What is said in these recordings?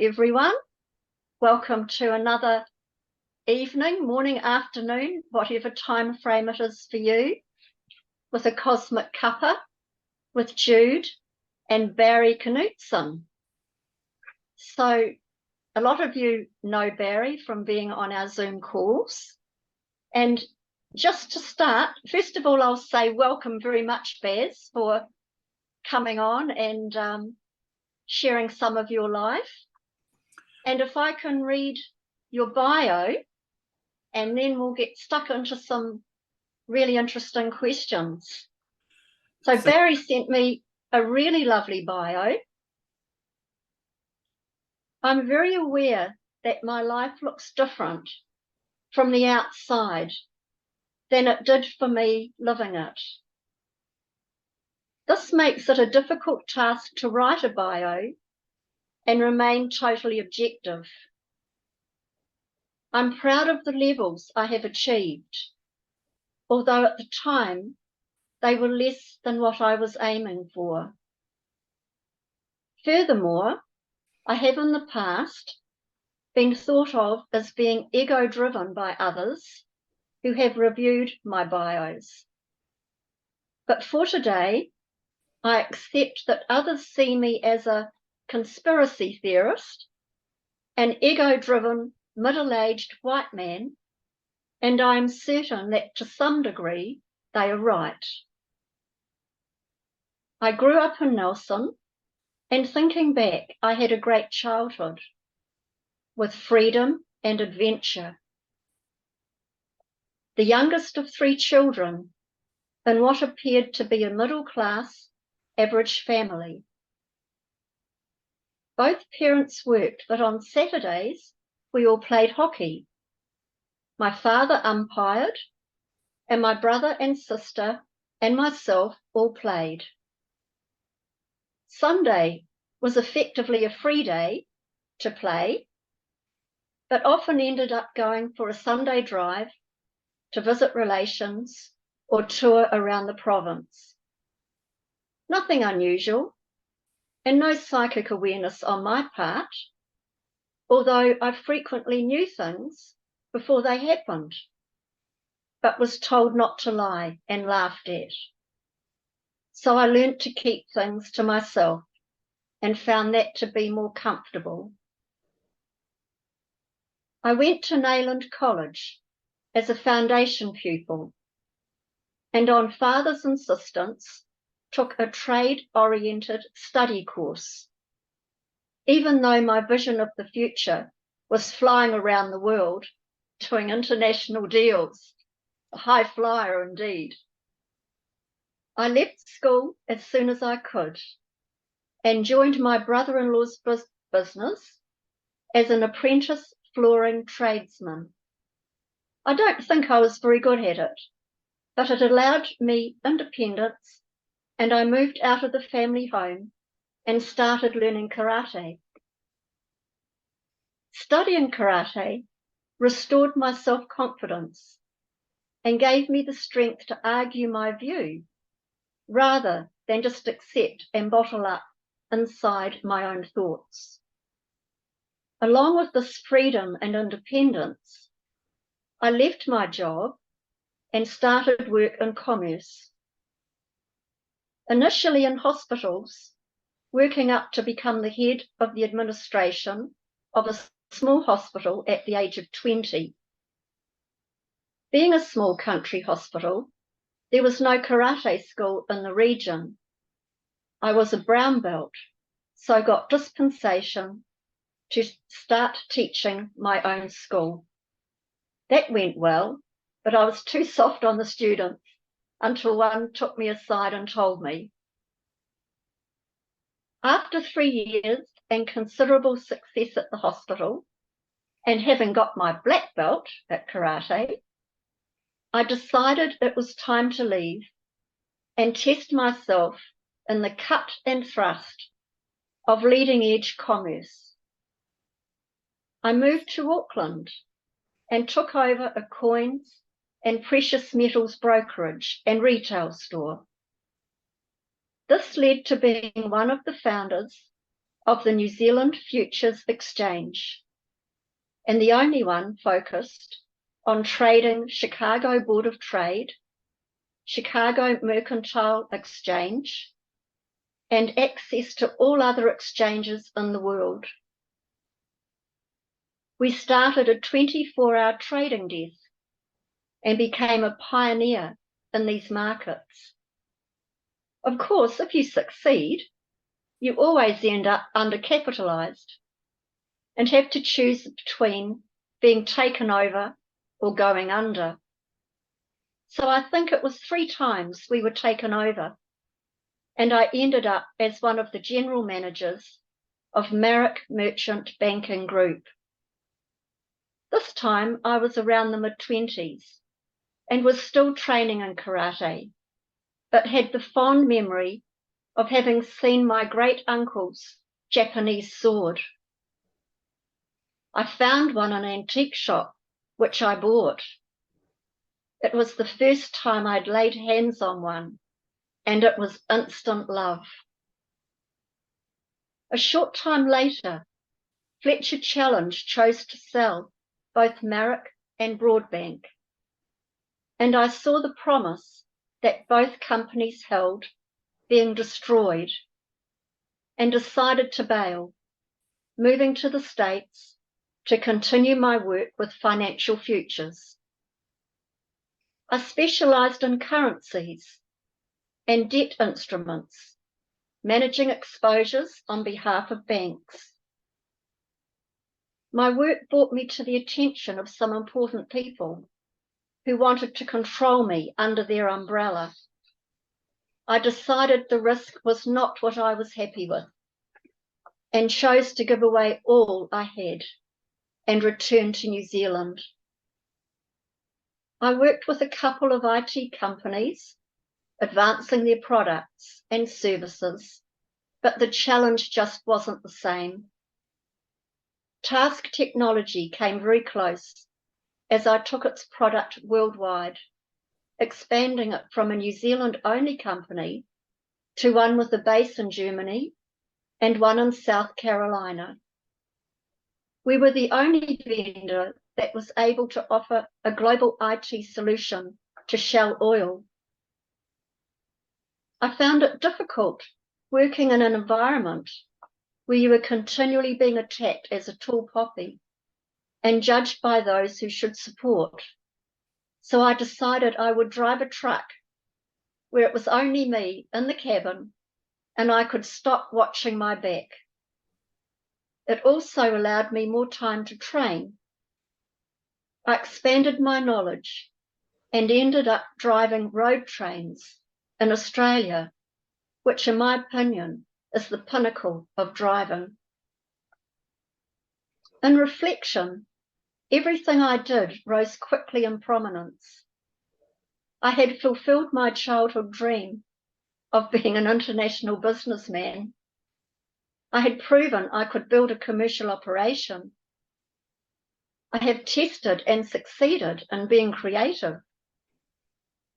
everyone. Welcome to another evening, morning, afternoon, whatever time frame it is for you, with a Cosmic Cuppa with Jude and Barry Knutson. So a lot of you know Barry from being on our Zoom calls. And just to start, first of all, I'll say welcome very much, Baz, for coming on and sharing some of your life. And if I can read your bio, and then we'll get stuck into some really interesting questions. So Barry sent me a really lovely bio. I'm very aware that my life looks different from the outside than it did for me living it. This makes it a difficult task to write a bio and remain totally objective. I'm proud of the levels I have achieved, although at the time they were less than what I was aiming for. Furthermore, I have in the past been thought of as being ego-driven by others who have reviewed my bios. But for today, I accept that others see me as a conspiracy theorist, an ego-driven, middle-aged white man, and I am certain that to some degree they are right. I grew up in Nelson, and thinking back, I had a great childhood with freedom and adventure. The youngest of 3 children in what appeared to be a middle-class, average family. Both parents worked, but on Saturdays, we all played hockey. My father umpired, and my brother and sister and myself all played. Sunday was effectively a free day to play, but often ended up going for a Sunday drive to visit relations or tour around the province. Nothing unusual, and no psychic awareness on my part, although I frequently knew things before they happened, but was told not to lie and laughed at. So I learned to keep things to myself and found that to be more comfortable. I went to Nayland College as a foundation pupil, and on father's insistence, took a trade-oriented study course, even though my vision of the future was flying around the world, doing international deals, a high flyer indeed. I left school as soon as I could and joined my brother-in-law's business as an apprentice flooring tradesman. I don't think I was very good at it, but it allowed me independence, and I moved out of the family home and started learning karate. Studying karate restored my self-confidence and gave me the strength to argue my view rather than just accept and bottle up inside my own thoughts. Along with this freedom and independence, I left my job and started work in commerce. Initially in hospitals, working up to become the head of the administration of a small hospital at the age of 20. Being a small country hospital, there was no karate school in the region. I was a brown belt, so got dispensation to start teaching my own school. That went well, but I was too soft on the students until one took me aside and told me. After 3 years and considerable success at the hospital, and having got my black belt at karate, I decided it was time to leave and test myself in the cut and thrust of leading-edge commerce. I moved to Auckland and took over a coins and precious metals brokerage and retail store. This led to being one of the founders of the New Zealand Futures Exchange, and the only one focused on trading Chicago Board of Trade, Chicago Mercantile Exchange, and access to all other exchanges in the world. We started a 24-hour trading desk and became a pioneer in these markets. Of course, if you succeed, you always end up undercapitalized and have to choose between being taken over or going under. So I think it was 3 times we were taken over, and I ended up as one of the general managers of Merrick Merchant Banking Group. This time I was around the mid-20s and was still training in karate, but had the fond memory of having seen my great uncle's Japanese sword. I found one in an antique shop, which I bought. It was the first time I'd laid hands on one, and it was instant love. A short time later, Fletcher Challenge chose to sell both Marrick and Broadbank, and I saw the promise that both companies held being destroyed and decided to bail, moving to the States to continue my work with financial futures. I specialized in currencies and debt instruments, managing exposures on behalf of banks. My work brought me to the attention of some important people who wanted to control me under their umbrella. I decided the risk was not what I was happy with and chose to give away all I had and return to New Zealand. I worked with a couple of IT companies, advancing their products and services, but the challenge just wasn't the same. Task Technology came very close as I took its product worldwide, expanding it from a New Zealand-only company to one with a base in Germany and one in South Carolina. We were the only vendor that was able to offer a global IT solution to Shell Oil. I found it difficult working in an environment where you were continually being attacked as a tall poppy and judged by those who should support. So I decided I would drive a truck where it was only me in the cabin and I could stop watching my back. It also allowed me more time to train. I expanded my knowledge and ended up driving road trains in Australia, which in my opinion is the pinnacle of driving. In reflection, everything I did rose quickly in prominence. I had fulfilled my childhood dream of being an international businessman. I had proven I could build a commercial operation. I have tested and succeeded in being creative.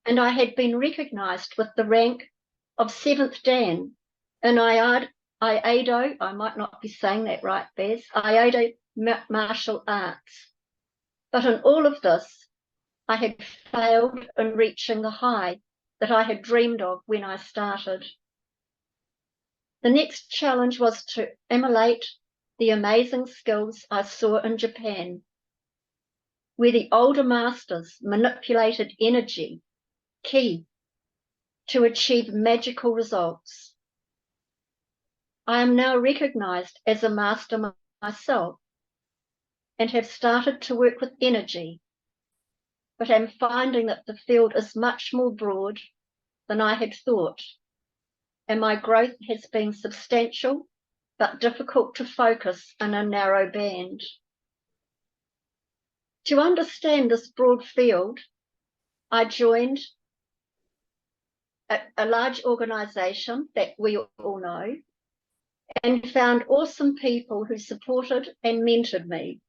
And I had been recognized with the rank of 7th Dan in Iaido, I might not be saying that right, Bez, Iaido martial arts. But in all of this, I had failed in reaching the high that I had dreamed of when I started. The next challenge was to emulate the amazing skills I saw in Japan, where the older masters manipulated energy, ki, to achieve magical results. I am now recognized as a master myself and have started to work with energy, but am finding that the field is much more broad than I had thought, and my growth has been substantial but difficult to focus in a narrow band. To understand this broad field, I joined a large organization that we all know and found awesome people who supported and mentored me.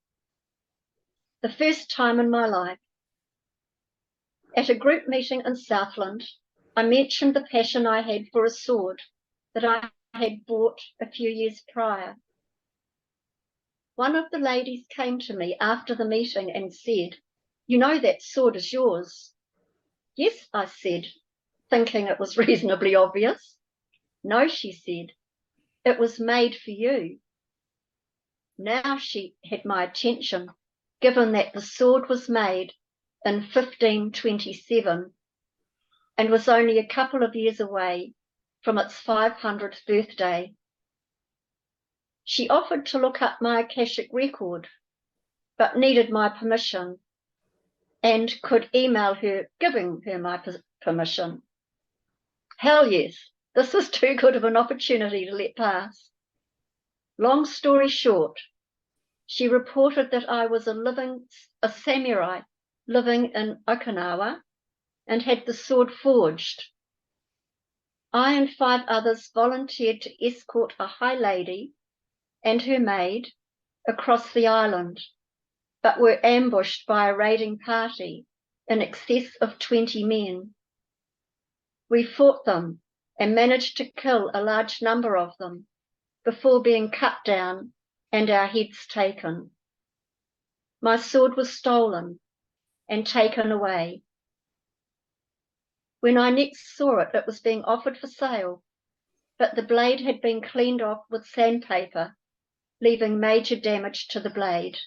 The first time in my life. At a group meeting in Southland, I mentioned the passion I had for a sword that I had bought a few years prior. One of the ladies came to me after the meeting and said, "You know that sword is yours." "Yes," I said, thinking it was reasonably obvious. "No," she said, "it was made for you." Now she had my attention, given that the sword was made in 1527 and was only a couple of years away from its 500th birthday. She offered to look up my Akashic record, but needed my permission and could email her giving her my permission. Hell yes, this was too good of an opportunity to let pass. Long story short, she reported that I was a samurai living in Okinawa and had the sword forged. I and 5 others volunteered to escort a high lady and her maid across the island, but were ambushed by a raiding party in excess of 20 men. We fought them and managed to kill a large number of them before being cut down and our heads taken. My sword was stolen and taken away. When I next saw it, it was being offered for sale, but the blade had been cleaned off with sandpaper, leaving major damage to the blade.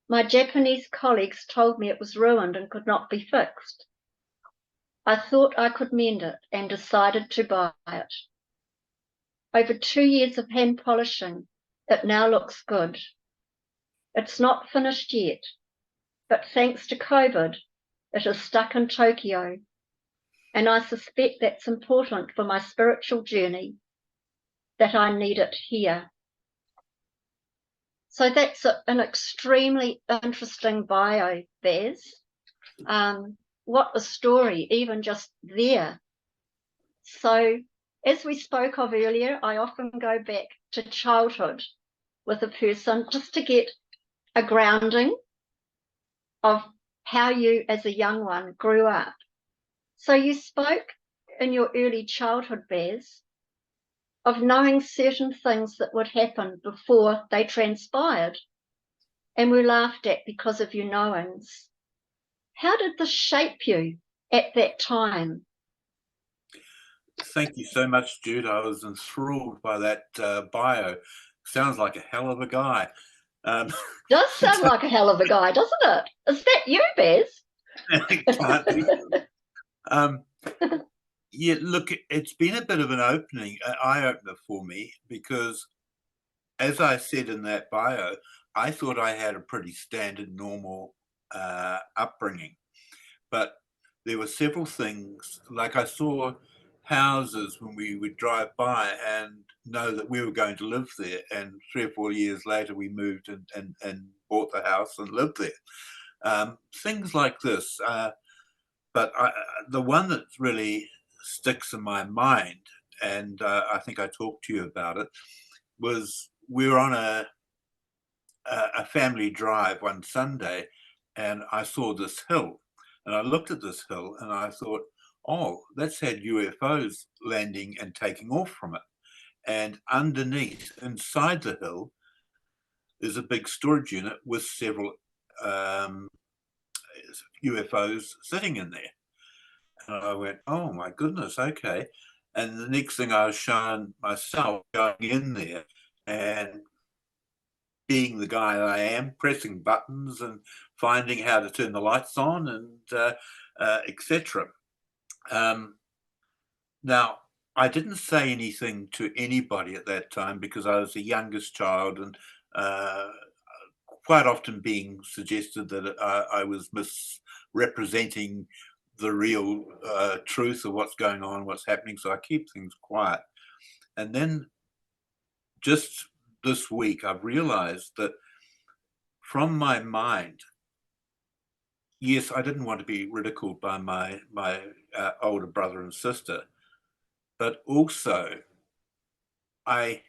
My Japanese colleagues told me it was ruined and could not be fixed. I thought I could mend it and decided to buy it. Over 2 years of hand polishing, it now looks good. It's not finished yet, but thanks to COVID, it is stuck in Tokyo, and I suspect that's important for my spiritual journey, that I need it here. So that's an extremely interesting bio, Baz. What a story, even just there. So as we spoke of earlier, I often go back to childhood with a person just to get a grounding of how you as a young one grew up. So you spoke in your early childhood, Baz, of knowing certain things that would happen before they transpired and were laughed at because of your knowings. How did this shape you at that time? Thank you so much, Jude. I was enthralled by that bio. Sounds like a hell of a guy. Does sound like a hell of a guy, doesn't it? Is that you, Baz? Can't be. Yeah, look, it's been a bit of an eye-opener for me, because as I said in that bio, I thought I had a pretty standard, normal upbringing. But there were several things, like I saw houses when we would drive by and know that we were going to live there. And 3 or 4 years later, we moved and bought the house and lived there. Things like this. But the one that really sticks in my mind, and I think I talked to you about it, was we were on a family drive one Sunday, and I saw this hill. And I looked at this hill and I thought, oh, that's had UFOs landing and taking off from it. And underneath, inside the hill, is a big storage unit with several UFOs sitting in there. And I went, oh my goodness, okay. And the next thing I was shown myself going in there and being the guy that I am, pressing buttons and finding how to turn the lights on and etc. Now, I didn't say anything to anybody at that time because I was the youngest child, and quite often being suggested that I was misrepresenting the real truth of what's going on, what's happening. So I keep things quiet. And then just this week, I've realized that from my mind, yes, I didn't want to be ridiculed by my older brother and sister, but also I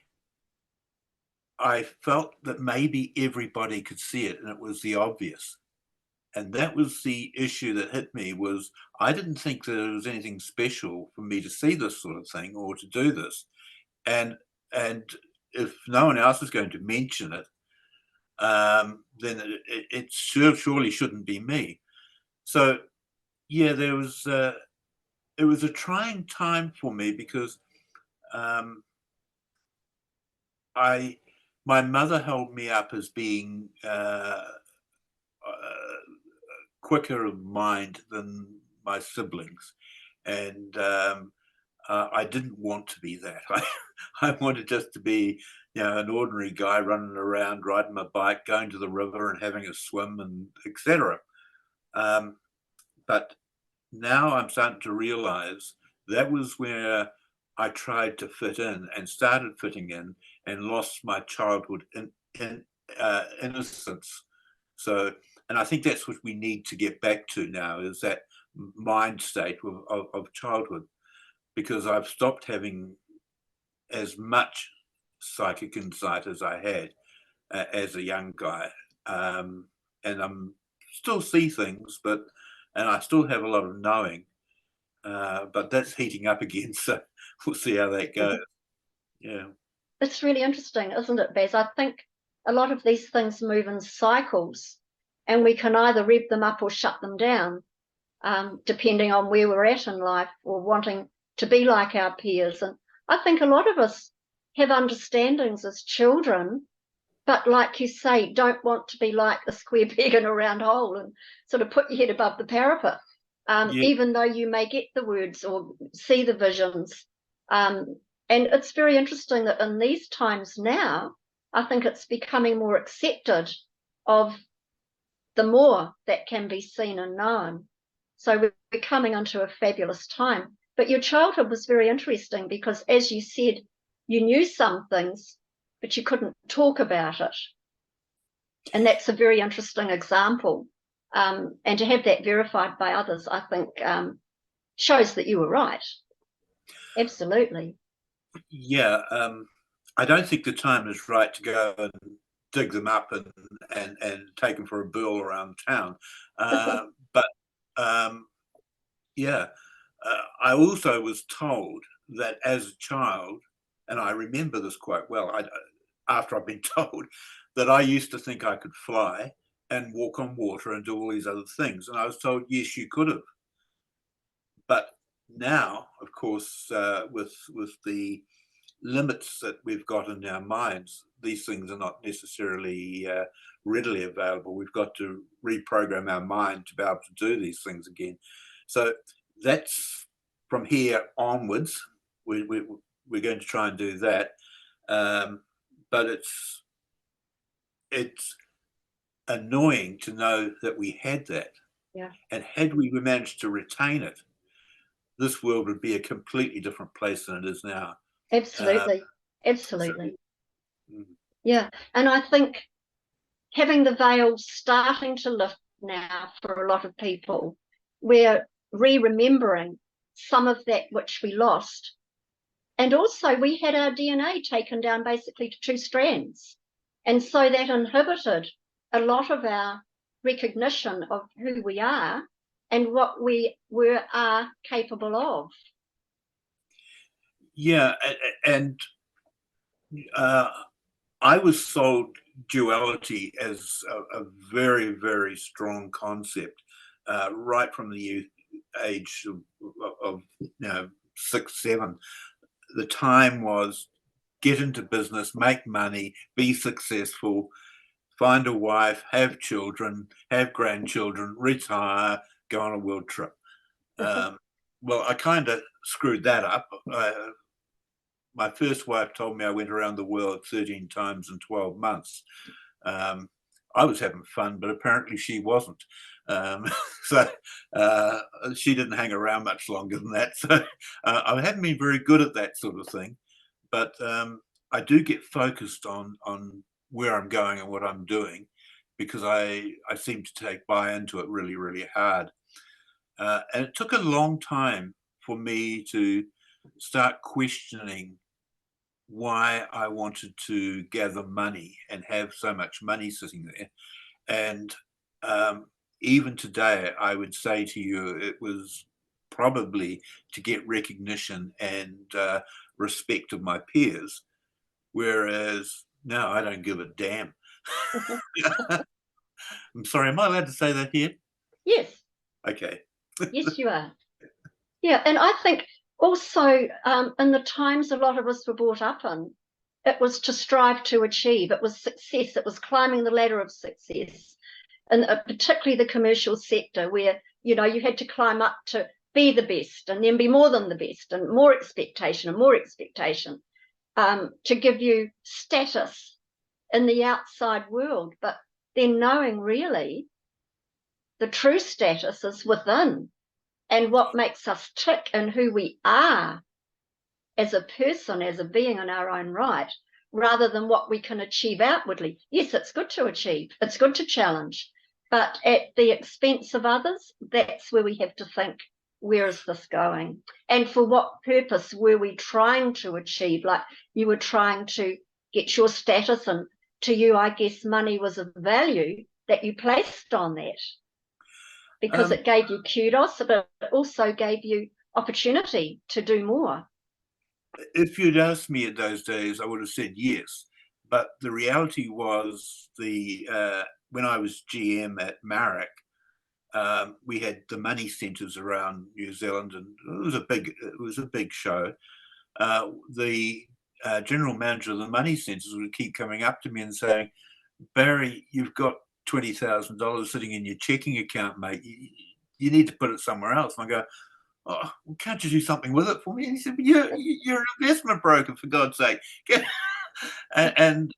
felt that maybe everybody could see it, and it was the obvious. And that was the issue that hit me, was I didn't think that it was anything special for me to see this sort of thing or to do this. and and if no one else is going to mention it, then it surely shouldn't be me. So yeah, it was a trying time for me because um, I my mother held me up as being quicker of mind than my siblings, and I didn't want to be that. I wanted just to be, an ordinary guy running around, riding my bike, going to the river and having a swim, and etc. Um, but now I'm starting to realize that was where I tried to fit in and started fitting in and lost my childhood innocence. So, and I think that's what we need to get back to now, is that mind state of childhood, because I've stopped having as much psychic insight as I had as a young guy. And I'm still see things, and I still have a lot of knowing, but that's heating up again. So we'll see how that goes. Yeah. It's really interesting, isn't it, Baz? I think a lot of these things move in cycles, and we can either rev them up or shut them down, depending on where we're at in life or wanting to be like our peers. And I think a lot of us have understandings as children, but like you say, don't want to be like a square peg in a round hole and sort of put your head above the parapet, Yeah. even though you may get the words or see the visions. And it's very interesting that in these times now, I think it's becoming more accepted of the more that can be seen and known. So we're coming into a fabulous time. But your childhood was very interesting because, as you said, you knew some things, but you couldn't talk about it. And that's a very interesting example. And to have that verified by others, I think, shows that you were right. Absolutely. Yeah. I don't think the time is right to go and dig them up and take them for a burl around town. But yeah, I also was told that as a child, and I remember this quite well, after I've been told, that I used to think I could fly and walk on water and do all these other things. And I was told, yes, you could have. But now, of course, with the limits that we've got in our minds, these things are not necessarily readily available. We've got to reprogram our mind to be able to do these things again. So that's from here onwards. We're going to try and do that, but it's annoying to know that we had that, Yeah, and had we managed to retain it, this world would be a completely different place than it is now. absolutely. So, Absolutely. mm, Yeah. And I think having the veil starting to lift now for a lot of people, we're remembering some of that which we lost. And also, we had our DNA taken down basically to two strands. And so that inhibited a lot of our recognition of who we are and what we are capable of. yeah, and uh, I was sold duality as a very, very strong concept right from the age of 6, 7. The time was get into business, make money, be successful, find a wife, have children, have grandchildren, retire, go on a world trip. Well, I kind of screwed that up. My first wife told me I went around the world 13 times in 12 months. Um, I was having fun, but apparently she wasn't. Um, so she didn't hang around much longer than that. So I haven't been very good at that sort of thing, but I do get focused on where I'm going and what I'm doing, because I seem to buy into it really, really hard. And it took a long time for me to start questioning why I wanted to gather money and have so much money sitting there. And even today, I would say to you, it was probably to get recognition and respect of my peers, whereas now I don't give a damn. I'm sorry, am I allowed to say that here? Yes. Okay. Yes, you are. Yeah, and I think also in the times a lot of us were brought up in, it was to strive to achieve. It was success. It was climbing the ladder of success, and particularly the commercial sector, where you had to climb up to be the best, and then be more than the best, and more expectation and more expectation, to give you status in the outside world. But then knowing really the true status is within, and what makes us tick and who we are as a person, as a being in our own right, rather than what we can achieve outwardly. Yes, it's good to achieve, it's good to challenge, but at the expense of others, that's where we have to think, where is this going? And for what purpose were we trying to achieve? Like you were trying to get your status, and to you, I guess money was a value that you placed on that, because it gave you kudos, but it also gave you opportunity to do more. If you'd asked me at those days, I would have said yes. But the reality was when I was GM at Marrick, we had the money centres around New Zealand, and it was a big show. The general manager of the money centres would keep coming up to me and saying, "Barry, you've got $20,000 sitting in your checking account, mate. You need to put it somewhere else." And I go, "Oh, well, can't you do something with it for me?" And he said, "You're an investment broker, for God's sake." And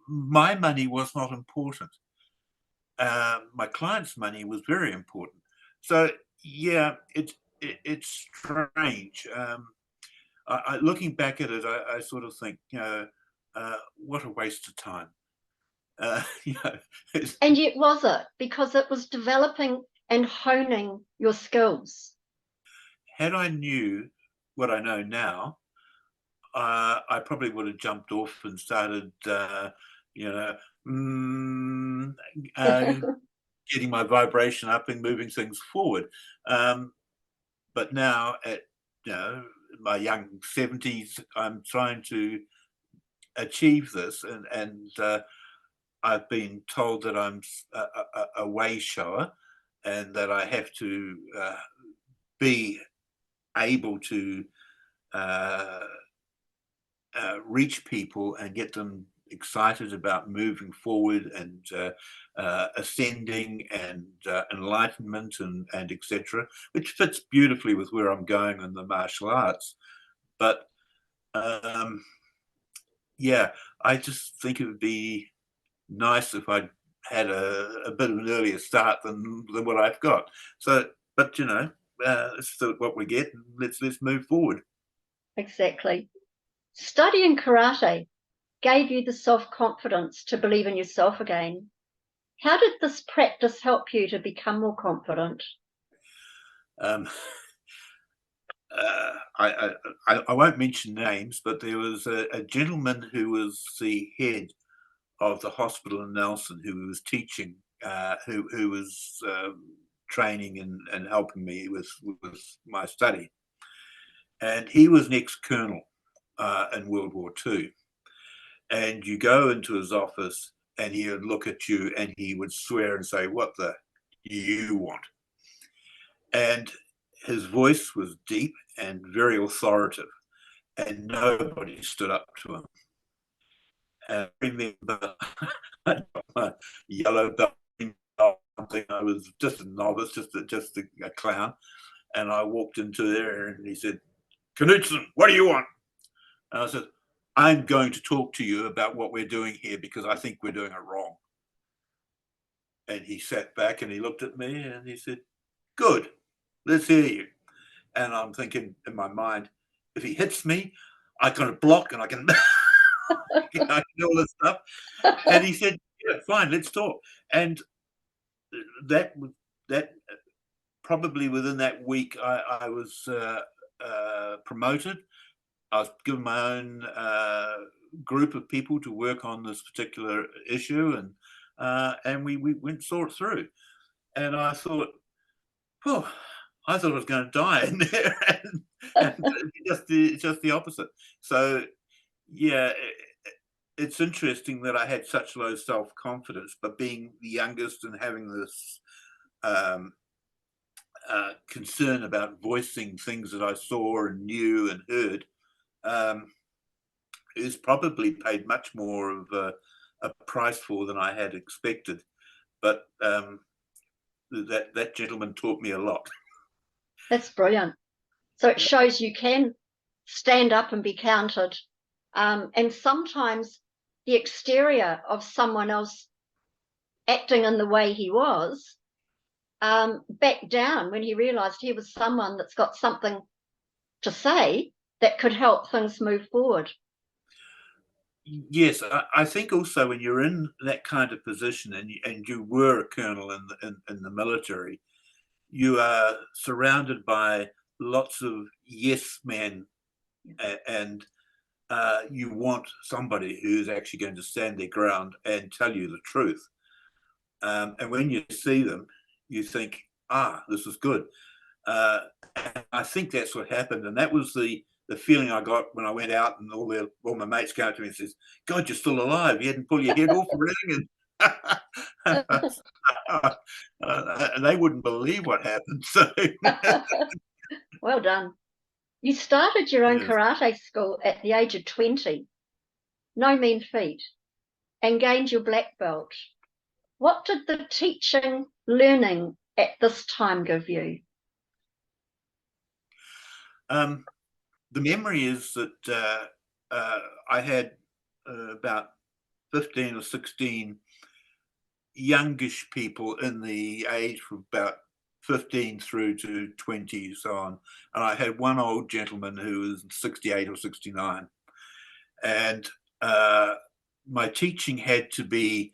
my money was not important. My client's money was very important. So yeah, it's strange. Looking back at it, I sort of think, what a waste of time. You know, And yet was it? Because it was developing and honing your skills. had I knew what I know now, I probably would have jumped off and started, you know, mm, uh, getting my vibration up and moving things forward. But now, at my young 70s, I'm trying to achieve this, and I've been told that I'm a way shower, and that I have to be able to uh, reach people and get them excited about moving forward and ascending and enlightenment and etc., which fits beautifully with where I'm going in the martial arts. But yeah, I just think it would be nice if I'd had a bit of an earlier start than what I've got. So, but it's what we get, and let's move forward. Exactly. Studying karate gave you the self-confidence to believe in yourself again. How did this practice help you to become more confident? Um, I won't mention names, but there was a gentleman who was the head of the hospital in Nelson, who was teaching, who was training and helping me with my study. And he was an ex-colonel in World War II. And you go into his office and he would look at you and he would swear and say, "What the you want?" And his voice was deep and very authoritative, and nobody stood up to him. And I remember I got my yellow belt. I was just a novice, just a clown, and I walked into there, and he said, "Knutson, what do you want?" And I said, "I'm going to talk to you about what we're doing here because I think we're doing it wrong." And he sat back and he looked at me and he said, "Good, let's hear you." And I'm thinking in my mind, if he hits me, I can block and I can, I can do all this stuff. And he said, "Yeah, fine, let's talk." And that that probably within that week, I was promoted. I was given my own group of people to work on this particular issue, and we went saw it through. And I thought, oh, I thought I was going to die in there, and just the opposite. So yeah, it's interesting that I had such low self-confidence, but being the youngest and having this um, concern about voicing things that I saw and knew and heard um, is probably paid much more of a price for than I had expected. But that gentleman taught me a lot. That's brilliant. So it shows you can stand up and be counted. And sometimes the exterior of someone else acting in the way he was backed down when he realized he was someone that's got something to say that could help things move forward. Yes, I think also when you're in that kind of position and you were a colonel in the military, you are surrounded by lots of yes men, and you want somebody who's actually going to stand their ground and tell you the truth. And when you see them, you think, this is good. And I think that's what happened, and that was the feeling I got when I went out, and all my mates came up to me and says, "God, you're still alive. You hadn't pulled your head off or anything." And they wouldn't believe what happened. So Well done. You started your own yes. karate school at the age of 20, no mean feat, and gained your black belt. What did the teaching, learning at this time give you? The memory is that I had about 15 or 16 youngish people in the age from about 15 through to 20, so on. And I had one old gentleman who was 68 or 69. And my teaching had to be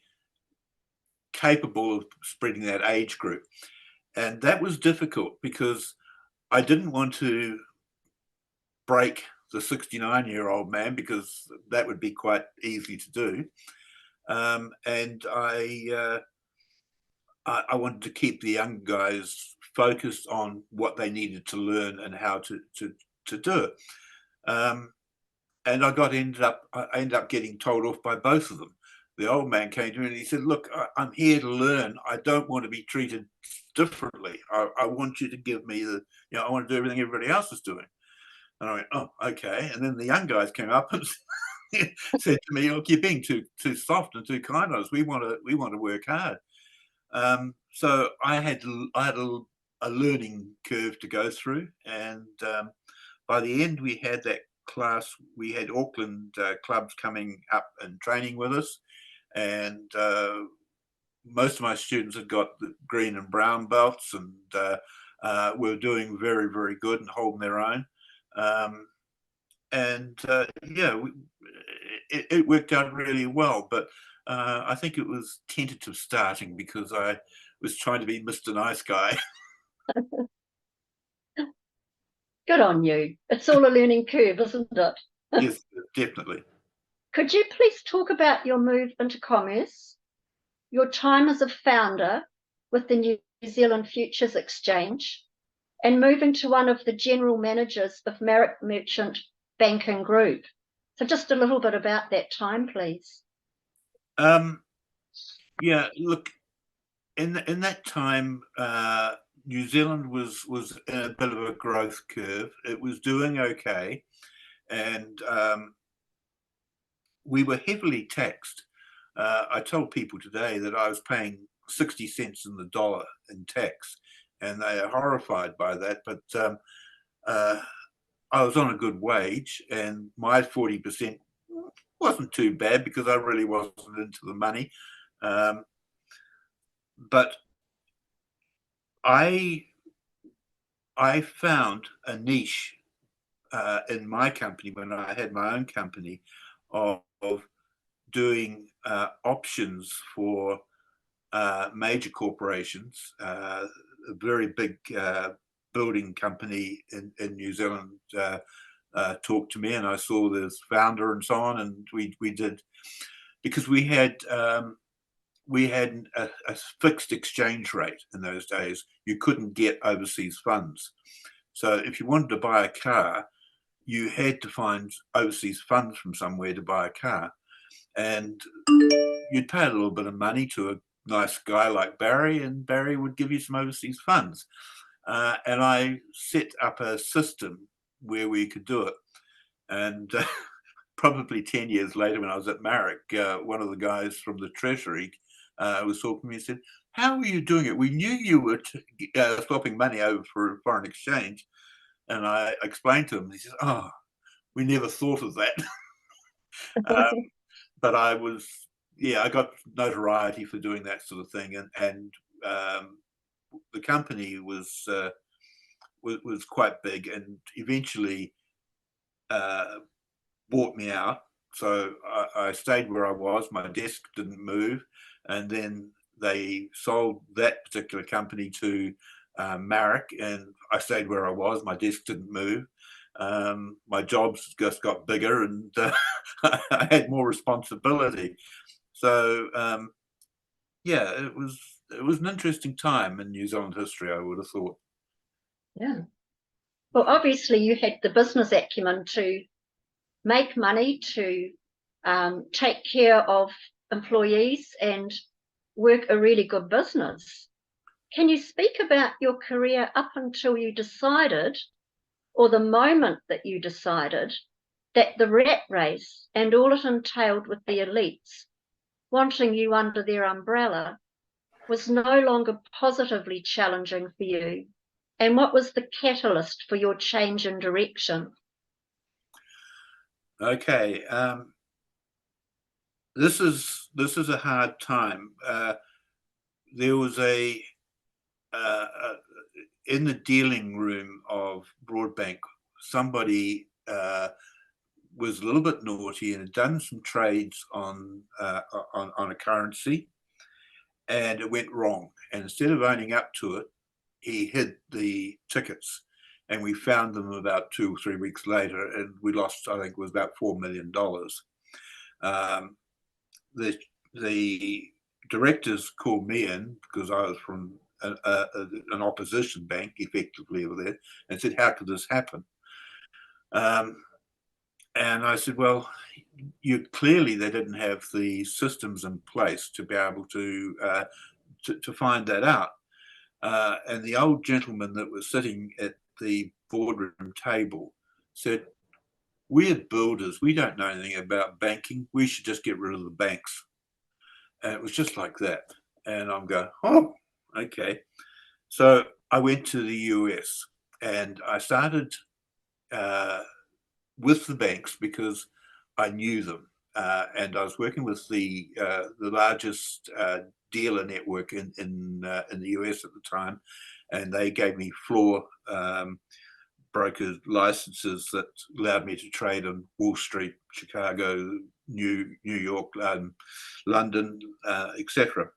capable of spreading that age group. And that was difficult because I didn't want to break the 69-year-old man, because that would be quite easy to do. And I wanted to keep the young guys focused on what they needed to learn and how to do it. And I ended up getting told off by both of them. The old man came to me and he said, "Look, I'm here to learn. I don't want to be treated differently. I want you to give me I want to do everything everybody else is doing." And I went, "Oh, okay." And then the young guys came up and said to me, "Look, you're being too soft and too kind on us. We want to work hard." So I had a learning curve to go through, and by the end we had that class. We had Auckland clubs coming up and training with us, and most of my students had got the green and brown belts, and were doing very, very good and holding their own. And yeah, it worked out really well. But I think it was tentative starting because I was trying to be Mr. Nice Guy. Good on you. It's all a learning curve, isn't it? Yes, definitely. Could you please talk about your move into commerce, your time as a founder with the New Zealand Futures Exchange, and moving to one of the general managers of Merrick Merchant Banking Group? So just a little bit about that time, please. Yeah, look, in that time, New Zealand was in a bit of a growth curve. It was doing okay, and we were heavily taxed. I told people today that I was paying 60 cents in the dollar in tax, and they are horrified by that. But I was on a good wage, and my 40% wasn't too bad because I really wasn't into the money. But I found a niche in my company when I had my own company of doing options for major corporations. A very big building company in New Zealand talked to me, and I saw this founder and so on, and we did, because we had we had a fixed exchange rate in those days. You couldn't get overseas funds. So if you wanted to buy a car, you had to find overseas funds from somewhere to buy a car. And you'd pay a little bit of money to a nice guy like Barry, and Barry would give you some overseas funds. And I set up a system where we could do it. And probably 10 years later, when I was at Marrick, one of the guys from the Treasury was talking to me and said, "How were you doing it? We knew you were swapping money over for foreign exchange." And I explained to him, he says, "Oh, we never thought of that." But I was, I got notoriety for doing that sort of thing. And the company was quite big, and eventually bought me out. So I stayed where I was. My desk didn't move, and then they sold that particular company to Marrick, and I stayed where I was. My desk didn't move. My jobs just got bigger, and I had more responsibility. So it was an interesting time in New Zealand history, I would have thought. Yeah. Well, obviously you had the business acumen to make money, to take care of employees and work a really good business. Can you speak about your career up until you decided, or the moment that you decided, that the rat race and all it entailed with the elites wanting you under their umbrella was no longer positively challenging for you? And what was the catalyst for your change in direction? Okay, this is a hard time. There was in the dealing room of Broadbank, somebody was a little bit naughty and had done some trades on a currency, and it went wrong. And instead of owning up to it, he hid the tickets, and we found them about 2 or 3 weeks later, and we lost, I think it was about $4 million. The directors called me in because I was from an opposition bank, effectively, over there, and said, "How could this happen?" And I said, "Well, clearly they didn't have the systems in place to be able to find that out." And the old gentleman that was sitting at the boardroom table said, "We're builders. We don't know anything about banking. We should just get rid of the banks." And it was just like that. And I'm going, "Oh, okay." So I went to the US, and I started with the banks because I knew them. And I was working with the largest dealer network in the US at the time, and they gave me floor broker licenses that allowed me to trade on Wall Street, Chicago, New York, London, etc.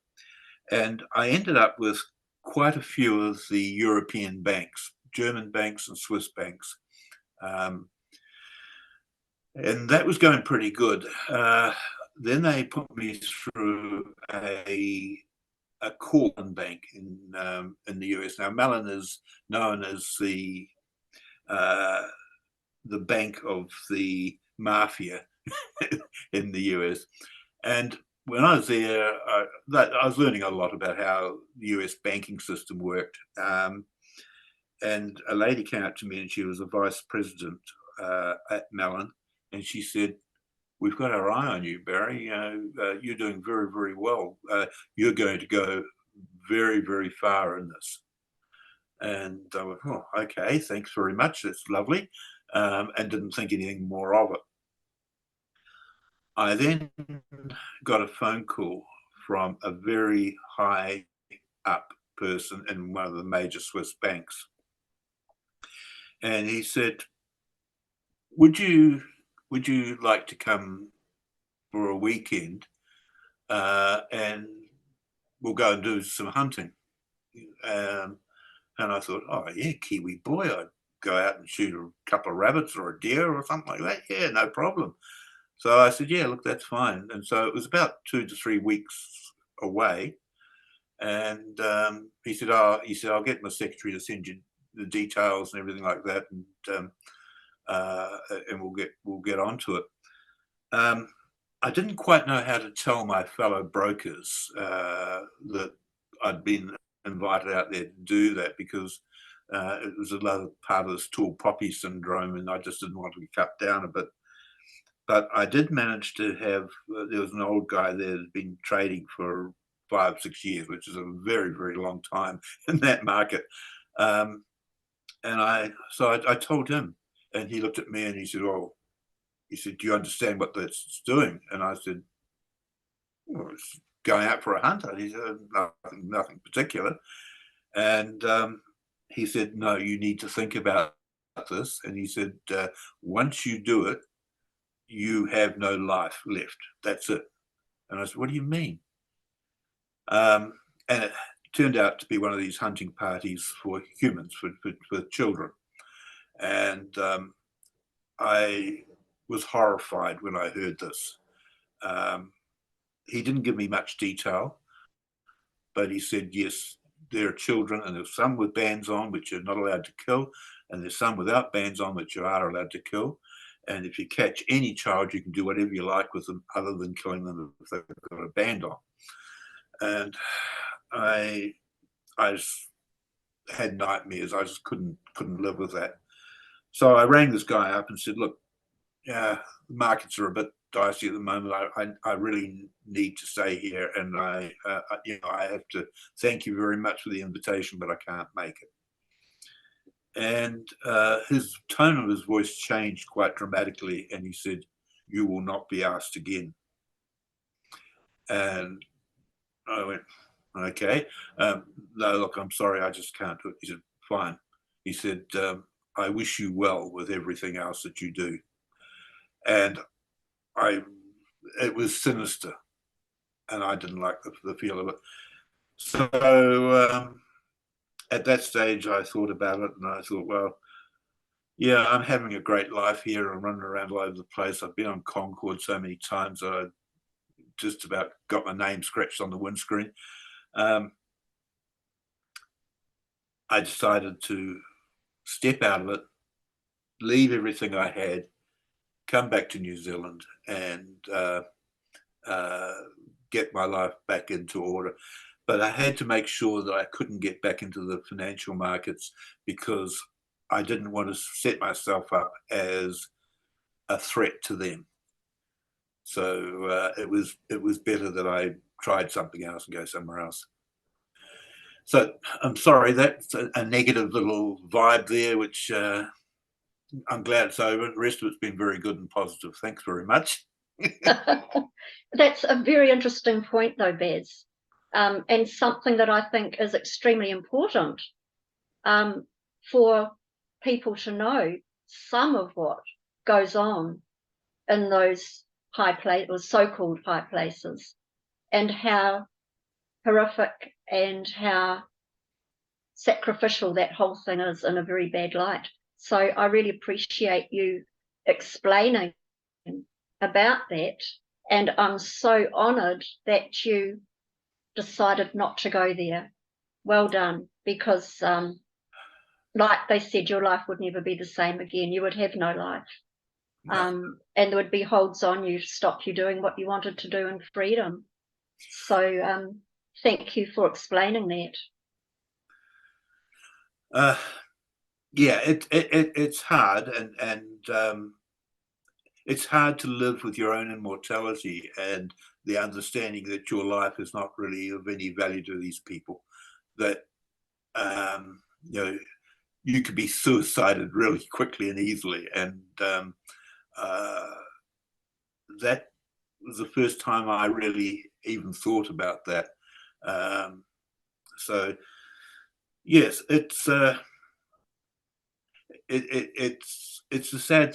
And I ended up with quite a few of the European banks, German banks and Swiss banks. And that was going pretty good. Then they put me through a Corn bank in the US. Now, Mellon is known as the bank of the mafia in the US. And when I was there, I was learning a lot about how the US banking system worked. And a lady came up to me, and she was a vice president at Mellon, and she said, "We've got our eye on you, Barry. You're doing very, very well. You're going to go very, very far in this." And I went, "Oh, okay, thanks very much. That's lovely," and didn't think anything more of it. I then got a phone call from a very high up person in one of the major Swiss banks. And he said, would you like to come for a weekend and we'll go and do some hunting?" And I thought, "Oh yeah, Kiwi boy, I'd go out and shoot a couple of rabbits or a deer or something like that. Yeah, no problem." So I said, "Yeah, look, that's fine." And so it was about 2 to 3 weeks away. And he said, I'll get my secretary to send you the details and everything like that, and we'll get onto it. I didn't quite know how to tell my fellow brokers that I'd been invited out there to do that, because it was another part of this tall poppy syndrome, and I just didn't want to be cut down a bit. But I did manage to have, there was an old guy there that had been trading for 5-6 years, which is a very, very long time in that market. And I told him, and he looked at me and he said, do you understand what that's doing? And I said, well, it's going out for a hunt. And he said, nothing particular. And he said, no, you need to think about this. And he said, once you do it, you have no life left. That's it. And I said, what do you mean? And it turned out to be one of these hunting parties for humans, for children. And I was horrified when I heard this. He didn't give me much detail, but he said, yes, there are children, and there's some with bands on, which you're not allowed to kill, and there's some without bands on, which you are allowed to kill. And if you catch any child, you can do whatever you like with them, other than killing them if they've got a band on. And I just had nightmares. I just couldn't live with that. So I rang this guy up and said, look, the markets are a bit dicey at the moment. I really need to stay here, and I have to thank you very much for the invitation, but I can't make it. And his tone of his voice changed quite dramatically, and he said, you will not be asked again. And I went, okay. No, look, I'm sorry, I just can't do it. He said, fine. He said, I wish you well with everything else that you do. And it was sinister, and I didn't like the feel of it. So at that stage, I thought about it, and I thought, well, yeah, I'm having a great life here. I'm running around all over the place. I've been on Concord so many times that I just about got my name scratched on the windscreen. I decided to step out of it, leave everything I had, come back to New Zealand, and get my life back into order. But I had to make sure that I couldn't get back into the financial markets, because I didn't want to set myself up as a threat to them. So it was better that I tried something else and go somewhere else. So I'm sorry, that's a negative little vibe there, which I'm glad it's over. The rest of it's been very good and positive. Thanks very much. That's a very interesting point, though, Bez, and something that I think is extremely important for people to know some of what goes on in those high places, or so-called high places, and how horrific and how sacrificial that whole thing is in a very bad light. So I really appreciate you explaining about that, and I'm so honoured that you decided not to go there. Well done, because like they said, your life would never be the same again. You would have no life. And there would be holds on you to stop you doing what you wanted to do in freedom. So thank you for explaining that. Yeah, it's hard, and it's hard to live with your own immortality and the understanding that your life is not really of any value to these people. That you could be suicided really quickly and easily, and that was the first time I really even thought about that. So yes, it's a sad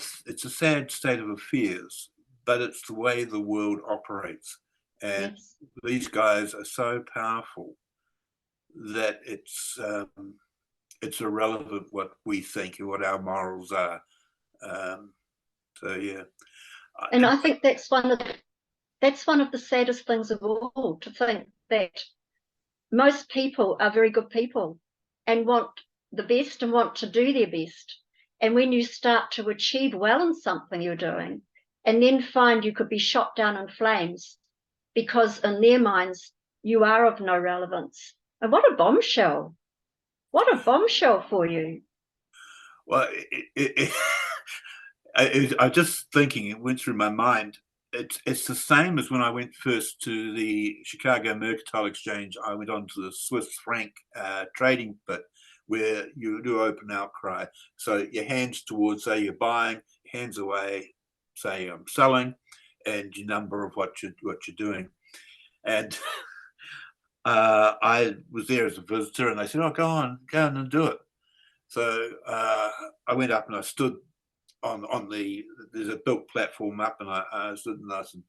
state of affairs, but it's the way the world operates, and Yes. these guys are so powerful that it's irrelevant what we think and what our morals are. So yeah, And I think that's one of the saddest things of all, to think that most people are very good people and want the best and want to do their best. And when you start to achieve well in something you're doing and then find you could be shot down in flames because in their minds you are of no relevance. And what a bombshell. What a bombshell for you. Well, I just thinking, it went through my mind. It's the same as when I went first to the Chicago Mercantile Exchange. I went on to the Swiss franc trading bit, where you do open outcry. So your hands towards, say you're buying, hands away, say I'm selling, and your number of what you're doing. And I was there as a visitor, and they said, "Oh, go on and do it." So I went up and I stood on the, there's a built platform up, and I stood and I said,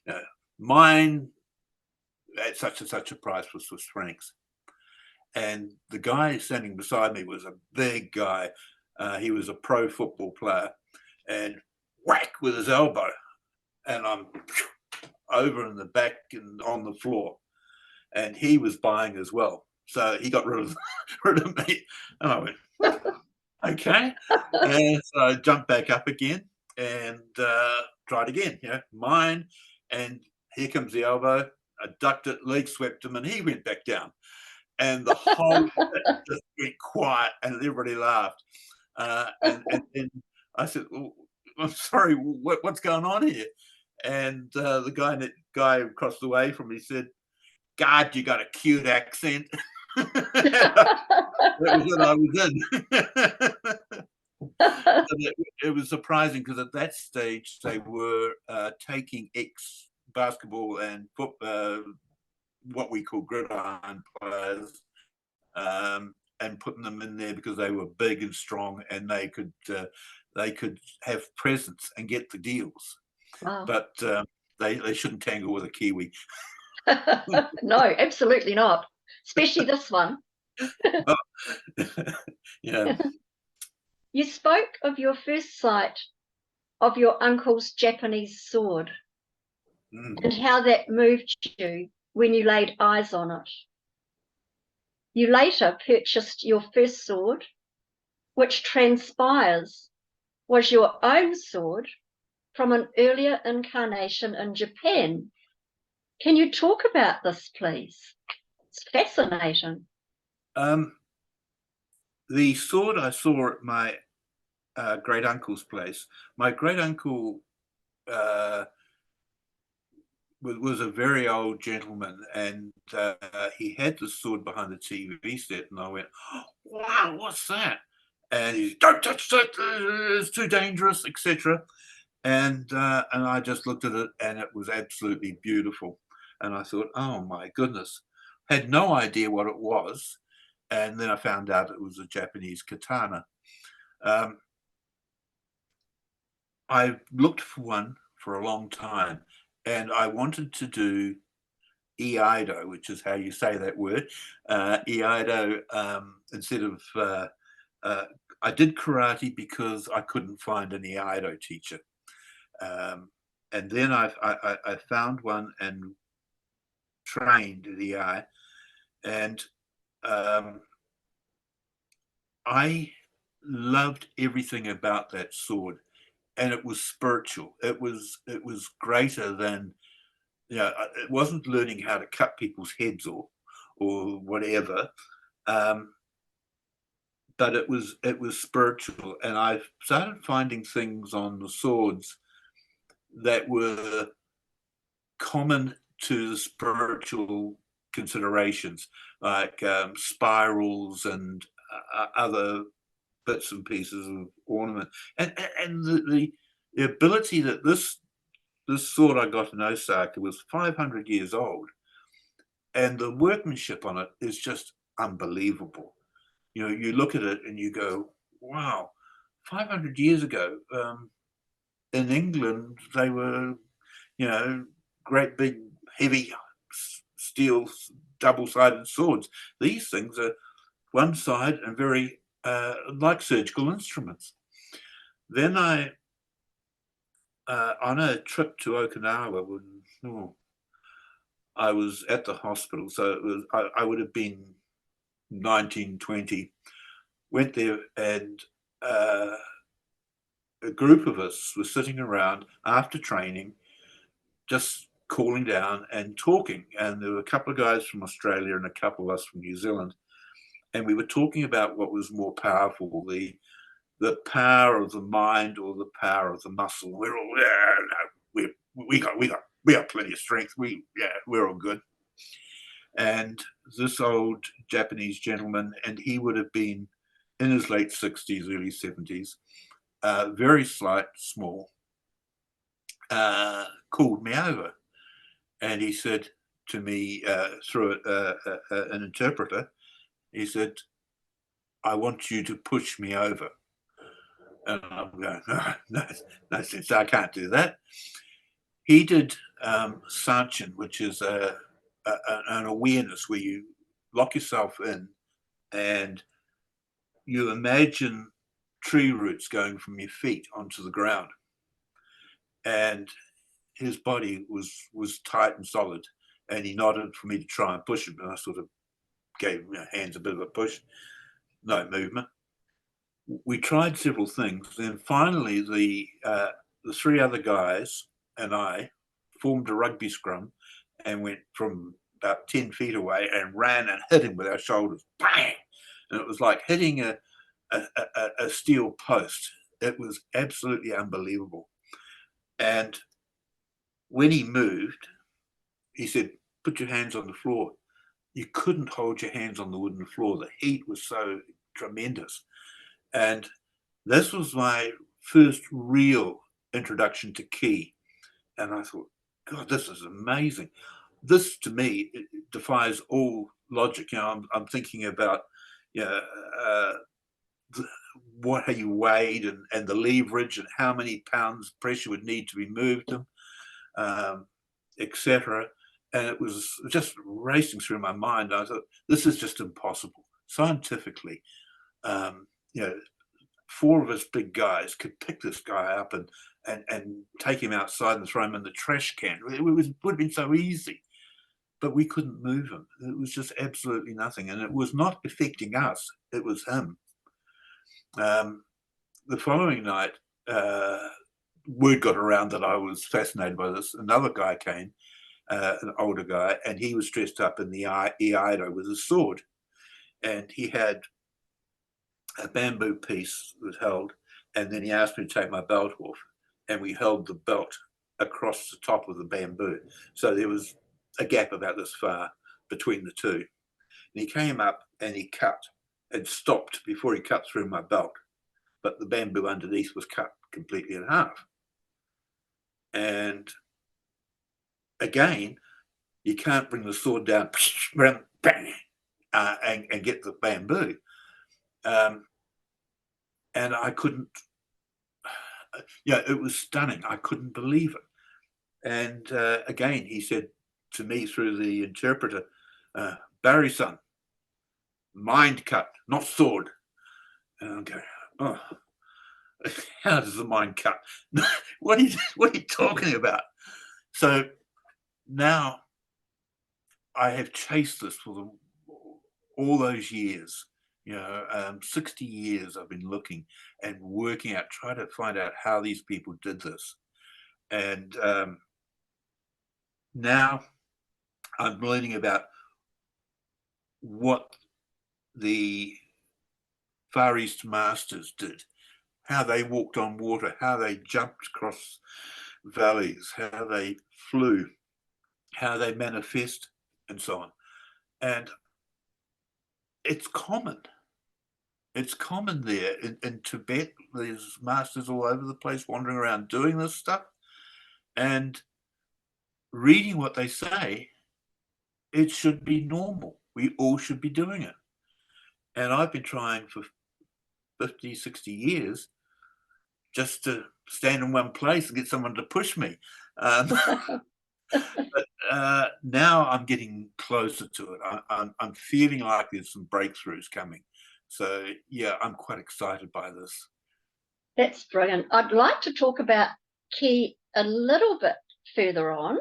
you know, mine at such and such a price for Swiss francs. And the guy standing beside me was a big guy. He was a pro football player, and whack with his elbow, and I'm over in the back and on the floor. And he was buying as well, so he got rid of me, and I went, okay. And so I jumped back up again and tried again, mine. And here comes the elbow. I ducked it, leg swept him, and he went back down. And the whole pit just went quiet, and everybody laughed. And then I said, well, I'm sorry, what's going on here? And the guy across the way from me said, God, you got a cute accent. That was what I was in. It was surprising because at that stage they were taking ex-basketball and what we call gridiron players, and putting them in there because they were big and strong and they could have presence and get the deals. Wow. But they shouldn't tangle with a Kiwi. No, absolutely not. Especially this one. Yeah. You spoke of your first sight of your uncle's Japanese sword and how that moved you when you laid eyes on it. You later purchased your first sword, which transpires was your own sword from an earlier incarnation in Japan. Can you talk about this, please? It's fascinating. The sword I saw at my great uncle's place. My great uncle was a very old gentleman, and he had the sword behind the TV set, and I went, oh, "Wow, what's that?" And he, "Don't touch that; it's too dangerous," etc. And I just looked at it, and it was absolutely beautiful. And I thought, "Oh my goodness!" Had no idea what it was, and then I found out it was a Japanese katana. I looked for one for a long time, and I wanted to do Iaido, which is how you say that word. Iaido, instead of, I did karate because I couldn't find an Iaido teacher. And then I found one and trained at EI, and I loved everything about that sword. And it was spiritual. It was greater than, it wasn't learning how to cut people's heads or whatever, but it was spiritual. And I started finding things on the swords that were common to the spiritual considerations, like spirals and other bits and pieces of ornament, and the ability that this sword I got in Osaka was 500 years old, and the workmanship on it is just unbelievable. You look at it and you go, wow, 500 years ago, in England, they were, great big heavy steel double-sided swords. These things are one side and very like surgical instruments. Then on a trip to Okinawa, I was at the hospital, so it was, I would have been 19, 20. Went there, and a group of us were sitting around after training, just cooling down and talking. And there were a couple of guys from Australia and a couple of us from New Zealand. And we were talking about what was more powerful, the power of the mind or the power of the muscle. We're all, yeah, no, we got plenty of strength. We're all good. And this old Japanese gentleman, and he would have been in his late 60s, early 70s, very slight, small, called me over. And he said to me through an interpreter, he said, "I want you to push me over." And I'm going, no sense, I can't do that. He did Sanchin, which is an awareness where you lock yourself in and you imagine tree roots going from your feet onto the ground. And his body was tight and solid. And he nodded for me to try and push him. And I sort of gave my hands a bit of a push. No movement. We tried several things. Then finally, the three other guys and I formed a rugby scrum and went from about 10 feet away and ran and hit him with our shoulders. Bang! And it was like hitting a steel post. It was absolutely unbelievable. And when he moved, he said, "Put your hands on the floor." You couldn't hold your hands on the wooden floor. The heat was so tremendous. And this was my first real introduction to Ki. And I thought, God, this is amazing. This, to me, it defies all logic. You know, I'm thinking about, you know, what are you weighed and the leverage and how many pounds pressure would need to be moved, etc. And it was just racing through my mind. I thought, this is just impossible. Scientifically, you know, four of us big guys could pick this guy up and take him outside and throw him in the trash can. It would have been so easy, but we couldn't move him. It was just absolutely nothing. And it was not affecting us. It was him. The following night, word got around that I was fascinated by this. Another guy came, an older guy, and he was dressed up in the Iaido with a sword. And he had a bamboo piece that held, and then he asked me to take my belt off, and we held the belt across the top of the bamboo. So there was a gap about this far between the two. And he came up and he cut and stopped before he cut through my belt. But the bamboo underneath was cut completely in half. And again, you can't bring the sword down and get the bamboo. And I couldn't, it was stunning. I couldn't believe it. And again, he said to me through the interpreter, "Barry, son, mind cut, not sword." And I'm going, "Oh, how does the mind cut? What are you talking about?" So now I have chased this for all those years. 60 years I've been looking and working out, trying to find out how these people did this. And now I'm learning about what the Far East masters did, how they walked on water, how they jumped across valleys, how they flew, how they manifest, and so on. And it's common. It's common there. In Tibet, there's masters all over the place wandering around doing this stuff. And reading what they say, it should be normal. We all should be doing it. And I've been trying for 50, 60 years just to stand in one place and get someone to push me. But now I'm getting closer to it. I'm feeling like there's some breakthroughs coming. So, yeah, I'm quite excited by this. That's brilliant. I'd like to talk about Ki a little bit further on,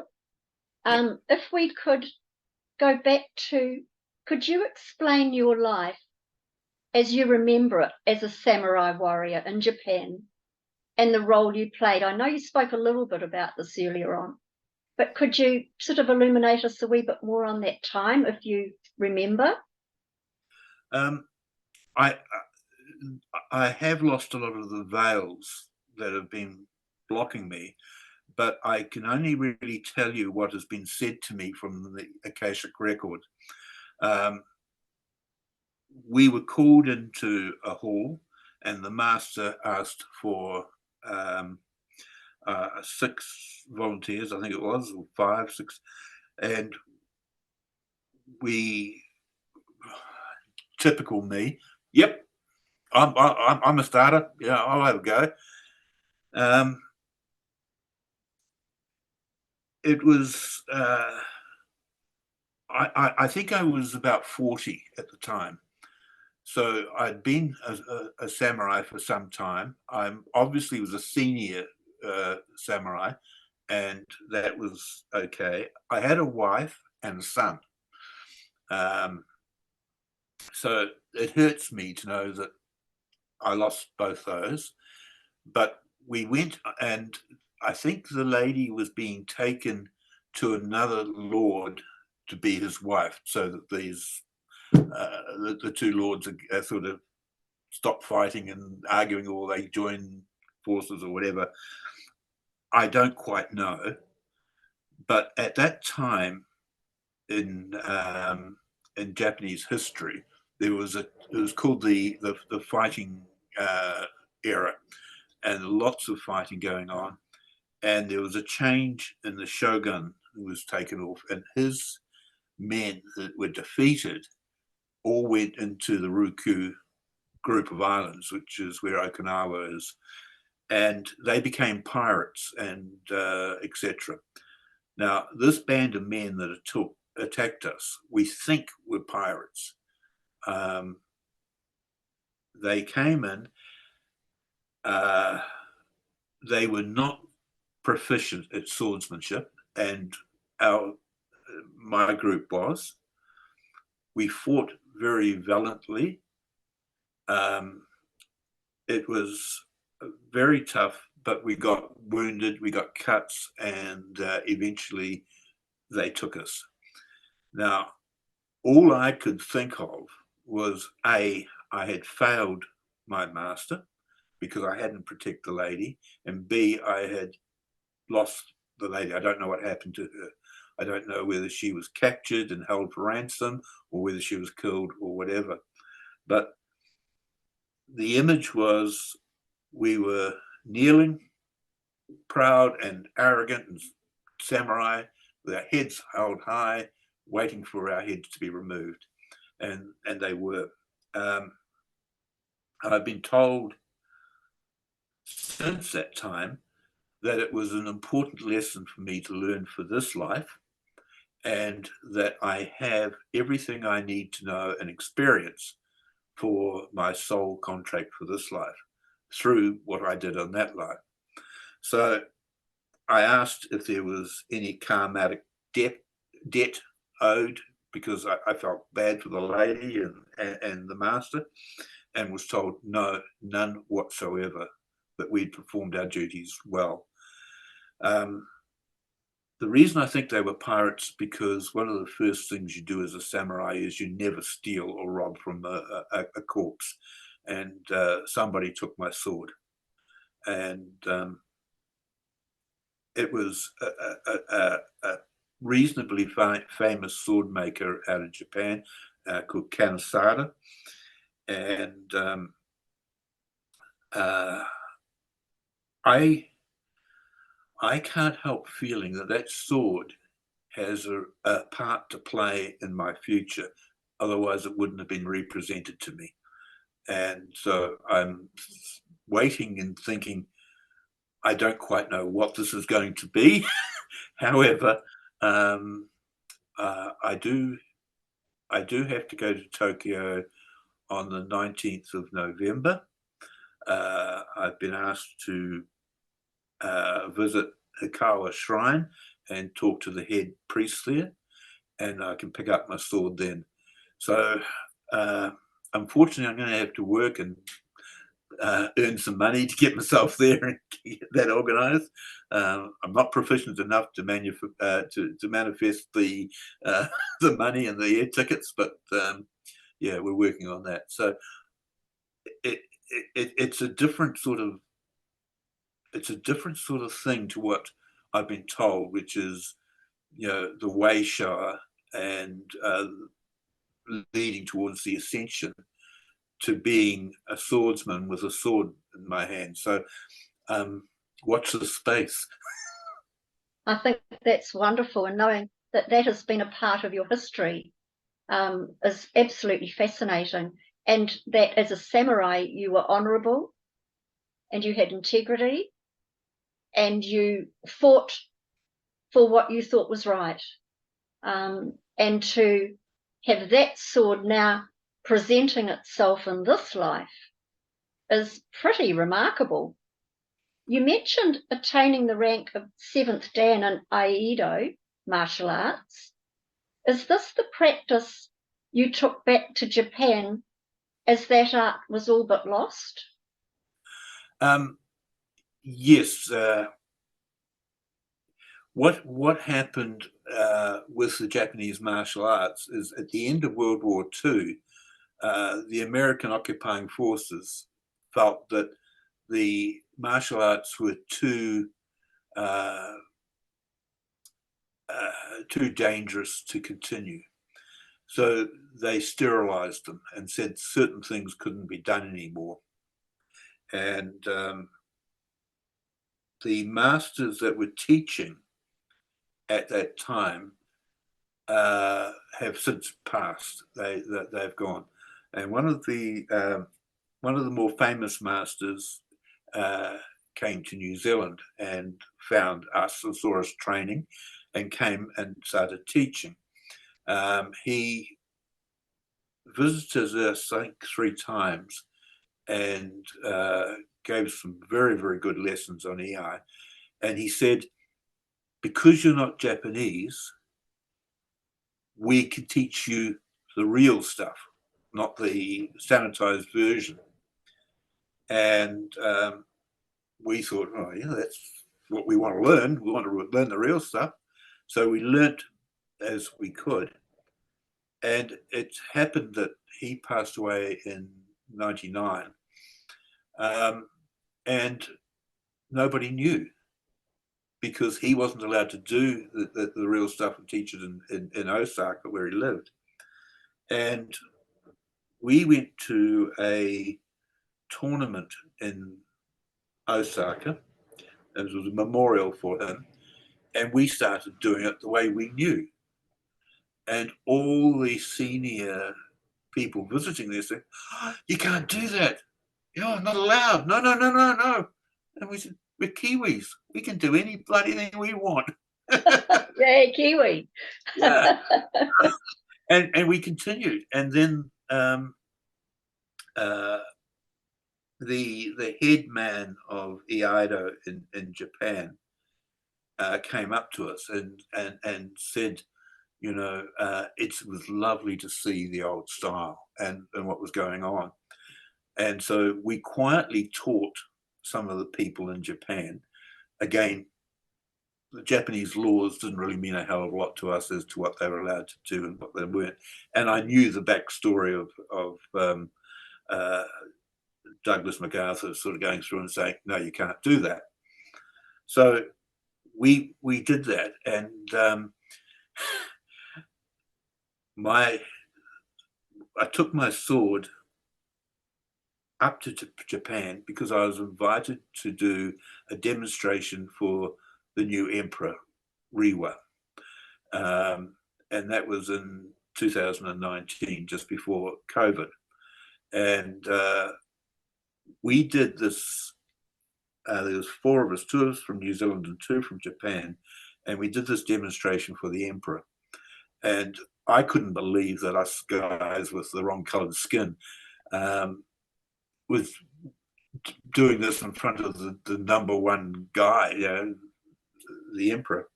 If we could go back to, could you explain your life as you remember it as a samurai warrior in Japan and the role you played? I know you spoke a little bit about this earlier on, but could you sort of illuminate us a wee bit more on that time if you remember? I I have lost a lot of the veils that have been blocking me, but I can only really tell you what has been said to me from the Akashic record. Um, we were called into a hall, and the master asked for 6 volunteers, I think it was, or 5, 6, and we, typical me, yep, I'm a starter. Yeah, I'll have a go. It was. I think I was about 40 at the time. So I'd been a samurai for some time. I'm obviously was a senior samurai, and that was okay. I had a wife and a son. Um, so it hurts me to know that I lost both those. But we went, and I think the lady was being taken to another lord to be his wife, so that these the two lords are sort of stop fighting and arguing, or they join forces or whatever. I don't quite know, but at that time in Japanese history, there was it was called the fighting era, and lots of fighting going on. And there was a change in the shogun who was taken off, and his men that were defeated all went into the Ryukyu group of islands, which is where Okinawa is, and they became pirates and etc. Now, this band of men that attacked us, we think were pirates. They came in. They were not proficient at swordsmanship, and my group was. We fought very valiantly. It was very tough, but we got wounded, we got cuts, and eventually they took us. Now, all I could think of was A, I had failed my master because I hadn't protected the lady, and B, I had lost the lady. I don't know what happened to her. I don't know whether she was captured and held for ransom or whether she was killed or whatever. But the image was we were kneeling, proud and arrogant and samurai, with our heads held high, waiting for our heads to be removed. And they were. I've been told since that time that it was an important lesson for me to learn for this life, and that I have everything I need to know and experience for my soul contract for this life through what I did on that life. So I asked if there was any karmatic debt owed, because I felt bad for the lady and the master, and was told no, none whatsoever, that we'd performed our duties well. The reason I think they were pirates, because one of the first things you do as a samurai is you never steal or rob from a corpse. And somebody took my sword. And it was a reasonably famous sword maker out of Japan called Kanesada. And I can't help feeling that sword has a part to play in my future. Otherwise, it wouldn't have been represented to me. And so I'm waiting and thinking, I don't quite know what this is going to be. However, I do have to go to Tokyo on the 19th of November. I've been asked to visit Hikawa Shrine and talk to the head priest there, and I can pick up my sword then. So unfortunately, I'm going to have to work and earn some money to get myself there and get that organised. I'm not proficient enough to manifest the the money and the air tickets, but yeah, we're working on that. So it's a different sort of thing to what I've been told, which is, you know, the way shower and leading towards the ascension to being a swordsman with a sword in my hand. So watch the space. I think that's wonderful, and knowing that that has been a part of your history is absolutely fascinating, and that as a samurai you were honourable and you had integrity and you fought for what you thought was right. And to have that sword now presenting itself in this life is pretty remarkable. You mentioned attaining the rank of 7th Dan in Aikido martial arts. Is this the practice you took back to Japan as that art was all but lost? Yes. What happened with the Japanese martial arts is at the end of World War II, the American occupying forces felt that the martial arts were too dangerous to continue. So they sterilized them and said certain things couldn't be done anymore. And the masters that were teaching at that time have since passed. They've gone. And one of the more famous masters came to New Zealand and found us and saw us training and came and started teaching. He visited us, I think, 3 times and gave some very, very good lessons on EI. And he said, because you're not Japanese, we can teach you the real stuff, not the sanitized version. And we thought, oh, yeah, that's what we want to learn. We want to learn the real stuff. So we learnt as we could. And it happened that he passed away in 99. And nobody knew because he wasn't allowed to do the real stuff and teach it in Osaka where he lived. And we went to a tournament in Osaka. It was a memorial for him. And we started doing it the way we knew. And all the senior people visiting there said, oh, you can't do that. You're not allowed. No, no, no, no, no. And we said, we're Kiwis. We can do any bloody thing we want. Yeah, Kiwi. Yeah. And we continued. And then the head man of Iaido in Japan came up to us and said, you know, it was lovely to see the old style and what was going on. And so we quietly taught some of the people in Japan. Again, the Japanese laws didn't really mean a hell of a lot to us as to what they were allowed to do and what they weren't. And I knew the backstory of Douglas MacArthur sort of going through and saying, no, you can't do that. So we did that. And I took my sword up to Japan because I was invited to do a demonstration for the new emperor, Reiwa. And that was in 2019, just before COVID. And we did this, there was 4 of us, 2 of us from New Zealand and 2 from Japan, and we did this demonstration for the emperor. And I couldn't believe that us guys with the wrong coloured skin was doing this in front of the number 1 guy, you know, the emperor.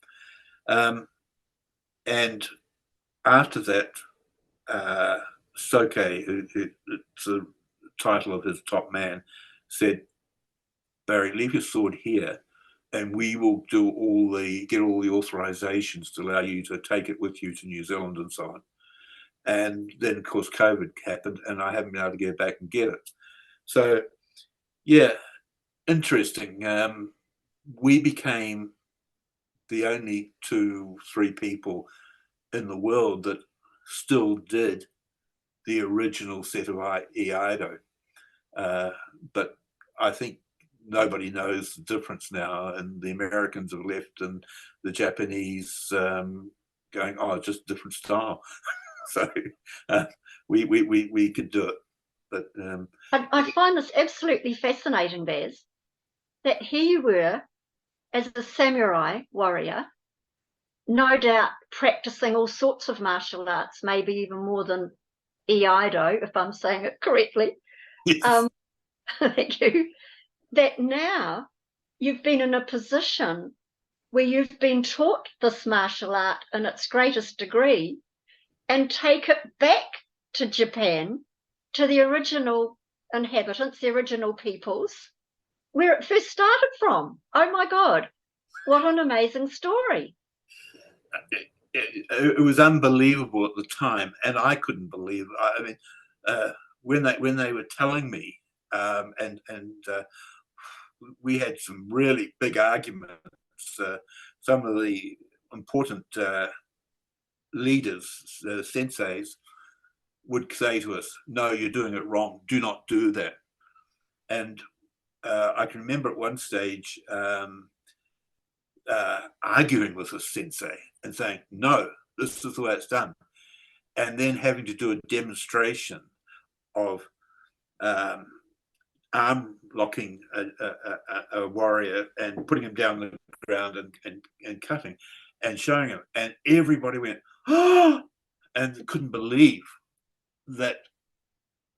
And after that, Soke, it's the title of his top man, said, Barry, leave your sword here, and we will get all the authorizations to allow you to take it with you to New Zealand and so on. And then, of course, COVID happened, and I haven't been able to go back and get it. So, yeah, interesting. We became the only 2-3 people in the world that still did the original set of Iaido. But I think nobody knows the difference now, and the Americans have left, and the Japanese going, oh, just different style. So we could do it. But I find this absolutely fascinating, Baz, that here you were as a samurai warrior, no doubt practicing all sorts of martial arts, maybe even more than Iaido, if I'm saying it correctly. yes. Thank you. That now you've been in a position where you've been taught this martial art in its greatest degree and take it back to Japan, to the original inhabitants, the original peoples, where it first started from. Oh my God, what an amazing story. It was unbelievable at the time, and I couldn't believe it. I mean, when they were telling me, and we had some really big arguments. Some of the important leaders, senseis, would say to us, no, you're doing it wrong. Do not do that. And I can remember at one stage arguing with a sensei and saying, no, this is the way it's done. And then having to do a demonstration of arm locking a warrior and putting him down the ground and cutting and showing him. And everybody went, oh, and couldn't believe that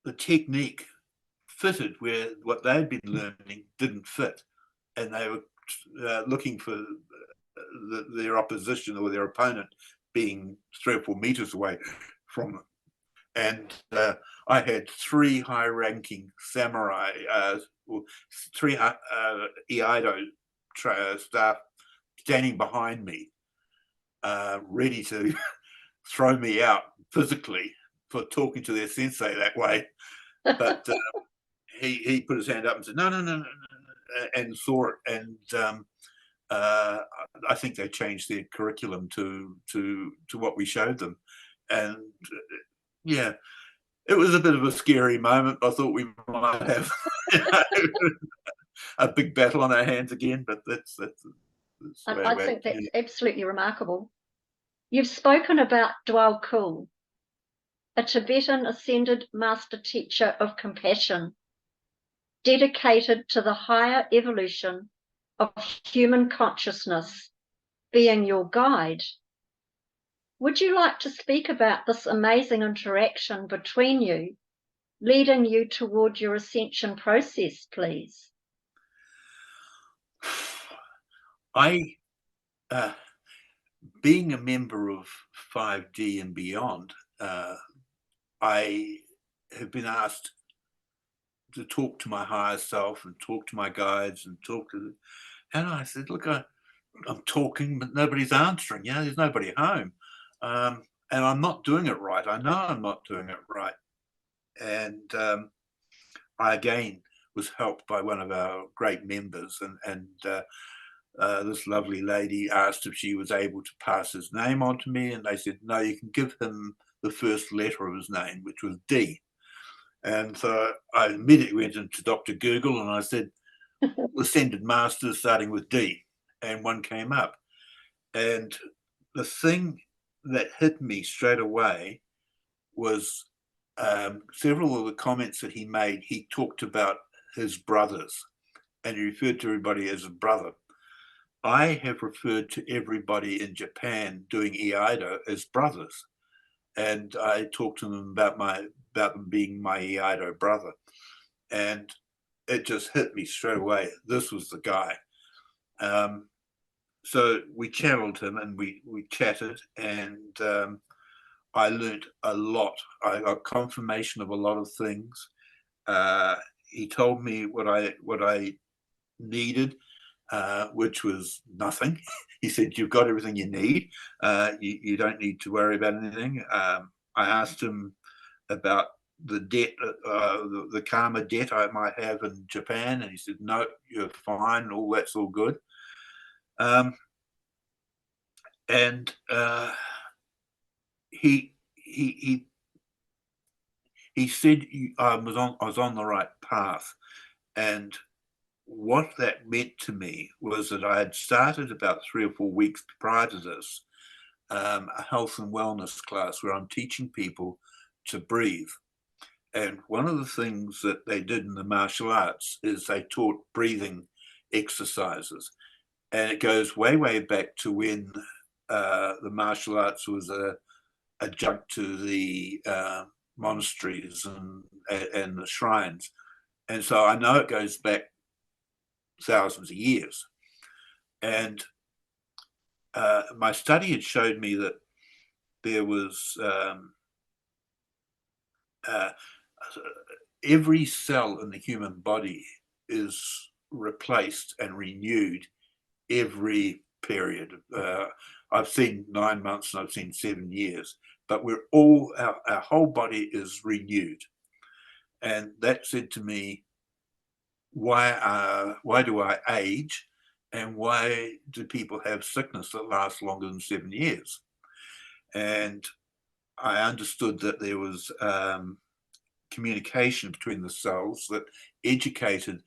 the technique fitted where what they'd been learning didn't fit. And they were looking for their opposition or their opponent being 3 or 4 meters away from them. And I had 3 high-ranking samurai, or 3 Iaido staff standing behind me, ready to throw me out physically for talking to their sensei that way. But he put his hand up and said, no, and saw it. And I think they changed their curriculum to what we showed them. And yeah, it was a bit of a scary moment. I thought we might have a big battle on our hands again, but that's I think that's absolutely remarkable. You've spoken about Dwal Kul, a Tibetan ascended master teacher of compassion, dedicated to the higher evolution of human consciousness, being your guide. Would you like to speak about this amazing interaction between you, leading you toward your ascension process, please? Being a member of 5D and beyond, I have been asked to talk to my higher self and talk to my guides and and I said, look, I'm talking, but nobody's answering. There's nobody home. And I'm not doing it right. I know I'm not doing it right. And I again was helped by one of our great members, and this lovely lady asked if she was able to pass his name on to me, and they said, no, you can give him the first letter of his name, which was D. And so I immediately went into Dr. Google and I said, ascended masters starting with D, and one came up. And the thing that hit me straight away was several of the comments that he made. He talked about his brothers, and he referred to everybody as a brother. I have referred to everybody in Japan doing Iaido as brothers, and I talked to them about them being my Iaido brother, and it just hit me straight away. This was the guy. so we channeled him and we chatted, and I learnt a lot. I got confirmation of a lot of things. He told me what I needed, which was nothing. He said, "You've got everything you need. You don't need to worry about anything." I asked him about the debt, the karma debt I might have in Japan, and he said, "No, you're fine. All that's all good." Um, and he he he he said I was on the right path, and what that meant to me was that I had started about 3 or 4 weeks prior to this a health and wellness class where I'm teaching people to breathe. And one of the things that they did in the martial arts is they taught breathing exercises. And it goes way, way back to when the martial arts was a adjunct to the monasteries and the shrines. And so I know it goes back thousands of years. And my study had showed me that there was every cell in the human body is replaced and renewed every period. I've seen 9 months and I've seen 7 years, but we're all, our whole body is renewed. And that said to me, why do I age, and why do people have sickness that lasts longer than 7 years? And I understood that there was communication between the cells that educated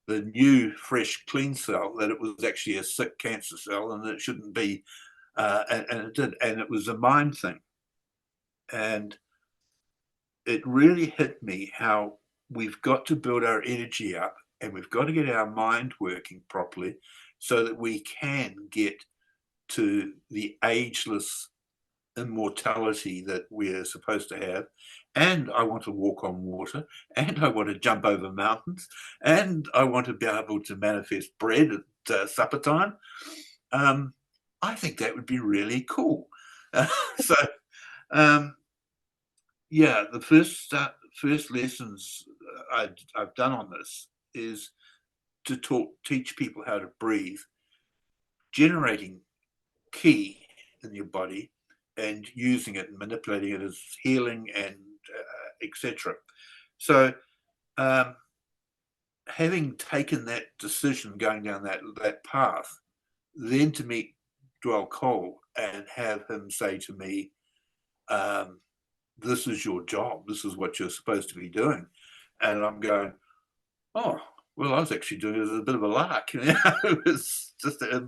the new, fresh, clean cell that it was actually a sick cancer cell and that it shouldn't be, and it did, and it was a mind thing. And it really hit me how we've got to build our energy up and we've got to get our mind working properly so that we can get to the ageless immortality that we're supposed to have. And I want to walk on water, and I want to jump over mountains, and I want to be able to manifest bread at supper time. I think that would be really cool. So, um, yeah, the first lessons I've done on this is to teach people how to breathe, generating ki in your body, and using it and manipulating it as healing and etc. So, having taken that decision, going down that path, then to meet Dwell Cole and have him say to me, "This is your job. This is what you're supposed to be doing," and I'm going, "Oh, well, I was actually doing it as a bit of a lark. You know? It was just a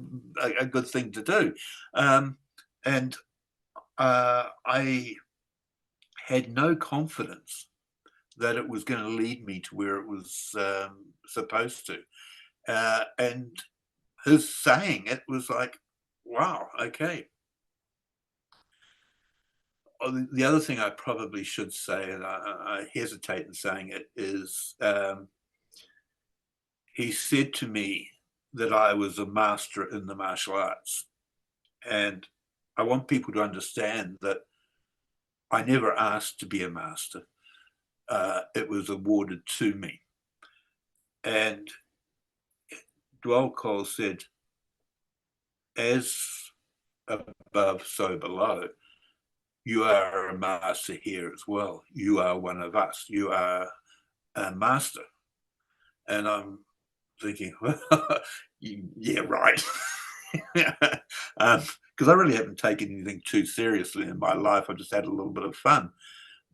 good thing to do," and I had no confidence that it was going to lead me to where it was supposed to. And his saying it was like, wow, okay. The other thing I probably should say, and I hesitate in saying it, is he said to me that I was a master in the martial arts. And I want people to understand that I never asked to be a master. It was awarded to me. And Dwell Cole said, as above, so below, you are a master here as well. You are one of us. You are a master. And I'm thinking, well, yeah, right. Because I really haven't taken anything too seriously in my life. I just had a little bit of fun.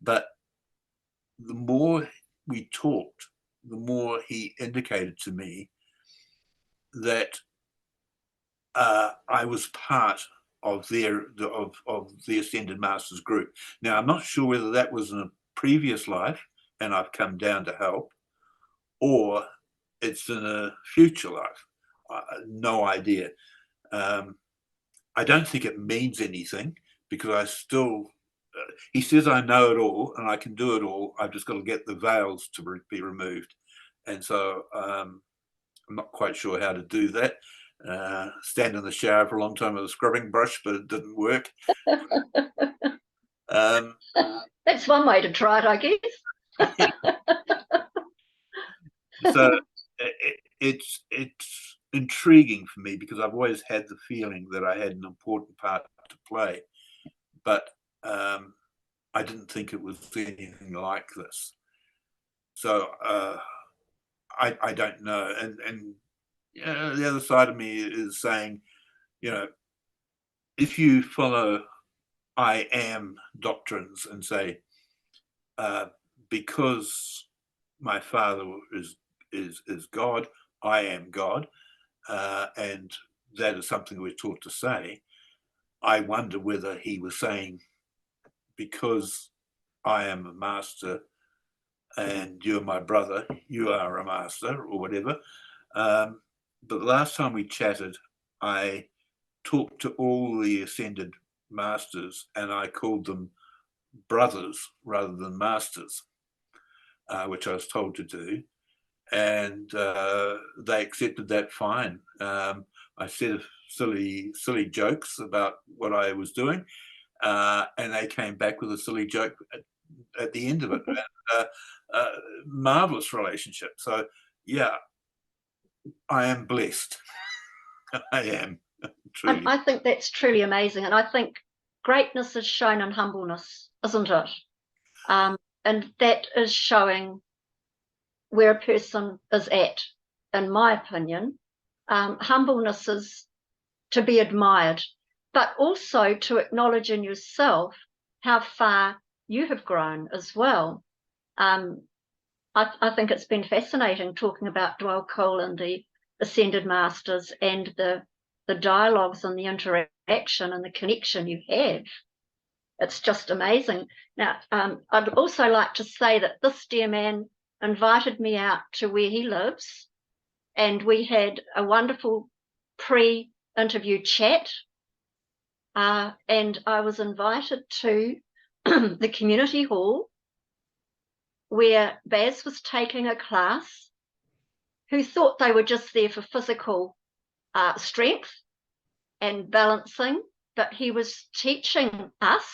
But the more we talked, the more he indicated to me that I was part of the Ascended Masters group. Now, I'm not sure whether that was in a previous life and I've come down to help, or it's in a future life. No idea. I don't think it means anything because I still. He says I know it all and I can do it all. I've just got to get the veils to be removed, and so I'm not quite sure how to do that. stand in the shower for a long time with a scrubbing brush, but it didn't work. That's one way to try it, I guess. So it's intriguing for me because I've always had the feeling that I had an important part to play, but I didn't think it was anything like this. So I don't know. And the other side of me is saying, if you follow I am doctrines and say, because my father is God, I am God, and that is something we're taught to say. I wonder whether he was saying, because I am a master and you're my brother, you are a master, or whatever. But the last time we chatted, I talked to all the ascended masters and I called them brothers rather than masters, which I was told to do. And they accepted that fine. I said silly jokes about what I was doing, and they came back with a silly joke at the end of it. Marvelous relationship. So yeah, I am blessed. I am truly. I think that's truly amazing, and I think greatness is shown in humbleness, isn't it? And that is showing where a person is at, in my opinion. Humbleness is to be admired, but also to acknowledge in yourself how far you have grown as well. I think it's been fascinating talking about Dwell Cole and the Ascended Masters and the dialogues and the interaction and the connection you have. It's just amazing. Now, I'd also like to say that this dear man invited me out to where he lives, and we had a wonderful pre-interview chat, and I was invited to the community hall where Baz was taking a class, who thought they were just there for physical strength and balancing, but he was teaching us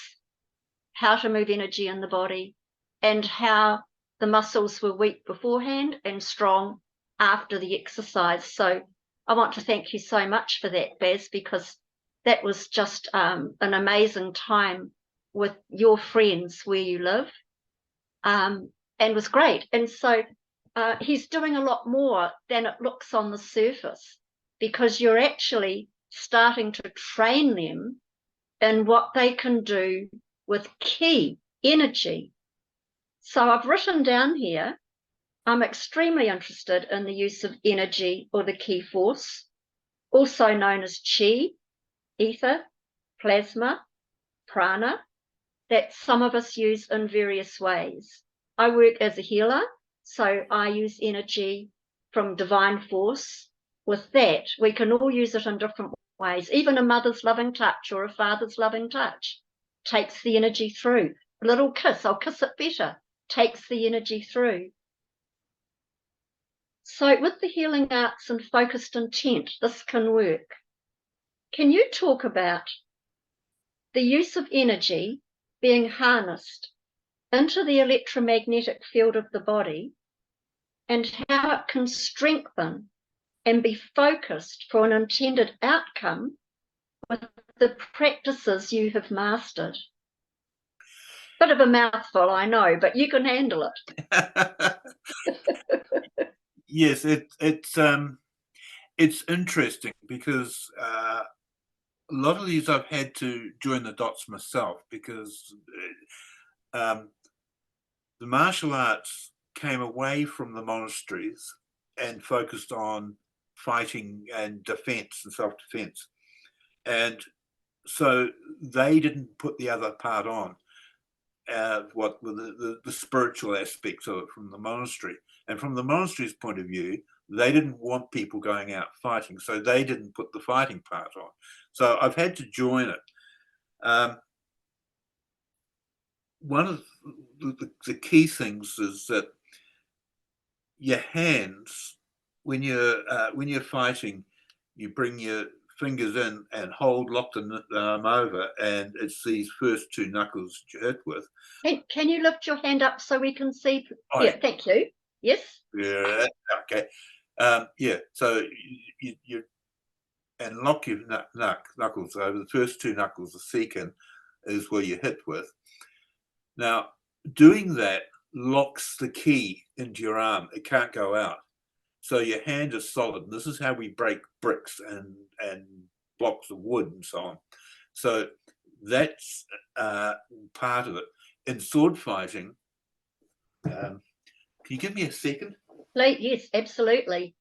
how to move energy in the body and how the muscles were weak beforehand and strong after the exercise. So I want to thank you so much for that, Baz, because that was just an amazing time with your friends where you live, and was great. And so he's doing a lot more than it looks on the surface, because you're actually starting to train them in what they can do with key energy. So I've written down here, I'm extremely interested in the use of energy or the key force, also known as chi, ether, plasma, prana, that some of us use in various ways. I work as a healer, so I use energy from divine force. With that, we can all use it in different ways. Even a mother's loving touch or a father's loving touch takes the energy through. A little kiss, I'll kiss it better, takes the energy through. So with the healing arts and focused intent, this can work. Can you talk about the use of energy being harnessed into the electromagnetic field of the body and how it can strengthen and be focused for an intended outcome with the practices you have mastered? Bit of a mouthful, I know, but you can handle it. Yes, it's interesting because a lot of these I've had to join the dots myself, because the martial arts came away from the monasteries and focused on fighting and defense and self-defense. And so they didn't put the other part on, what were the spiritual aspects of it from the monastery. And from the monastery's point of view, they didn't want people going out fighting, so they didn't put the fighting part on. So I've had to join it. One of the key things is that your hands, when you're fighting, you bring your fingers in and lock the arm over, and it's these first two knuckles that you hit with. Can you lift your hand up so we can see? Oh, yeah, thank you. Yes. Yeah, okay. Yeah, so you and lock your knuckles over. The first two knuckles, the second, is where you hit with. Now, doing that locks the key into your arm. It can't go out. So your hand is solid. And this is how we break bricks and blocks of wood and so on. So that's part of it. In sword fighting, can you give me a second? Yes, absolutely.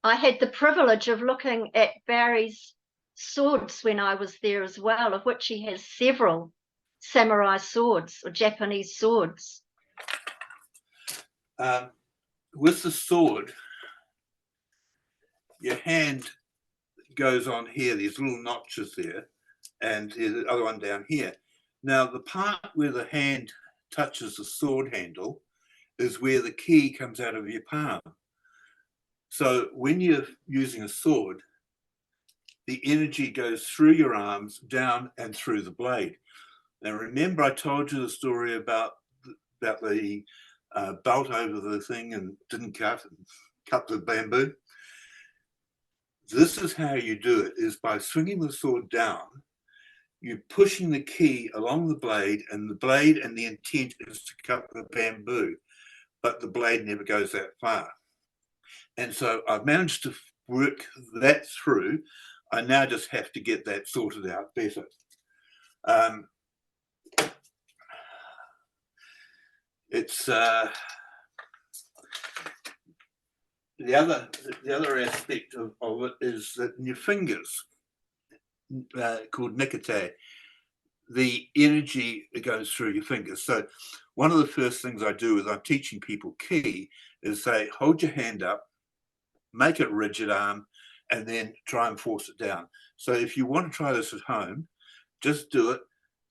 I had the privilege of looking at Barry's swords when I was there as well, of which he has several samurai swords or Japanese swords. With the sword, your hand goes on here, these little notches there, and the other one down here. Now, the part where the hand touches the sword handle is where the key comes out of your palm. So when you're using a sword, the energy goes through your arms, down and through the blade. Now, remember I told you the story about the belt over the thing and didn't cut the bamboo? This is how you do it, is by swinging the sword down, you're pushing the key along the blade and the intent is to cut the bamboo, but the blade never goes that far. And so I've managed to work that through. I now just have to get that sorted out better. It's the other aspect of it is that in your fingers, called nikite, the energy that goes through your fingers. So one of the first things I do is I'm teaching people ki is say, hold your hand up, make it rigid arm, and then try and force it down. So if you want to try this at home, just do it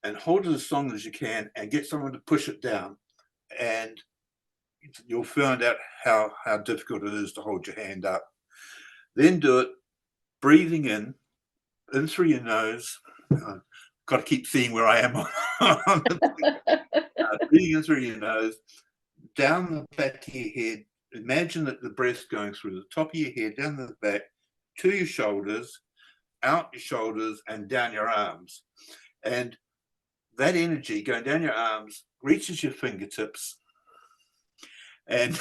and hold it as long as you can and get someone to push it down. And you'll find out how difficult it is to hold your hand up. Then do it, breathing in through your nose. Got to keep seeing where I am. Breathing in through your nose, down the back of your head. Imagine that the breath going through the top of your head, down the back, to your shoulders, out your shoulders, and down your arms. And that energy going down your arms reaches your fingertips. And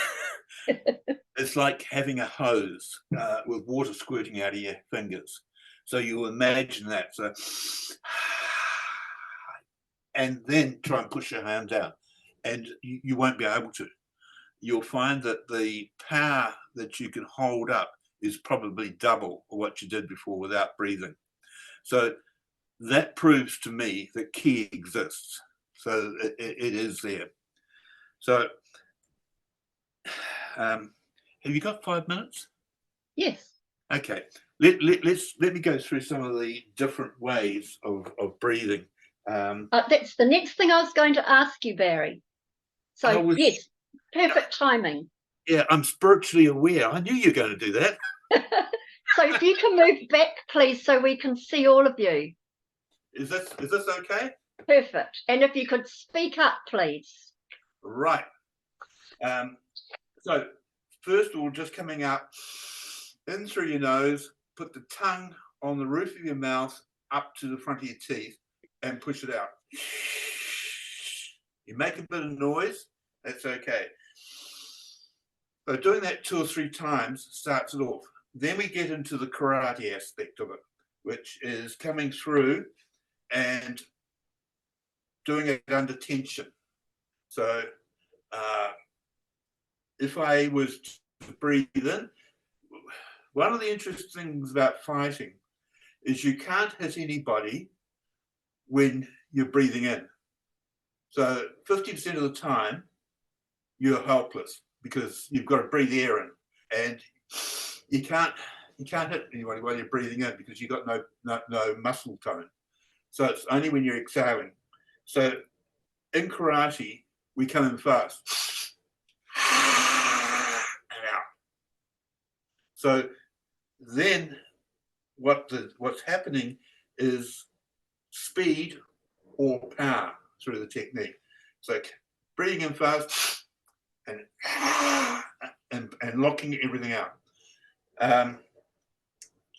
it's like having a hose with water squirting out of your fingers. So you imagine that. So, and then try and push your hand down. And you won't be able to. You'll find that the power that you can hold up is probably double what you did before without breathing. So that proves to me that ki exists. So it is there. So have you got 5 minutes? Yes. Okay. Let me go through some of the different ways of breathing. That's the next thing I was going to ask you, Barry. So yes, perfect timing. Yeah, I'm spiritually aware. I knew you were going to do that. So if you can move back, please, so we can see all of you. Is this okay? Perfect. And if you could speak up, please. Right. So first of all, just coming up in through your nose, put the tongue on the roof of your mouth up to the front of your teeth and push it out. You make a bit of noise, that's okay. So doing that 2 or 3 times starts it off. Then we get into the karate aspect of it, which is coming through and doing it under tension. So if I was to breathe in, one of the interesting things about fighting is you can't hit anybody when you're breathing in. So 50% of the time, you're helpless because you've got to breathe air in, and you can't hit anybody while you're breathing in because you've got no muscle tone. So it's only when you're exhaling. So in karate, we come in fast and out. So then what's happening is speed or power through the technique. It's like breathing in fast and locking everything out.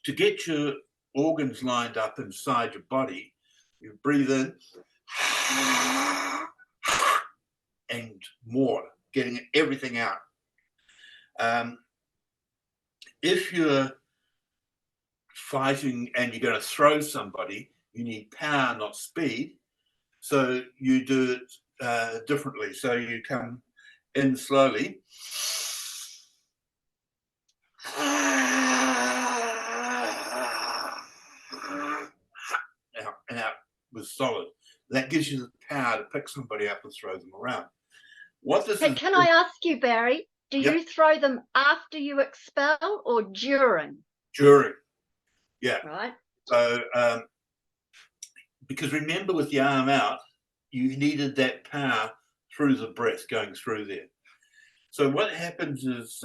To get your organs lined up inside your body, you breathe in and more, getting everything out. If you're fighting and you're going to throw somebody, you need power, not speed. So you do it differently. So you come in slowly out and out with solid. That gives you the power to pick somebody up and throw them around. What this is, Can I ask you, Barry, do Yep. you throw them after you expel or during? During, yeah. Right. So because remember, with the arm out, you needed that power through the breath going through there. So what happens is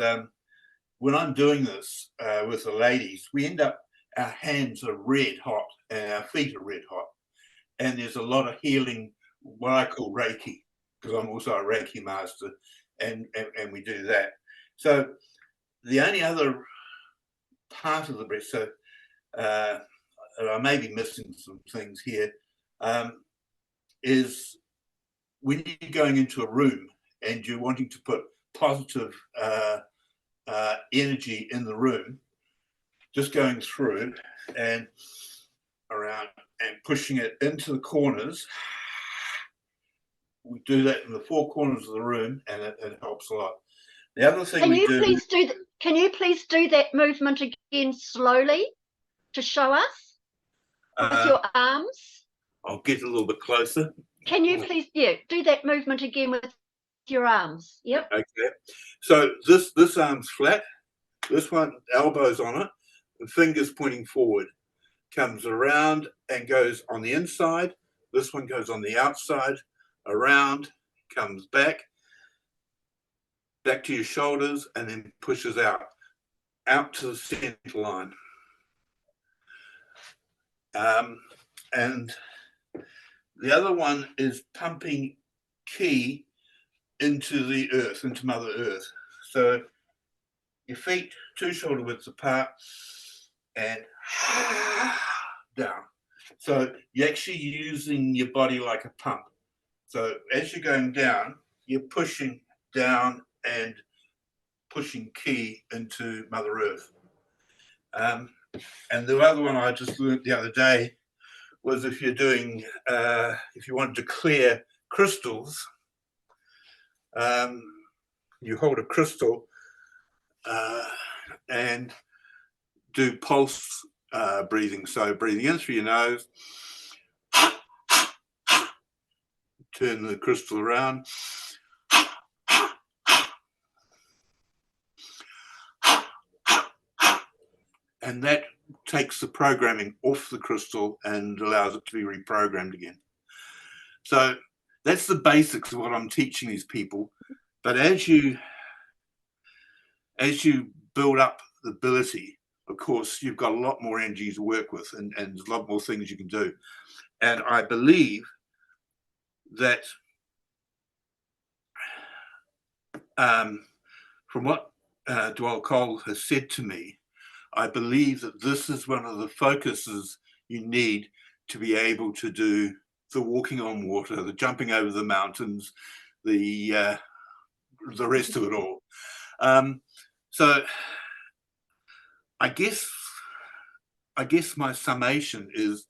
when I'm doing this with the ladies, we end up, our hands are red hot and our feet are red hot. And there's a lot of healing, what I call Reiki, because I'm also a Reiki master, and we do that. So the only other part of the breath, so I may be missing some things here, is when you're going into a room and you're wanting to put positive energy in the room, just going through and around and pushing it into the corners. We do that in the four corners of the room, and it helps a lot. The other thing Can you please do that movement again slowly to show us with your arms? I'll get a little bit closer. Can you please, do that movement again with your arms? Yep. Okay. So this arm's flat. This one, elbows on it, the fingers pointing forward. Comes around and goes on the inside. This one goes on the outside, around, comes back to your shoulders, and then pushes out to the center line. And the other one is pumping ki into the earth, into Mother Earth. So your feet 2 shoulder widths apart and down. So you're actually using your body like a pump. So as you're going down, you're pushing down and pushing ki into Mother Earth. And the other one I just learned the other day was if you're doing, if you want to clear crystals, you hold a crystal and do pulse breathing. So breathing in through your nose, turn the crystal around, and that takes the programming off the crystal and allows it to be reprogrammed again. So that's the basics of what I'm teaching these people. But as you build up the ability, of course, you've got a lot more energy to work with, and there's a lot more things you can do. And I believe that from what Dwell Cole has said to me, I believe that this is one of the focuses you need to be able to do the walking on water, the jumping over the mountains, the rest of it all. So I guess my summation is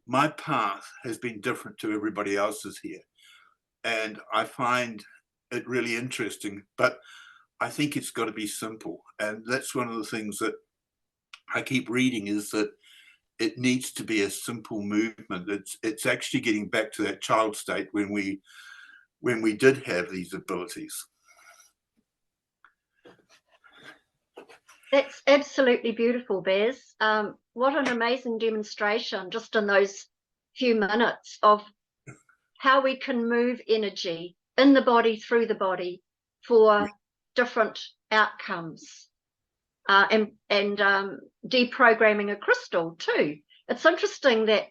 my path has been different to everybody else's here. And I find it really interesting, but I think it's got to be simple. And that's one of the things that I keep reading, is that it needs to be a simple movement. It's actually getting back to that child state when we did have these abilities. That's absolutely beautiful, Bez. What an amazing demonstration just in those few minutes of how we can move energy in the body, through the body, for different outcomes. and deprogramming a crystal too. It's interesting that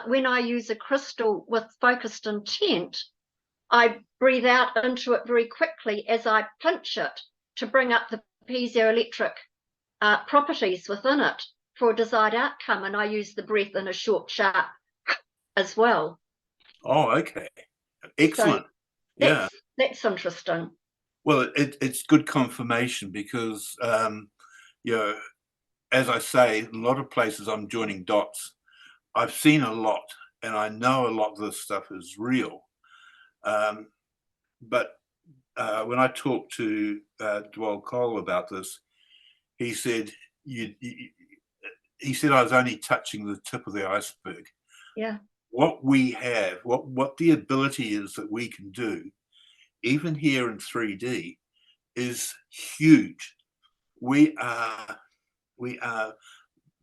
when I use a crystal with focused intent, I breathe out into it very quickly as I pinch it to bring up the piezoelectric properties within it for a desired outcome. And I use the breath in a short, sharp as well. Oh, okay. Excellent. So yeah. That's interesting. Well, it's good confirmation because, you know, as I say, a lot of places I'm joining dots. I've seen a lot, and I know a lot of this stuff is real. But when I talked to Dwell Cole about this, he said he said I was only touching the tip of the iceberg. Yeah. What we have, what the ability is that we can do, even here in 3D, is huge. We are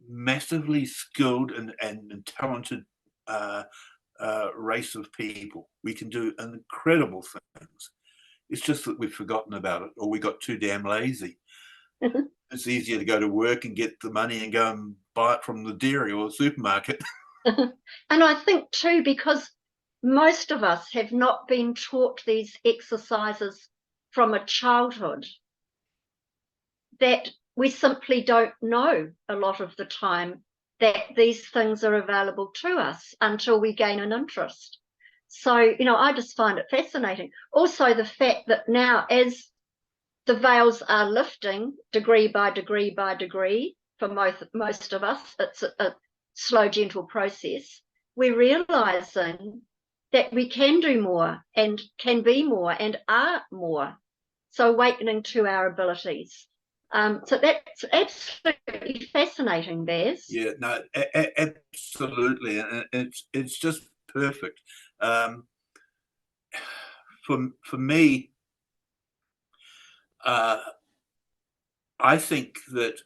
massively skilled and talented race of people. We can do incredible things. It's just that we've forgotten about it, or we got too damn lazy. It's easier to go to work and get the money and go and buy it from the dairy or the supermarket. And I think too, because most of us have not been taught these exercises from a childhood, that we simply don't know a lot of the time that these things are available to us until we gain an interest. So, you know, I just find it fascinating. Also, the fact that now, as the veils are lifting degree by degree by degree, for most of us, it's a slow, gentle process. We're realizing that we can do more and can be more and are more. So awakening to our abilities. So that's absolutely fascinating, Baz. Yeah, no, absolutely, and it's just perfect. For me, I think that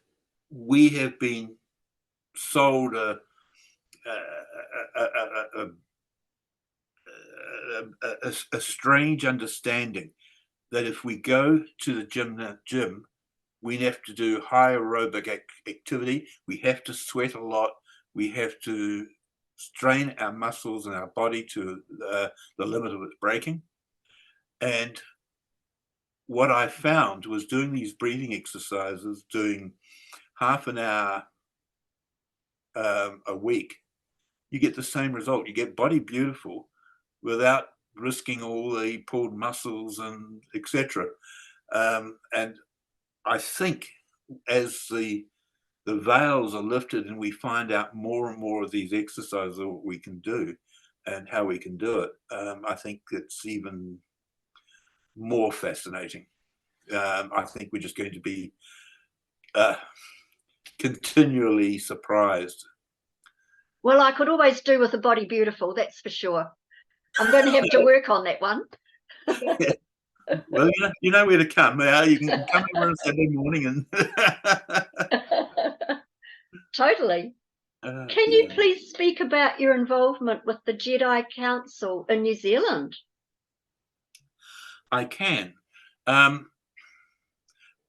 we have been sold a strange understanding that if we go to the gym, we have to do high aerobic activity, we have to sweat a lot, we have to strain our muscles and our body to the limit of its breaking. And what I found was doing these breathing exercises, doing half an hour a week, you get the same result. You get body beautiful without risking all the pulled muscles and etc. And I think as the veils are lifted and we find out more and more of these exercises of what we can do and how we can do it, I think it's even more fascinating. I think we're just going to be continually surprised. Well, I could always do with a body beautiful, that's for sure. I'm going to have to work on that one. Well, you know where to come. You can come over on Saturday morning and Totally. Can you please speak about your involvement with the Jedi Council in New Zealand? I can.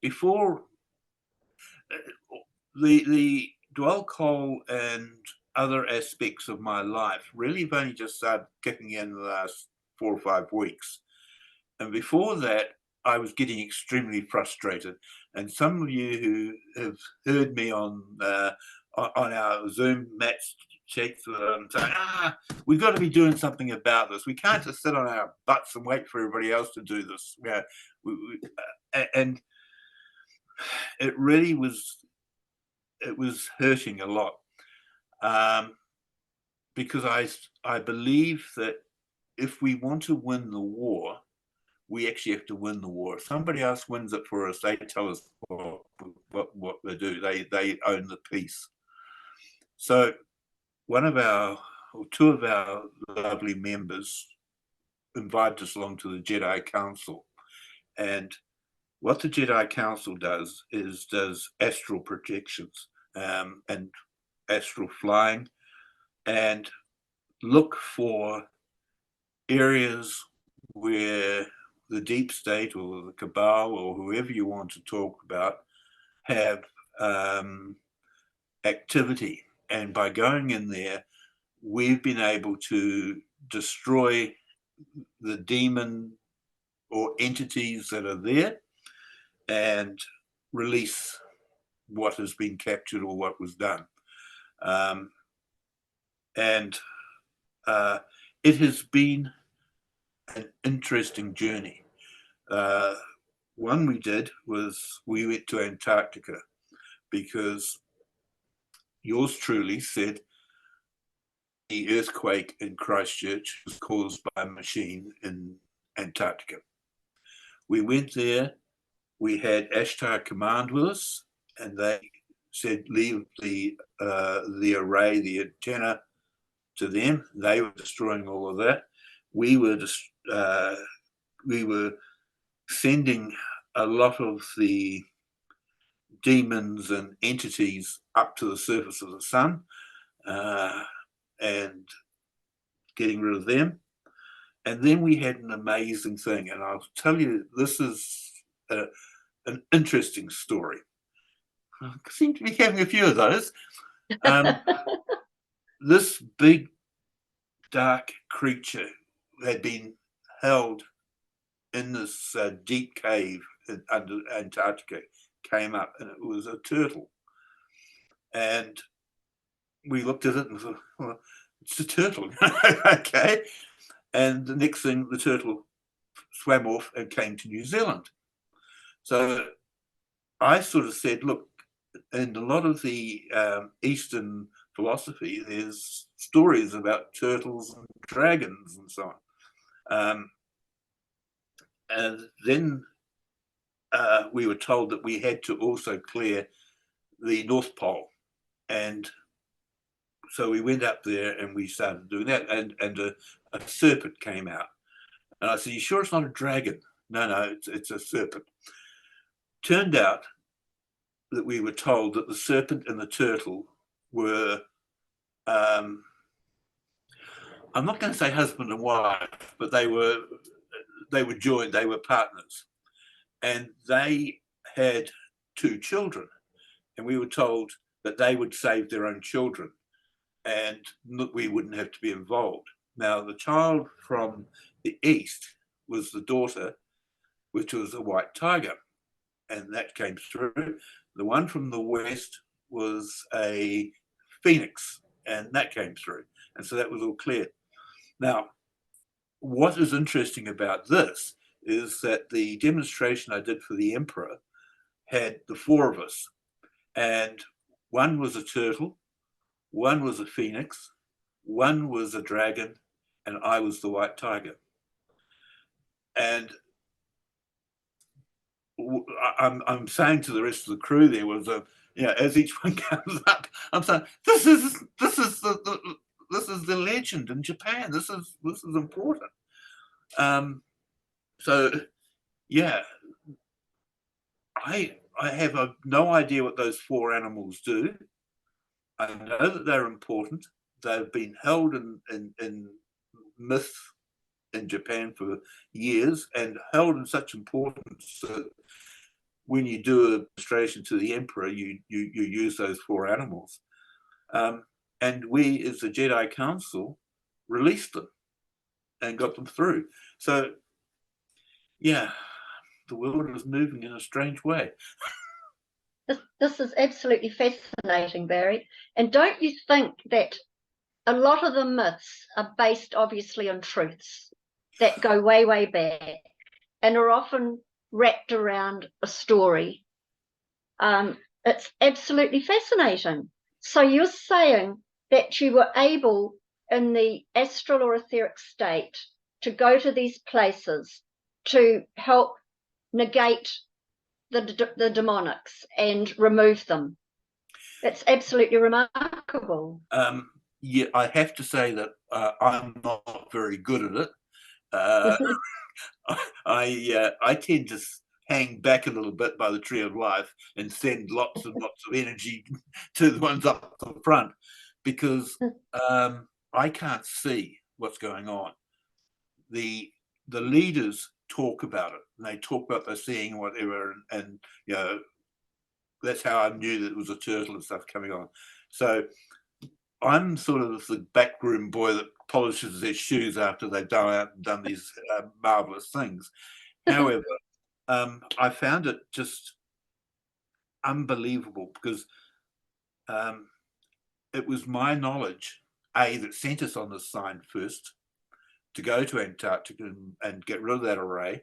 Before the dwell coal and other aspects of my life really have only just started kicking in the last 4 or 5 weeks. And before that, I was getting extremely frustrated. And some of you who have heard me on our Zoom match chats saying, we've got to be doing something about this. We can't just sit on our butts and wait for everybody else to do this. And it really was, it was hurting a lot, because I believe that if we want to win the war, we actually have to win the war. If somebody else wins it for us, they tell us what they do. They own the peace. So two of our lovely members invited us along to the Jedi Council. And what the Jedi Council does astral projections and astral flying, and look for areas where the deep state or the cabal or whoever you want to talk about have activity. And by going in there, we've been able to destroy the demon or entities that are there and release what has been captured or what was done. And it has been an interesting journey. One we did was we went to Antarctica because yours truly said the earthquake in Christchurch was caused by a machine in Antarctica. We went there, we had Ashtar Command with us, and they said leave the array, the antenna to them. They were destroying all of that. We were sending a lot of the demons and entities up to the surface of the sun and getting rid of them. And then we had an amazing thing, and I'll tell you, this is an interesting story. I seem to be having a few of those. This big, dark creature had been held in this deep cave under Antarctica, came up, and it was a turtle. And we looked at it and thought, well, it's a turtle. Okay. And the next thing, the turtle swam off and came to New Zealand. So I sort of said, look, in a lot of the Eastern philosophy, there's stories about turtles and dragons and so on. And then we were told that we had to also clear the North Pole. And so we went up there and we started doing that. And a serpent came out. And I said, you sure it's not a dragon? No, it's a serpent. Turned out that we were told that the serpent and the turtle were, I'm not going to say husband and wife, but they were joined, they were partners. And they had 2 children. And we were told that they would save their own children and we wouldn't have to be involved. Now, the child from the east was the daughter, which was a white tiger, and that came through. The one from the west was a phoenix, and that came through. And so that was all clear. Now, what is interesting about this is that the demonstration I did for the emperor had the 4 of us, and one was a turtle, one was a phoenix, one was a dragon, and I was the white tiger. And I'm saying to the rest of the crew, there was as each one comes up, I'm saying this is the legend in Japan. This is important. So yeah, I have no idea what those 4 animals do. I know that they're important. They've been held in myth in Japan for years and held in such importance that when you do a demonstration to the emperor, you use those 4 animals. And we, as the Jedi Council, released them and got them through. So, yeah, the world is moving in a strange way. This is absolutely fascinating, Barry. And don't you think that a lot of the myths are based obviously on truths that go way, way back and are often wrapped around a story? It's absolutely fascinating. So you're saying that you were able in the astral or etheric state to go to these places to help negate the demonics and remove them. That's absolutely remarkable. Yeah, I have to say that I'm not very good at it. I tend to hang back a little bit by the tree of life and send lots and lots of energy to the ones up the front because I can't see what's going on. The leaders talk about it, and they talk about they're seeing whatever, and that's how I knew that it was a turtle and stuff coming on. So I'm sort of the backroom boy that polishes their shoes after they've done out and done these marvelous things. However, I found it just unbelievable because it was my knowledge, that sent us on this sign first to go to Antarctica and get rid of that array.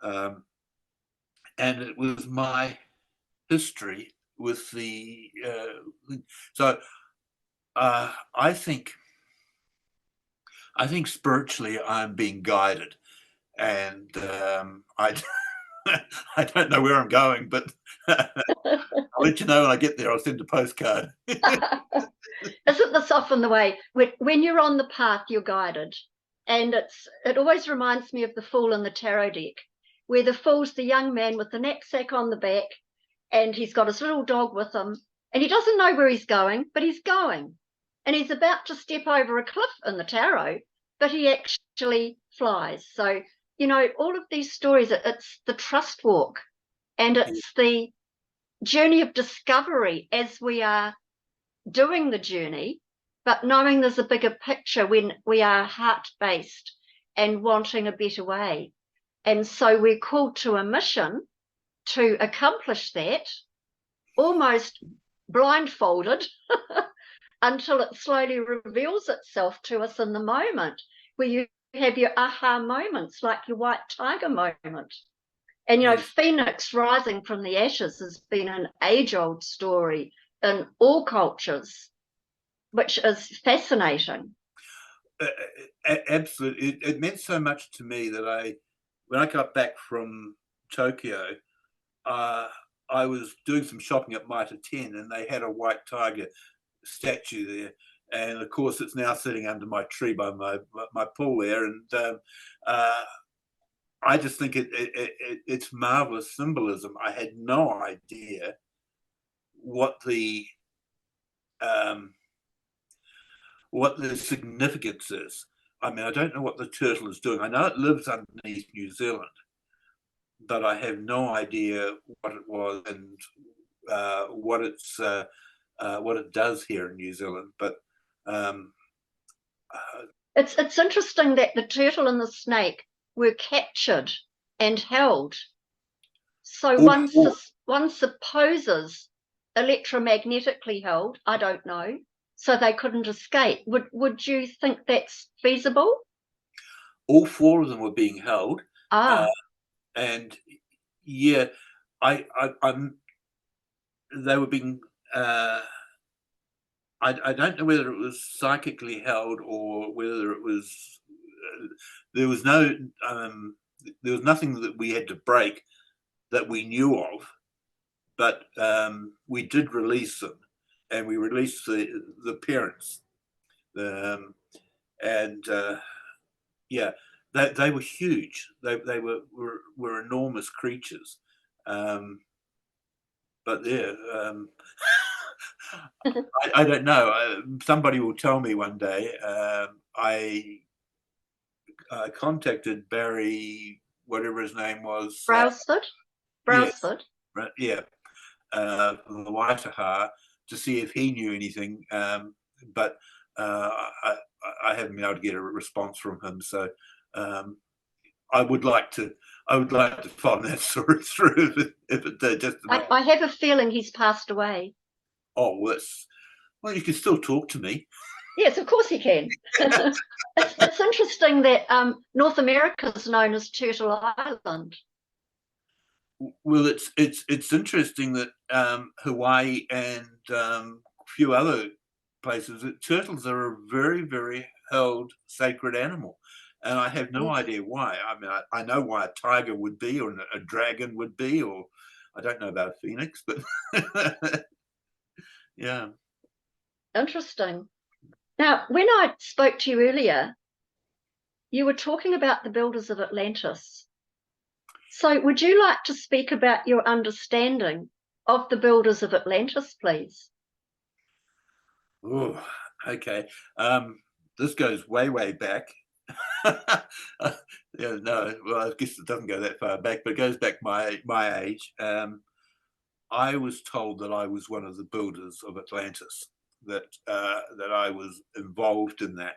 And it was my history with the so I think spiritually I'm being guided, and I I don't know where I'm going, but I'll let you know when I get there. I'll send a postcard. Isn't this often the way? When you're on the path, you're guided. And it always reminds me of the Fool in the tarot deck, where the Fool's the young man with the knapsack on the back, and he's got his little dog with him, and he doesn't know where he's going, but he's going. And he's about to step over a cliff in the tarot, but he actually flies. So, you know, all of these stories, it's the trust walk, and it's the journey of discovery as we are doing the journey, but knowing there's a bigger picture when we are heart-based and wanting a better way. And so we're called to a mission to accomplish that, almost blindfolded, until it slowly reveals itself to us in the moment, where you have your aha moments, like your white tiger moment. And, you know, Phoenix rising from the ashes has been an age-old story in all cultures, which is fascinating. Absolutely. It meant so much to me that when I got back from Tokyo, I was doing some shopping at Mitre 10 and they had a white tiger statue there. And of course, it's now sitting under my tree by my pool there. And I just think it's marvelous symbolism. I had no idea what the significance is. I mean, I don't know what the turtle is doing. I know it lives underneath New Zealand, but I have no idea what it was and what it does here in New Zealand. But it's interesting that the turtle and the snake were captured and held. So one supposes electromagnetically held. I don't know. So they couldn't escape. Would you think that's feasible? All four of them were being held. And yeah, I'm. They were being. I don't know whether it was psychically held or whether it was. There was no. There was nothing that we had to break that we knew of, but we did release them, and we released the parents, and yeah, they were huge. They were enormous creatures, but yeah. I don't know. Somebody will tell me one day. I contacted Barry, whatever his name was. Brailsford? Brailsford? Yeah, from the Waitaha, to see if he knew anything. But I haven't been able to get a response from him. So I would like to follow that story through if it did. Just I have a feeling he's passed away. Oh, well, you can still talk to me. Yes, of course he can. It's interesting that North America is known as Turtle Island. Well, it's interesting that Hawaii and a few other places, that turtles are a very, very held sacred animal. And I have no idea why. I mean, I know why a tiger would be, or a dragon would be, or I don't know about a phoenix, but yeah. Interesting. Now, when I spoke to you earlier, you were talking about the builders of Atlantis. So would you like to speak about your understanding of the builders of Atlantis, please? Oh, okay. This goes way, way back. Yeah, no, well, I guess it doesn't go that far back, but it goes back my age. I was told that I was one of the builders of Atlantis, that I was involved in that.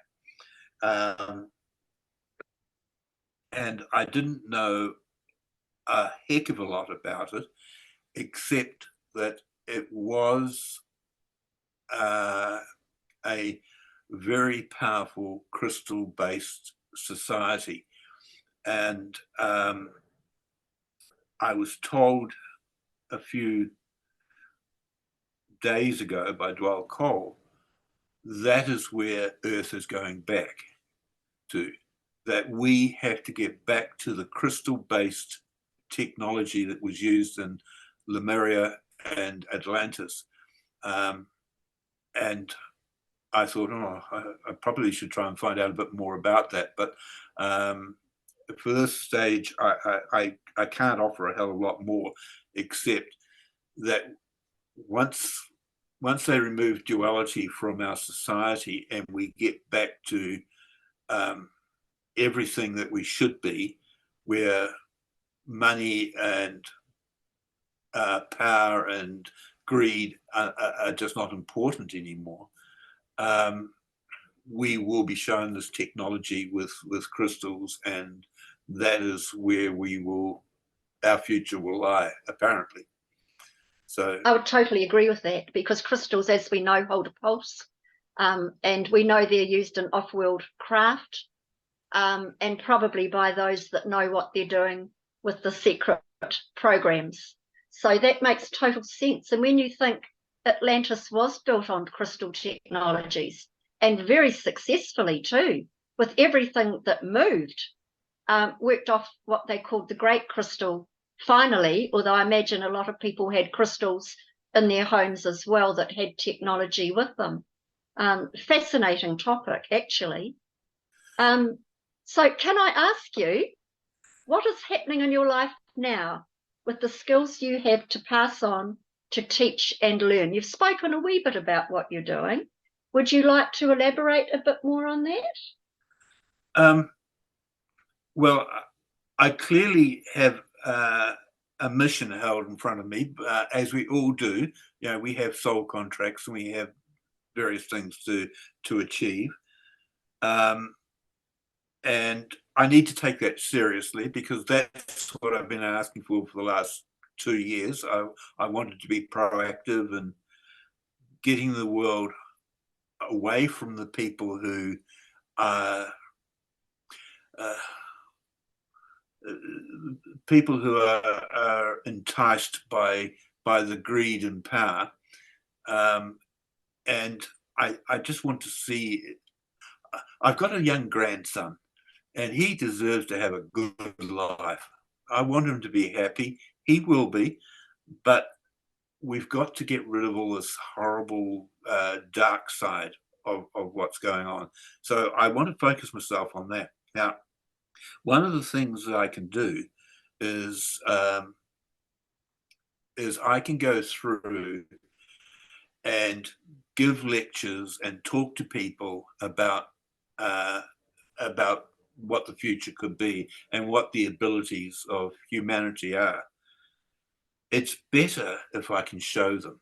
And I didn't know a heck of a lot about it, except that it was a very powerful crystal-based society. And I was told a few days ago by Dwell Cole, that is where Earth is going back to, that we have to get back to the crystal-based technology that was used in Lemuria and Atlantis. And I thought, oh, I probably should try and find out a bit more about that. But for this stage, I can't offer a hell of a lot more, except that once they remove duality from our society and we get back to everything that we should be, where money and power and greed are just not important anymore, we will be shown this technology with crystals, and that is where our future will lie, apparently. So I would totally agree with that, because crystals, as we know, hold a pulse, and we know they're used in off-world craft, and probably by those that know what they're doing with the secret programs. So that makes total sense. And when you think Atlantis was built on crystal technologies, and very successfully too, with everything that moved, worked off what they called the Great Crystal finally, although I imagine a lot of people had crystals in their homes as well that had technology with them. Fascinating topic, actually. So can I ask you, what is happening in your life now with the skills you have to pass on to teach and learn? You've spoken a wee bit about what you're doing. Would you like to elaborate a bit more on that? Well, I clearly have a mission held in front of me, as we all do. You know, we have soul contracts and we have various things to achieve. And I need to take that seriously, because that's what I've been asking for the last 2 years. I wanted to be proactive and getting the world away from the people who are enticed by the greed and power. And I just want to see. I've got a young grandson, and he deserves to have a good life. I want him to be happy. He will be, but we've got to get rid of all this horrible dark side of what's going on. So I want to focus myself on that. Now, one of the things that I can do is I can go through and give lectures and talk to people about what the future could be and what the abilities of humanity are. It's better if I can show them.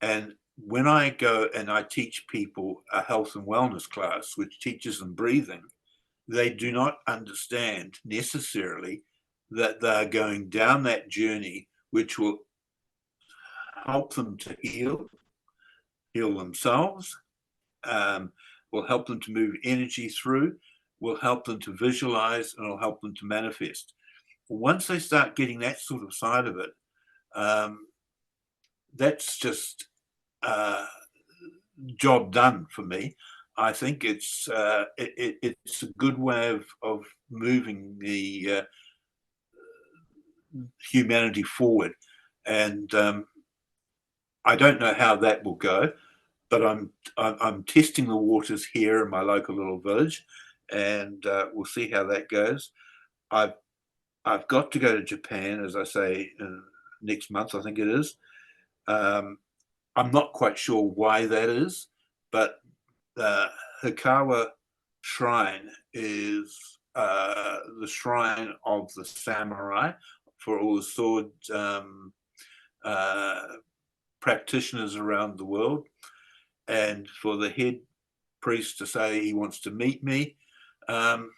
And when I go and I teach people a health and wellness class, which teaches them breathing, they do not understand necessarily that they're going down that journey, which will help them to heal themselves, will help them to move energy through, will help them to visualize, and will help them to manifest. Once they start getting that sort of side of it, that's just job done for me. I think it's a good way of moving the humanity forward, and I don't know how that will go, but I'm testing the waters here in my local little village, and we'll see how that goes. I've got to go to Japan, as I say, next month, I think it is. I'm not quite sure why that is, but the Hikawa Shrine is the shrine of the samurai, for all the sword practitioners around the world, and for the head priest to say he wants to meet me, all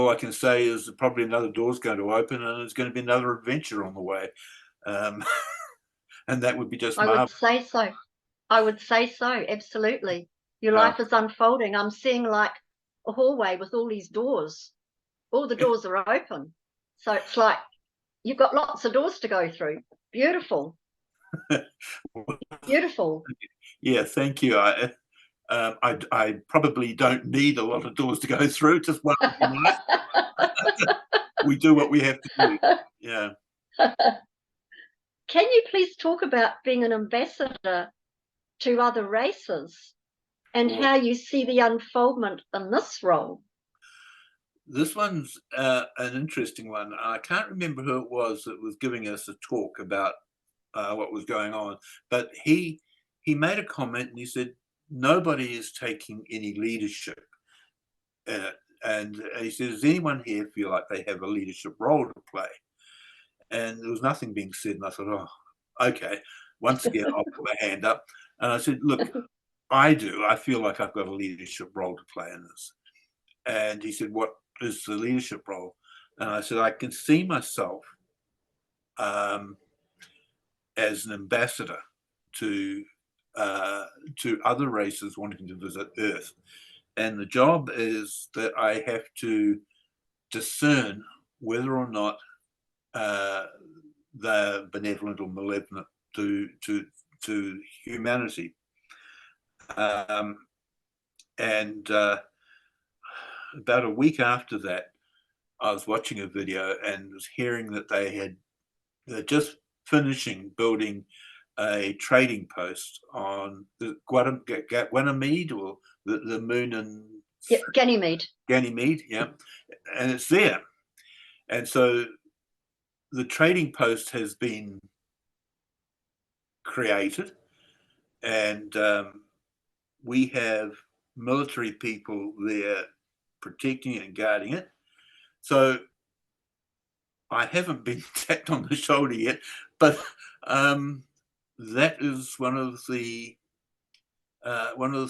I can say is that probably another door's going to open and there's going to be another adventure on the way. And that would be just marvelous. I would say so, absolutely. Your life is unfolding. I'm seeing like a hallway with all these doors. All the doors are open. So it's like you've got lots of doors to go through. Beautiful. Beautiful. Yeah, thank you. I probably don't need a lot of doors to go through, just one would be nice. We do what we have to do. Yeah. Can you please talk about being an ambassador to other races and how you see the unfoldment in this role? This one's an interesting one. I can't remember who it was that was giving us a talk about what was going on, but he made a comment and he said, nobody is taking any leadership. And he said, does anyone here feel like they have a leadership role to play? And there was nothing being said. And I thought, oh, okay. Once again, I'll put my hand up. And I said, look, I do. I feel like I've got a leadership role to play in this. And he said, what is the leadership role? And I said, I can see myself as an ambassador to other races wanting to visit Earth. And the job is that I have to discern whether or not they're benevolent or malevolent to humanity. And about a week after that, I was watching a video and was hearing that they're just finishing building a trading post on the Ganymede, or the moon and Ganymede. Ganymede, yeah, and it's there. And so the trading post has been created, and we have military people there protecting it and guarding it. So I haven't been tapped on the shoulder yet, but that is one of the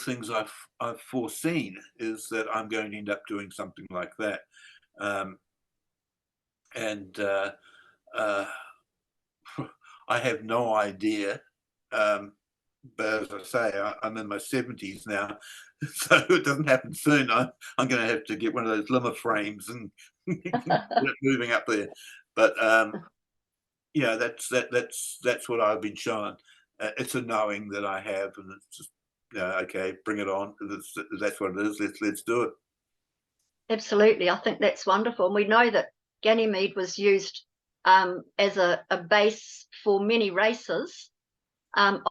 things I've foreseen, is that I'm going to end up doing something like that. And I have no idea. But as I say, I'm in my 70s now, so it doesn't happen soon. I'm going to have to get one of those limo frames and get it moving up there. But yeah, that's what I've been shown. It's a knowing that I have, and it's just, okay, bring it on. That's what it is. Let's do it. Absolutely, I think that's wonderful. And we know that Ganymede was used as a base for many races on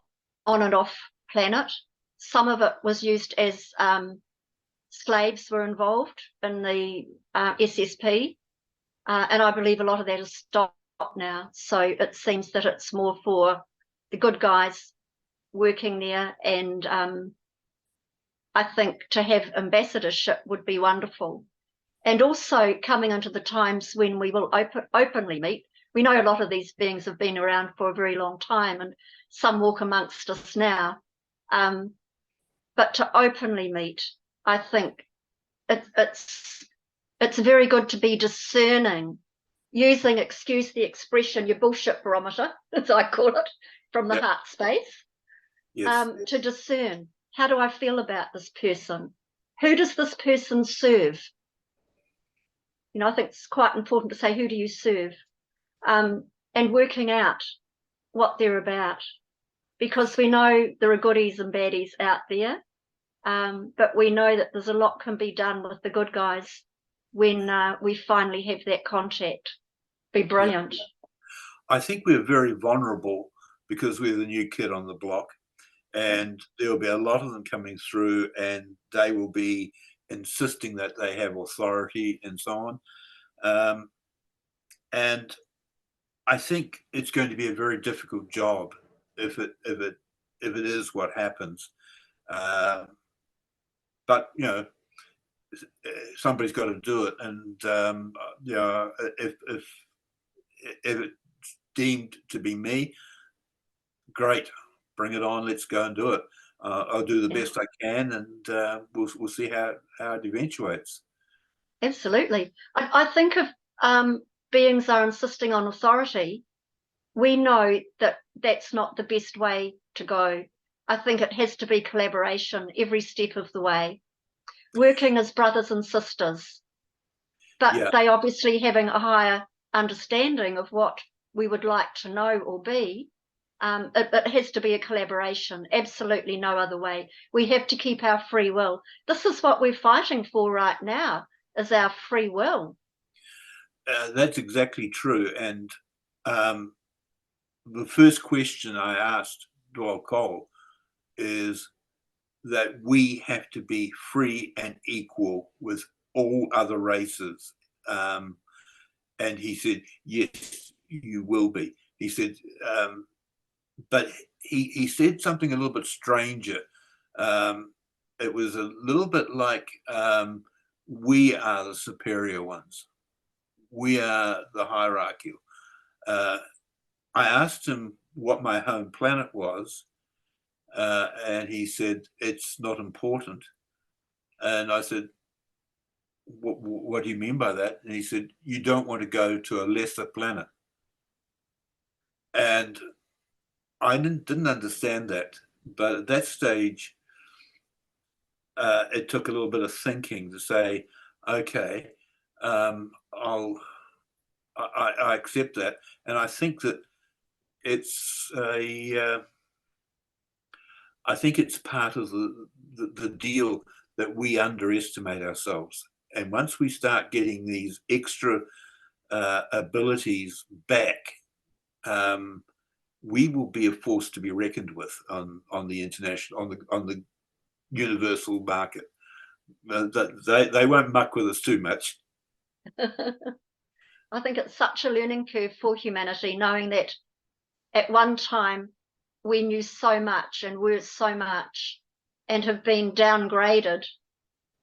and off planet. Some of it was used as slaves were involved in the SSP, and I believe a lot of that has stopped now. So it seems that it's more for the good guys working there, and I think to have ambassadorship would be wonderful. And also coming into the times when we will openly meet. We know a lot of these beings have been around for a very long time, and some walk amongst us now. But to openly meet, I think it's very good to be discerning, using, excuse the expression, your bullshit barometer, as I call it, from the heart space. Yes. To discern, how do I feel about this person? Who does this person serve? I think it's quite important to say, who do you serve? And working out what they're about, because we know there are goodies and baddies out there, but we know that there's a lot can be done with the good guys when we finally have that contact. Be brilliant. I think we're very vulnerable because we're the new kid on the block, and there will be a lot of them coming through, and they will be insisting that they have authority and so on. And I think it's going to be a very difficult job if it is what happens. But somebody's got to do it, and if it deemed to be me, great, bring it on, let's go and do it. I'll do the best I can, and we'll see how it eventuates. Absolutely. I think if beings are insisting on authority, we know that that's not the best way to go. I think it has to be collaboration every step of the way, working as brothers and sisters, but they obviously having a higher understanding of what we would like to know or be. It has to be a collaboration, absolutely no other way. We have to keep our free will. This is what we're fighting for right now, is our free will. That's exactly true. And the first question I asked Doyle Cole is that we have to be free and equal with all other races. And he said, yes, you will be. He said, but he said something a little bit stranger. It was a little bit like, we are the superior ones. We are the hierarchical. I asked him what my home planet was, and he said, it's not important. And I said, what do you mean by that? And he said, you don't want to go to a lesser planet. And I didn't understand that. But at that stage, it took a little bit of thinking to say, okay, I accept that. And I think that it's I think it's part of the deal that we underestimate ourselves. And once we start getting these extra abilities back, we will be a force to be reckoned with on the international, on the universal market. They won't muck with us too much. I think it's such a learning curve for humanity, knowing that at one time we knew so much and were so much and have been downgraded.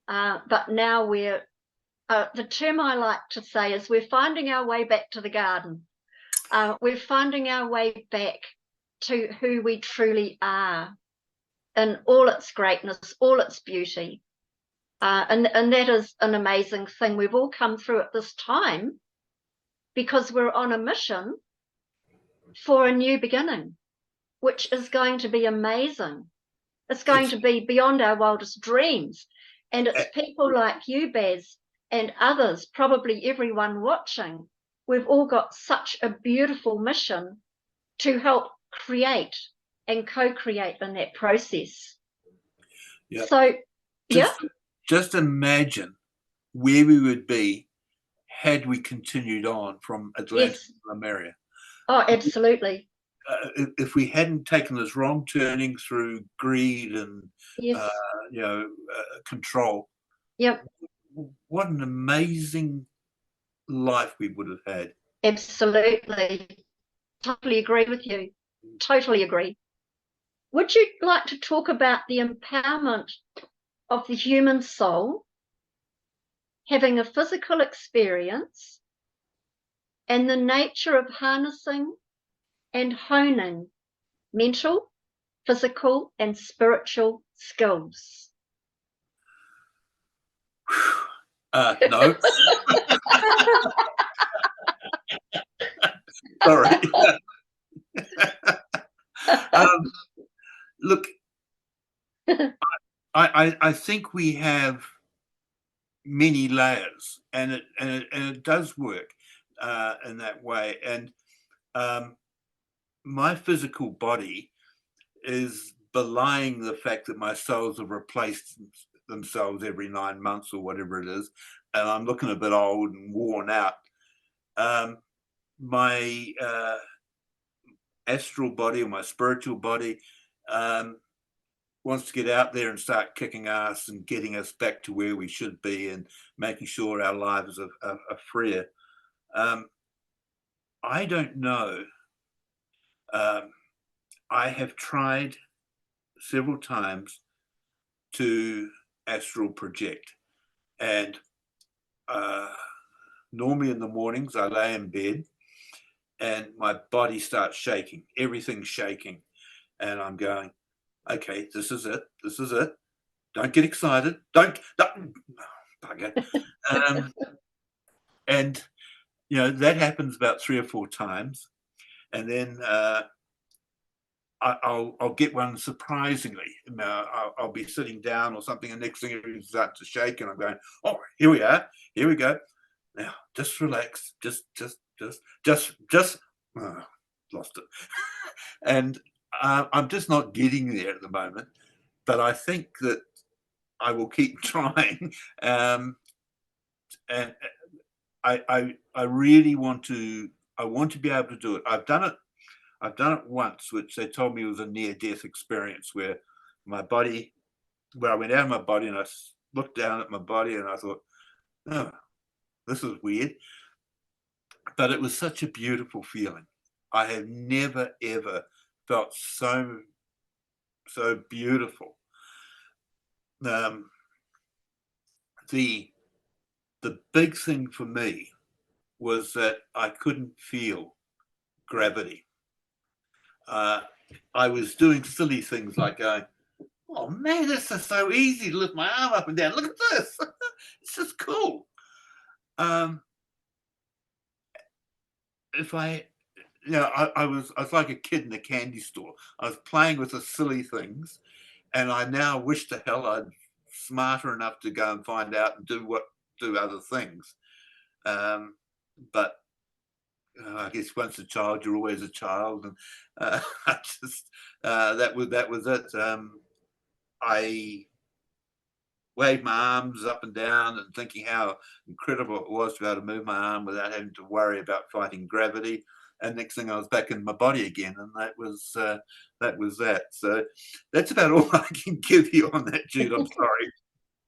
But now we're, the term I like to say is we're finding our way back to the garden. We're finding our way back to who we truly are in all its greatness, all its beauty. And that is an amazing thing. We've all come through at this time because we're on a mission for a new beginning, which is going to be amazing. It's going to be beyond our wildest dreams. And it's people like you, Baz, and others, probably everyone watching. We've all got such a beautiful mission to help create and co-create in that process. Yeah. So, just imagine where we would be had we continued on from Atlantis to Lemuria. Oh, absolutely. If we hadn't taken this wrong turning through greed and control, what an amazing life we would have had. Absolutely. Totally agree with you. Totally agree. Would you like to talk about the empowerment of the human soul, having a physical experience, and the nature of harnessing and honing mental, physical, and spiritual skills? No. Sorry. Look, I think we have many layers, and it does work in that way. And my physical body is belying the fact that my cells have replaced themselves every 9 months or whatever it is, and I'm looking a bit old and worn out. My astral body, or my spiritual body, wants to get out there and start kicking ass and getting us back to where we should be and making sure our lives are freer. I don't know. I have tried several times to astral project, and normally in the mornings I lay in bed and my body starts shaking. Everything's shaking. And I'm going, okay, this is it. This is it. Don't get excited. Don't bugger. And, that happens about 3 or 4 times. And then I'll get one surprisingly. I'll be sitting down or something, and next thing it starts to shake, and I'm going, oh, here we are. Here we go. Now, just relax. Just, lost it. And I'm just not getting there at the moment. But I think that I will keep trying. And I really want to. I want to be able to do it. I've done it once, which they told me was a near-death experience, where I went out of my body and I looked down at my body and I thought, oh, this is weird. But it was such a beautiful feeling. I have never, ever felt so beautiful. The big thing for me was that I couldn't feel gravity. I was doing silly things like going, oh man, this is so easy to lift my arm up and down. Look at this. It's just cool. If I was like a kid in a candy store. I was playing with the silly things, and I now wish to hell I'd smarter enough to go and find out and do other things. But I guess once a child, you're always a child, and I just that was it. I waved my arms up and down and thinking how incredible it was to be able to move my arm without having to worry about fighting gravity. And next thing I was back in my body again, and that was that. So that's about all I can give you on that, Jude. I'm sorry.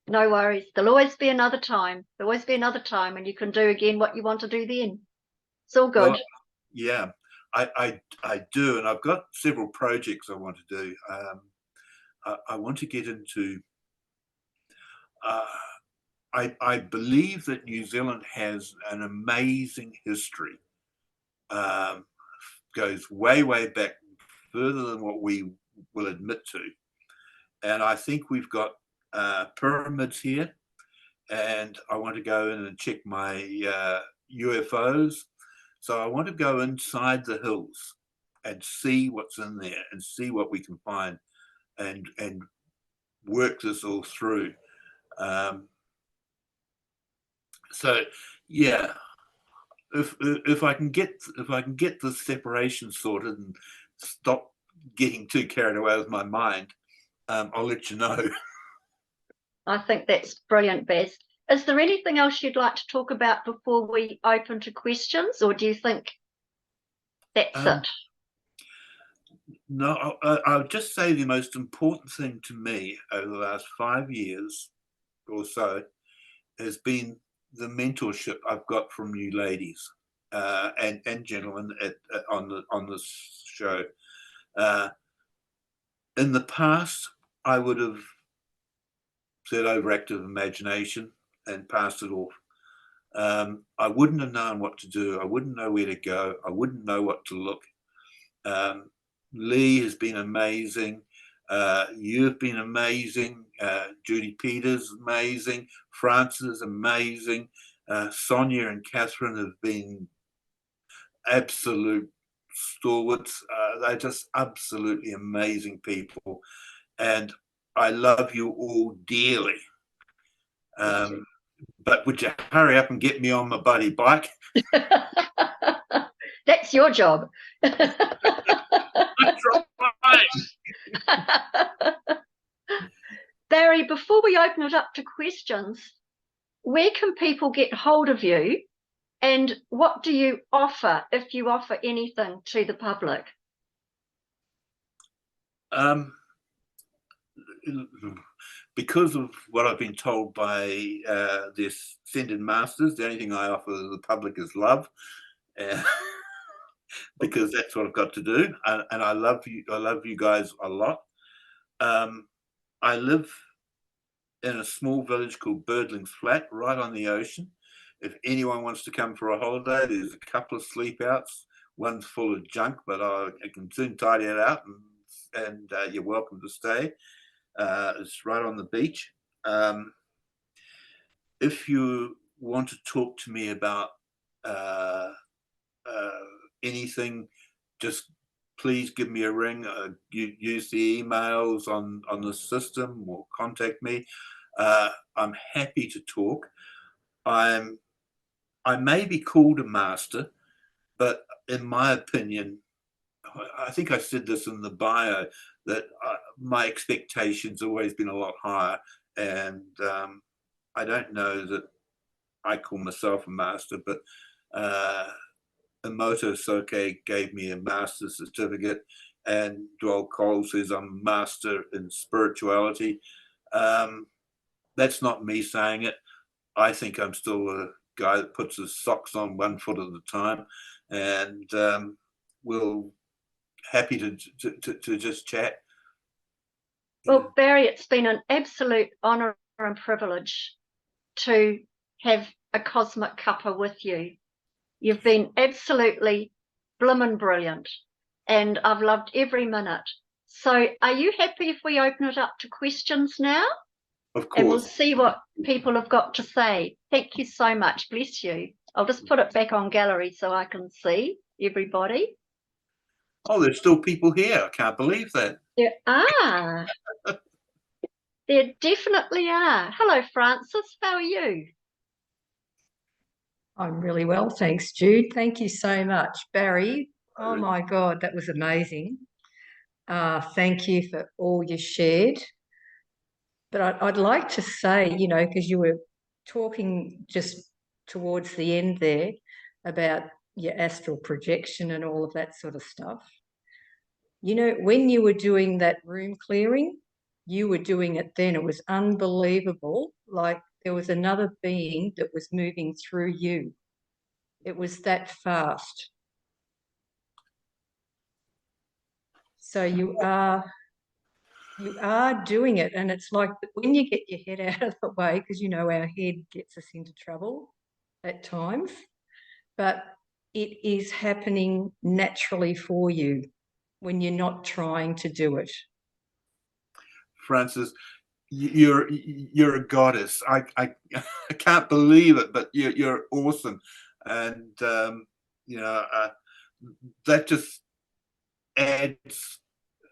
No worries. There'll always be another time. There'll always be another time, and you can do again what you want to do then. It's all good. Well, yeah, I do, and I've got several projects I want to do. I want to get into. I believe that New Zealand has an amazing history. Goes way, way back, further than what we will admit to. And I think we've got pyramids here, and I want to go in and check my UFOs. So I want to go inside the hills and see what's in there and see what we can find, and work this all through. So yeah, if I can get the separation sorted and stop getting too carried away with my mind, I'll let you know. I think that's brilliant, Baz. Is there anything else you'd like to talk about before we open to questions, or do you think that's it? No, I would just say the most important thing to me over the last 5 years or so has been the mentorship I've got from you ladies and gentlemen on this show. In the past, I would have said overactive imagination and passed it off. I wouldn't have known what to do. I wouldn't know where to go. I wouldn't know what to look. Lee has been amazing. You've been amazing. Judy Peters, amazing. Francis, amazing. Sonia and Catherine have been absolute stalwarts. They're just absolutely amazing people. And I love you all dearly. But would you hurry up and get me on my buddy bike? That's your job. Barry, before we open it up to questions, where can people get hold of you, and what do you offer, if you offer anything, to the public? Because of what I've been told by the ascended masters, the only thing I offer the public is love, because that's what I've got to do. And I love you. I love you guys a lot. I live in a small village called Birdling's Flat, right on the ocean. If anyone wants to come for a holiday, there's a couple of sleep outs one's full of junk, but I can soon tidy it out, and you're welcome to stay. It's right on the beach. If you want to talk to me about anything, just please give me a ring. You use the emails on the system or contact me. I'm happy to talk. I may be called a master, but in my opinion, I think I said this in the bio, that my expectations always been a lot higher, and I don't know that I call myself a master, but Emoto Soke gave me a master's certificate, and Dwell Cole says I'm a master in spirituality. That's not me saying it. I think I'm still a guy that puts his socks on one foot at a time, and we'll happy to just chat. Well, Barry, it's been an absolute honour and privilege to have a Cosmic Cuppa with you. You've been absolutely blimmin' brilliant, and I've loved every minute. So are you happy if we open it up to questions now? Of And we'll course. see what people have got to say. Thank you so much. Bless you. I'll just put it back on gallery so I can see everybody. Oh, there's still people here. I can't believe that. There are. There definitely are. Hello, Francis. How are you? I'm really well, thanks, Jude. Thank you so much. Barry, oh my God, that was amazing. Thank you for all you shared. But I'd like to say, you know, because you were talking just towards the end there about your astral projection and all of that sort of stuff. You know, when you were doing that room clearing, you were doing it then. It was unbelievable. Like there was another being that was moving through you. It was that fast. So you are doing it, and it's like when you get your head out of the way, because you know our head gets us into trouble at times, but it is happening naturally for you when you're not trying to do it. Francis, you're a goddess. I can't believe it, but you're awesome, and you know that just adds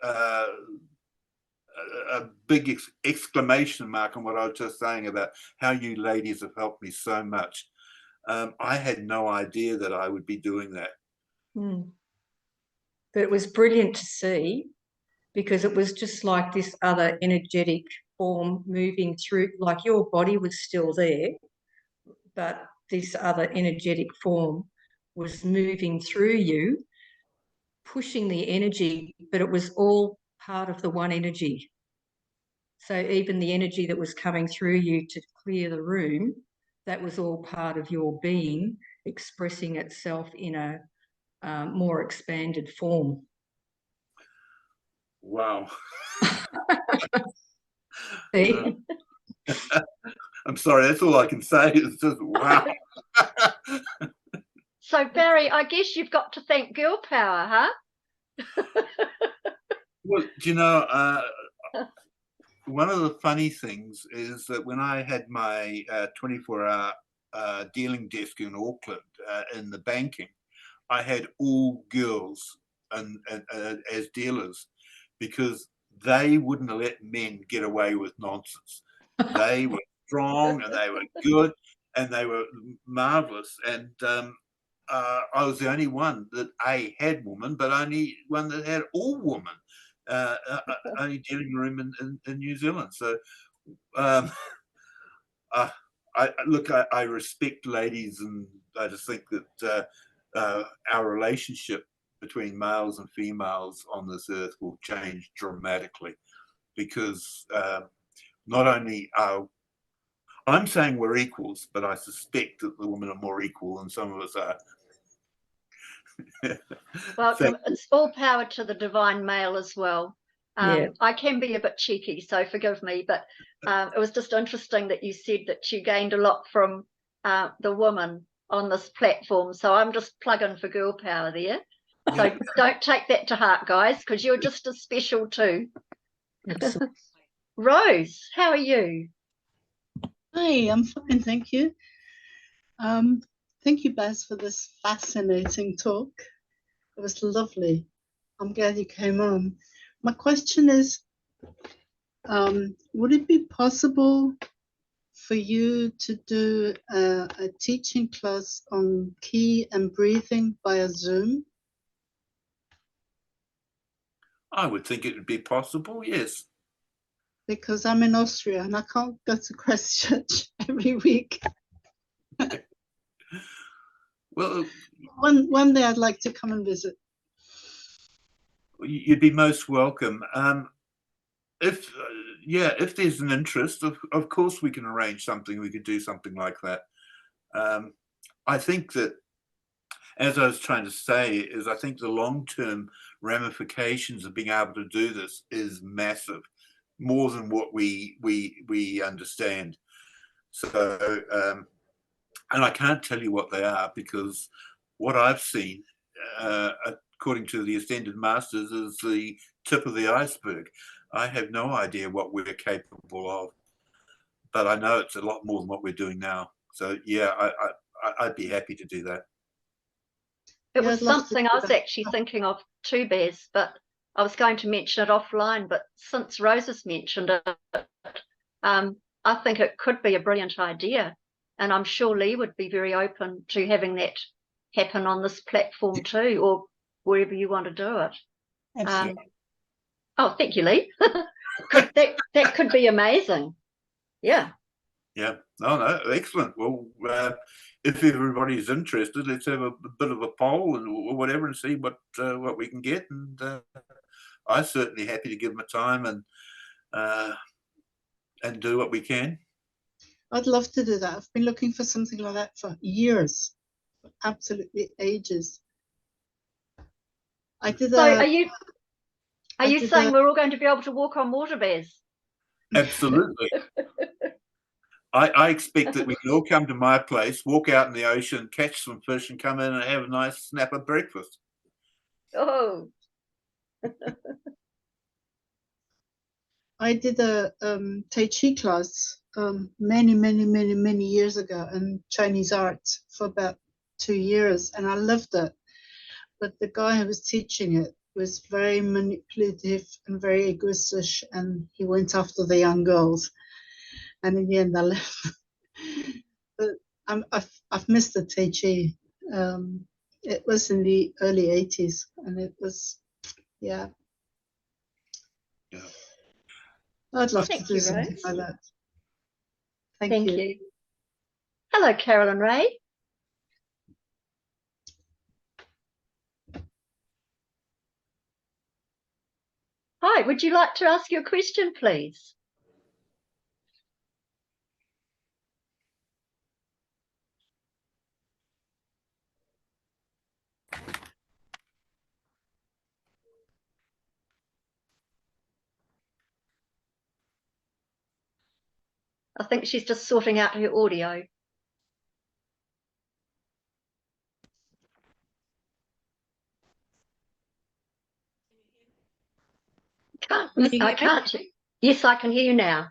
a big exclamation mark on what I was just saying about how you ladies have helped me so much. I had no idea that I would be doing that. But it was brilliant to see, because it was just like this other energetic form moving through, like your body was still there, but this other energetic form was moving through you, pushing the energy, but it was all part of the one energy. So even the energy that was coming through you to clear the room, that was all part of your being expressing itself in a more expanded form. Wow. See? I'm sorry, that's all I can say. It's just wow. So, Barry, I guess you've got to thank girl power, huh? Well, do you know, one of the funny things is that when I had my 24-hour dealing desk in Auckland in the banking, I had all girls and as dealers, because they wouldn't have let men get away with nonsense. They were strong and they were good and they were marvelous. And I was the only one that had women, but only one that had all women. Only dealing room in New Zealand. So, I respect ladies, and I just think that our relationship between males and females on this earth will change dramatically, because not only I'm saying we're equals, but I suspect that the women are more equal than some of us are. Well, it's all power to the divine male as well. Yeah. I can be a bit cheeky, so forgive me, but it was just interesting that you said that you gained a lot from the woman on this platform. So I'm just plugging for girl power there. So don't take that to heart, guys, because you're just as special too. Absolutely. Rose, how are you? Hi, I'm fine, thank you. Thank you, Baz, for this fascinating talk. It was lovely. I'm glad you came on. My question is, would it be possible for you to do a teaching class on ki and breathing via Zoom? I would think it would be possible, yes. Because I'm in Austria and I can't go to Christchurch every week. Well, One day I'd like to come and visit. you'd be most welcome. If there's an interest, of course we can arrange something. We could do something like that. I think that, as I was trying to say, is I think the long-term ramifications of being able to do this is massive, more than what we understand. So, and I can't tell you what they are, because what I've seen, according to the Ascended Masters, is the tip of the iceberg. I have no idea what we're capable of, but I know it's a lot more than what we're doing now. So yeah, I'd be happy to do that. It Yeah, was I'd love to something do I was that. actually thinking of too, Bez, but I was going to mention it offline. But since Rose has mentioned it, I think it could be a brilliant idea. And I'm sure Lee would be very open to having that happen on this platform too, or wherever you want to do it. Absolutely. Oh, thank you, Lee. that could be amazing. Yeah. Yeah, no, excellent. Well, if everybody's interested, let's have a bit of a poll or whatever and see what we can get. And I'm certainly happy to give them a time and do what we can. I'd love to do that. I've been looking for something like that for years, for absolutely ages. I did So a. are you saying we're all going to be able to walk on water, Bez? Absolutely. I expect that we can all come to my place, walk out in the ocean, catch some fish, and come in and have a nice snap of breakfast. Oh, I did a Tai Chi class many years ago in Chinese art for about 2 years, and I loved it. But the guy who was teaching it was very manipulative and very egoistish, and he went after the young girls. And in the end, I left. But I've missed the Tai Chi. It was in the early 80s, and it was, yeah. Yeah. I'd love Thank to do you, something Rose. like that. Thank thank you. you. Hello, Carolyn Ray. Hi, would you like to ask your question, please? I think she's just sorting out her audio. I can't. Yes, I can hear you now.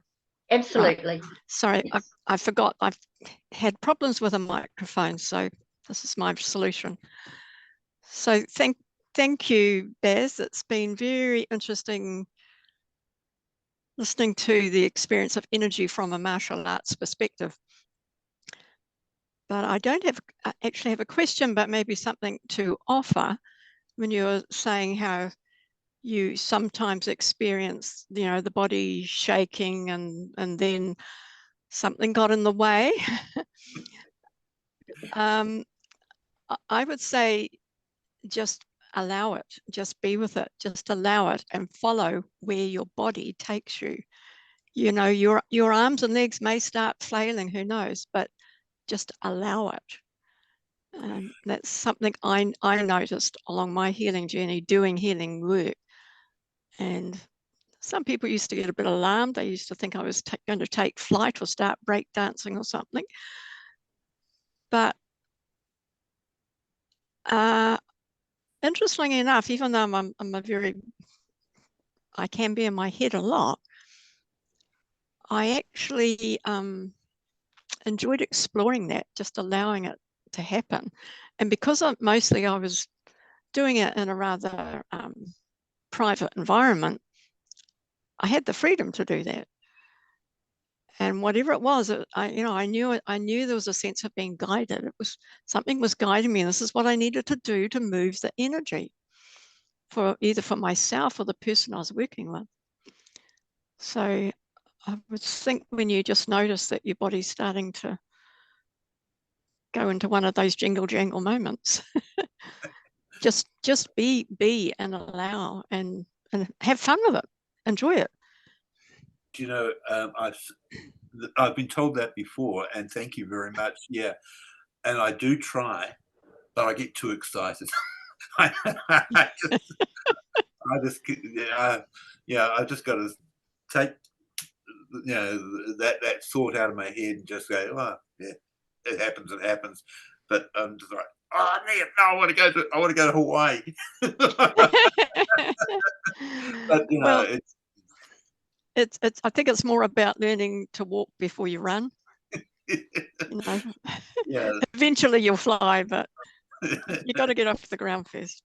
Absolutely. Sorry, Yes. I forgot. I've had problems with a microphone, so this is my solution. So thank you, Baz. It's been very interesting listening to the experience of energy from a martial arts perspective. But I don't actually have a question, but maybe something to offer. When you're saying how you sometimes experience, the body shaking and then something got in the way. I would say just allow it, just be with it, just allow it and follow where your body takes you. Your arms and legs may start flailing, who knows, but just allow it. And that's something I noticed along my healing journey, doing healing work. And some people used to get a bit alarmed. They used to think I was going to take flight or start breakdancing or something. But interestingly enough, even though I can be in my head a lot, I actually enjoyed exploring that, just allowing it to happen. And because I was doing it in a rather private environment, I had the freedom to do that. And whatever it was, I knew there was a sense of being guided. Something was guiding me, and this is what I needed to do to move the energy for either for myself or the person I was working with. So I would think when you just notice that your body's starting to go into one of those jingle jangle moments, just be and allow and have fun with it, enjoy it. Do you know, I've been told that before, and thank you very much. Yeah, and I do try, but I get too excited. I just got to take that thought out of my head and just go, oh yeah, it happens. But I'm just like, oh man, no, I want to go to Hawaii. But well, it's I think it's more about learning to walk before you run. Yeah. Eventually you'll fly, but you got to get off the ground first.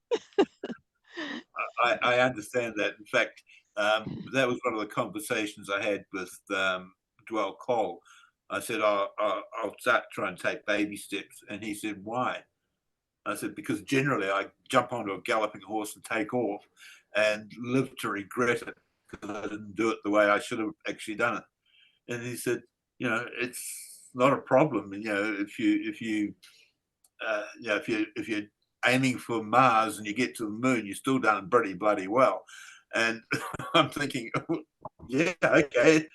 I understand that. In fact, that was one of the conversations I had with Dwell Cole. I said, I'll start trying to take baby steps. And he said, why? I said, because generally I jump onto a galloping horse and take off and live to regret it because I didn't do it the way I should have actually done it. And he said, it's not a problem. If you're aiming for Mars and you get to the moon, you're still done pretty bloody well. And I'm thinking, yeah, okay.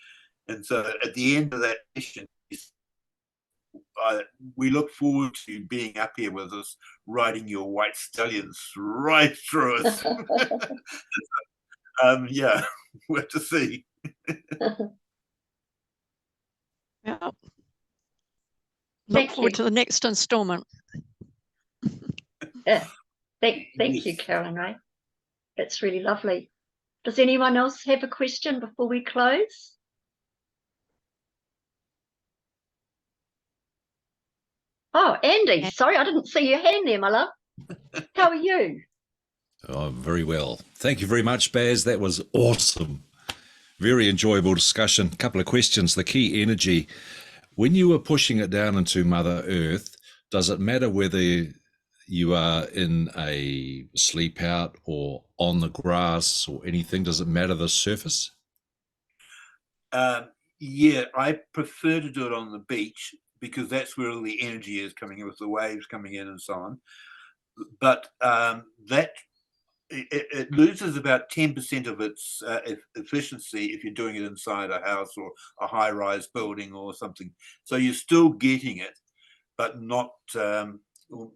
And so at the end of that mission, we look forward to being up here with us, riding your white stallions right through us. Yeah, we'll have to see. Yeah. Look forward to the next installment. Yeah. Thank you, Carolyn Ray. That's really lovely. Does anyone else have a question before we close? Oh, Andy, sorry, I didn't see your hand there, my love. How are you? Oh, very well. Thank you very much, Baz. That was awesome. Very enjoyable discussion. A couple of questions. The key energy. When you were pushing it down into Mother Earth, does it matter whether you are in a sleep out or on the grass or anything? Does it matter the surface? Yeah, I prefer to do it on the beach because that's where all the energy is coming in with the waves coming in and so on. But it loses about 10% of its efficiency if you're doing it inside a house or a high-rise building or something. So you're still getting it, but not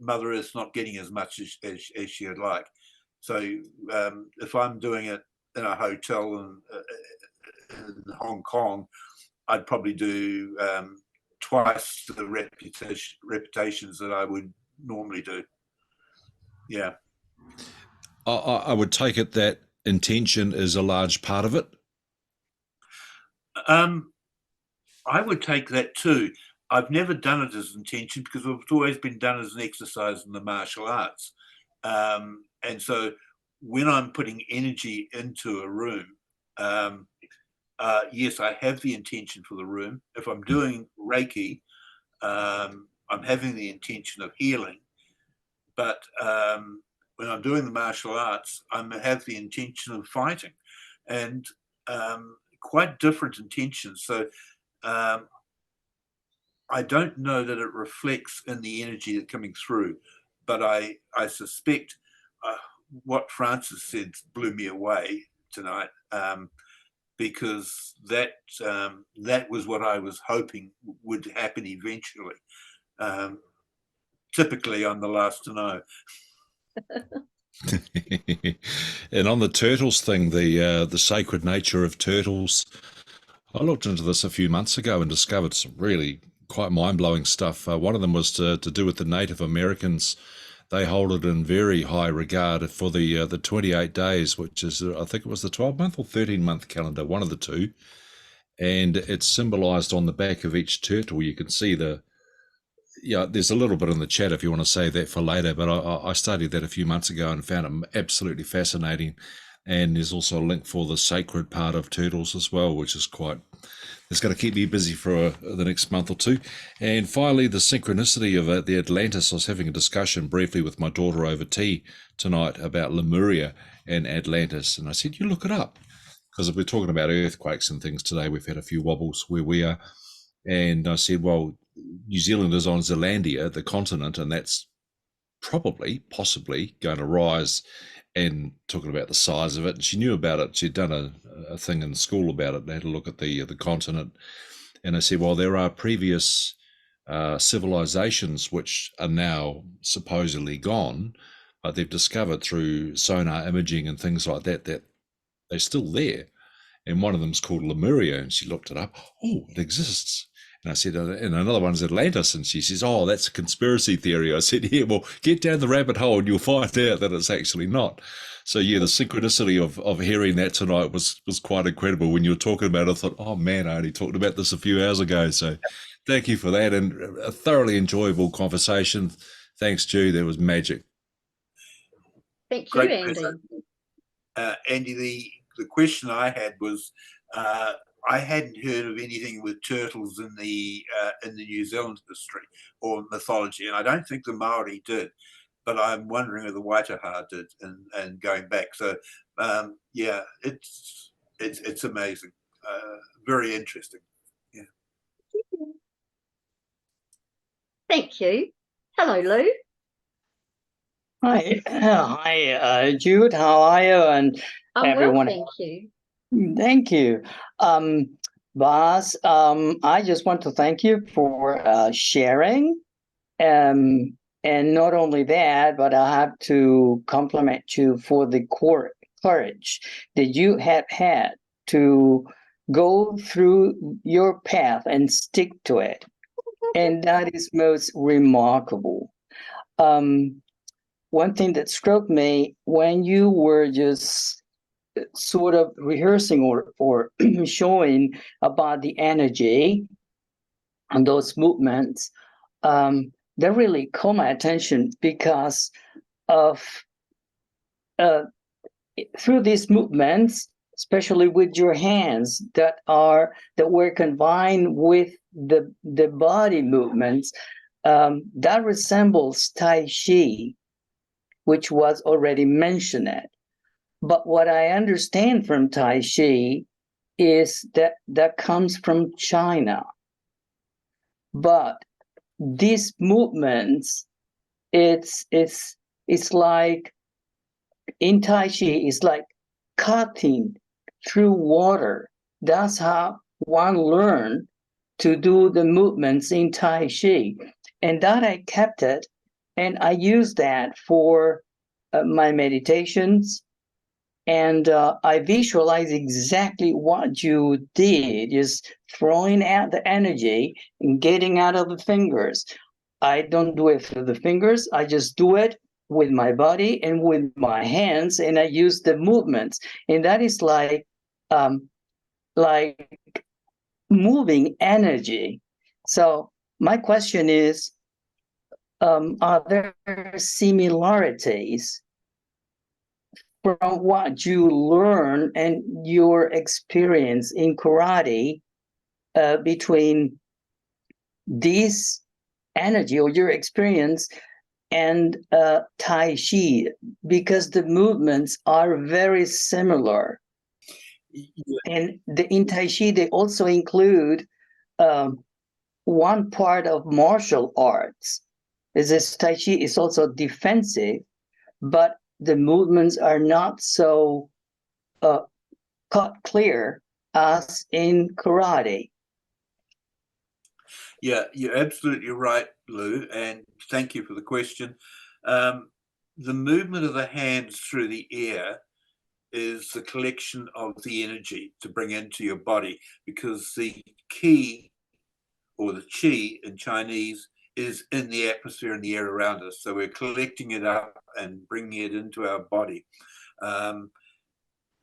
Mother Earth's not getting as much as she would like. So if I'm doing it in a hotel in Hong Kong, I'd probably do twice the repetitions that I would normally do. Yeah. I would take it that intention is a large part of it. I would take that too. I've never done it as intention because it's always been done as an exercise in the martial arts. And so when I'm putting energy into a room, yes, I have the intention for the room. If I'm doing Reiki, I'm having the intention of healing. But when I'm doing the martial arts, I have the intention of fighting, and quite different intentions. So I don't know that it reflects in the energy that's coming through, but I suspect what Francis said blew me away tonight, because that was what I was hoping would happen eventually. Typically, I'm the last to know. And on the turtles thing, the sacred nature of turtles, I looked into this a few months ago and discovered some really quite mind-blowing stuff. One of them was to do with the Native Americans. they hold it in very high regard for the 28 days, which is, I think it was the 12-month or 13-month calendar, one of the two. And it's symbolized on the back of each turtle. You can see there's a little bit in the chat if you want to save that for later, but I studied that a few months ago and found it absolutely fascinating. And there's also a link for the sacred part of turtles as well, which is it's going to keep me busy for the next month or two. And finally, the synchronicity of the Atlantis. I was having a discussion briefly with my daughter over tea tonight about Lemuria and Atlantis. And I said, you look it up, because we're talking about earthquakes and things today. We've had a few wobbles where we are. And I said, well, New Zealand is on Zealandia, the continent, and that's possibly going to rise, and talking about the size of it. And she knew about it. She'd done a thing in school about it. They had a look at the continent. And I said, well, there are previous civilizations which are now supposedly gone, but they've discovered through sonar imaging and things like that they're still there. And one of them's called Lemuria, and she looked it up. Oh, it exists. And I said, and another one's Atlantis. And she says, oh, that's a conspiracy theory. I said, yeah, well, get down the rabbit hole and you'll find out that it's actually not. So, yeah, the synchronicity of hearing that tonight was quite incredible. When you were talking about it, I thought, oh, man, I only talked about this a few hours ago. So thank you for that. And a thoroughly enjoyable conversation. Thanks, Jude. That was magic. Thank you, Great Andy. Andy, the question I had was, I hadn't heard of anything with turtles in the New Zealand history or mythology, and I don't think the Maori did, but I'm wondering if the Waitaha did, and going back. So yeah, it's amazing, very interesting. Yeah. Thank you. Hello, Lou. Hi, Jude. How are you? And I'm everyone. well, thank you. Thank you. Boss, I just want to thank you for sharing. And not only that, but I have to compliment you for the courage that you have had to go through your path and stick to it. And that is most remarkable. One thing that struck me when you were just sort of rehearsing or showing about the energy and those movements, that really caught my attention because of through these movements, especially with your hands that were combined with the body movements, that resembles Tai Chi, which was already mentioned. But what I understand from Tai Chi is that comes from China. But these movements, it's like in Tai Chi, it's like cutting through water. That's how one learned to do the movements in Tai Chi. And that I kept it, and I use that for my meditations. And I visualize exactly what you did, is throwing out the energy and getting out of the fingers. I don't do it through the fingers. I just do it with my body and with my hands, and I use the movements. And that is like moving energy. So my question is, are there similarities from what you learn and your experience in karate between this energy or your experience and Tai Chi? Because the movements are very similar. Yeah. And in Tai Chi, they also include one part of martial arts. This Tai Chi is also defensive, but the movements are not so cut clear as in karate. Yeah, you're absolutely right, Lou, and thank you for the question. The movement of the hands through the air is the collection of the energy to bring into your body, because the ki, or the chi in Chinese, is in the atmosphere and the air around us. So we're collecting it up and bringing it into our body.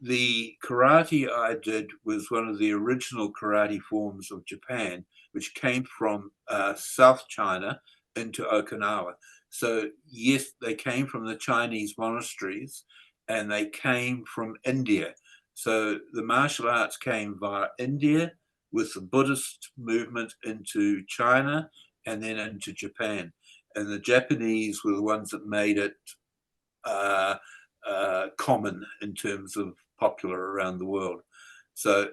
The karate I did was one of the original karate forms of Japan, which came from South China into Okinawa. So yes, they came from the Chinese monasteries and they came from India. So the martial arts came via India with the Buddhist movement into China and then into Japan. And the Japanese were the ones that made it common in terms of popular around the world. So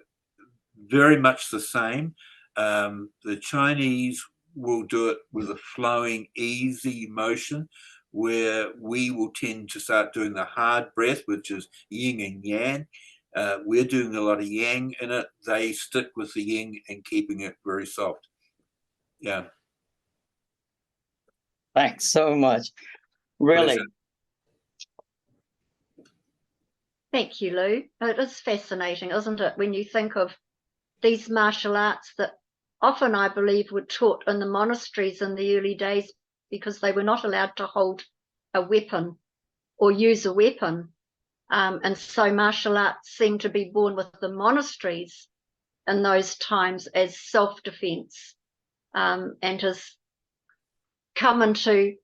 very much the same. The Chinese will do it with a flowing, easy motion, where we will tend to start doing the hard breath, which is yin and yang. We're doing a lot of yang in it. They stick with the yin and keeping it very soft. Yeah. Thanks so much. Really. Pleasure. Thank you, Lou. It is fascinating, isn't it, when you think of these martial arts that often, I believe, were taught in the monasteries in the early days because they were not allowed to hold a weapon or use a weapon. And so martial arts seem to be born with the monasteries in those times as self-defense, and has come into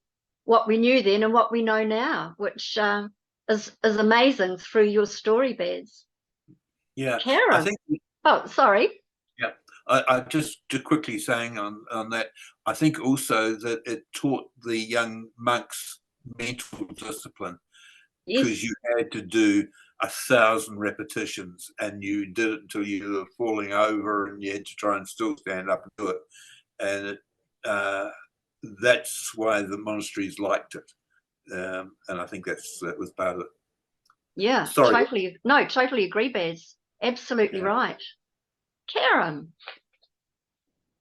what we knew then and what we know now, which is amazing through your story, Baz. Yeah. Karen. I think. Oh, sorry. Yeah. I just to quickly saying on that, I think also that it taught the young monks mental discipline, because Yes. you had to do 1,000 repetitions and you did it until you were falling over and you had to try and still stand up and do it. And that's why the monasteries liked it. And I think that was part of it. Yeah, Sorry. totally agree, Baz. Absolutely Yeah. right. Karen.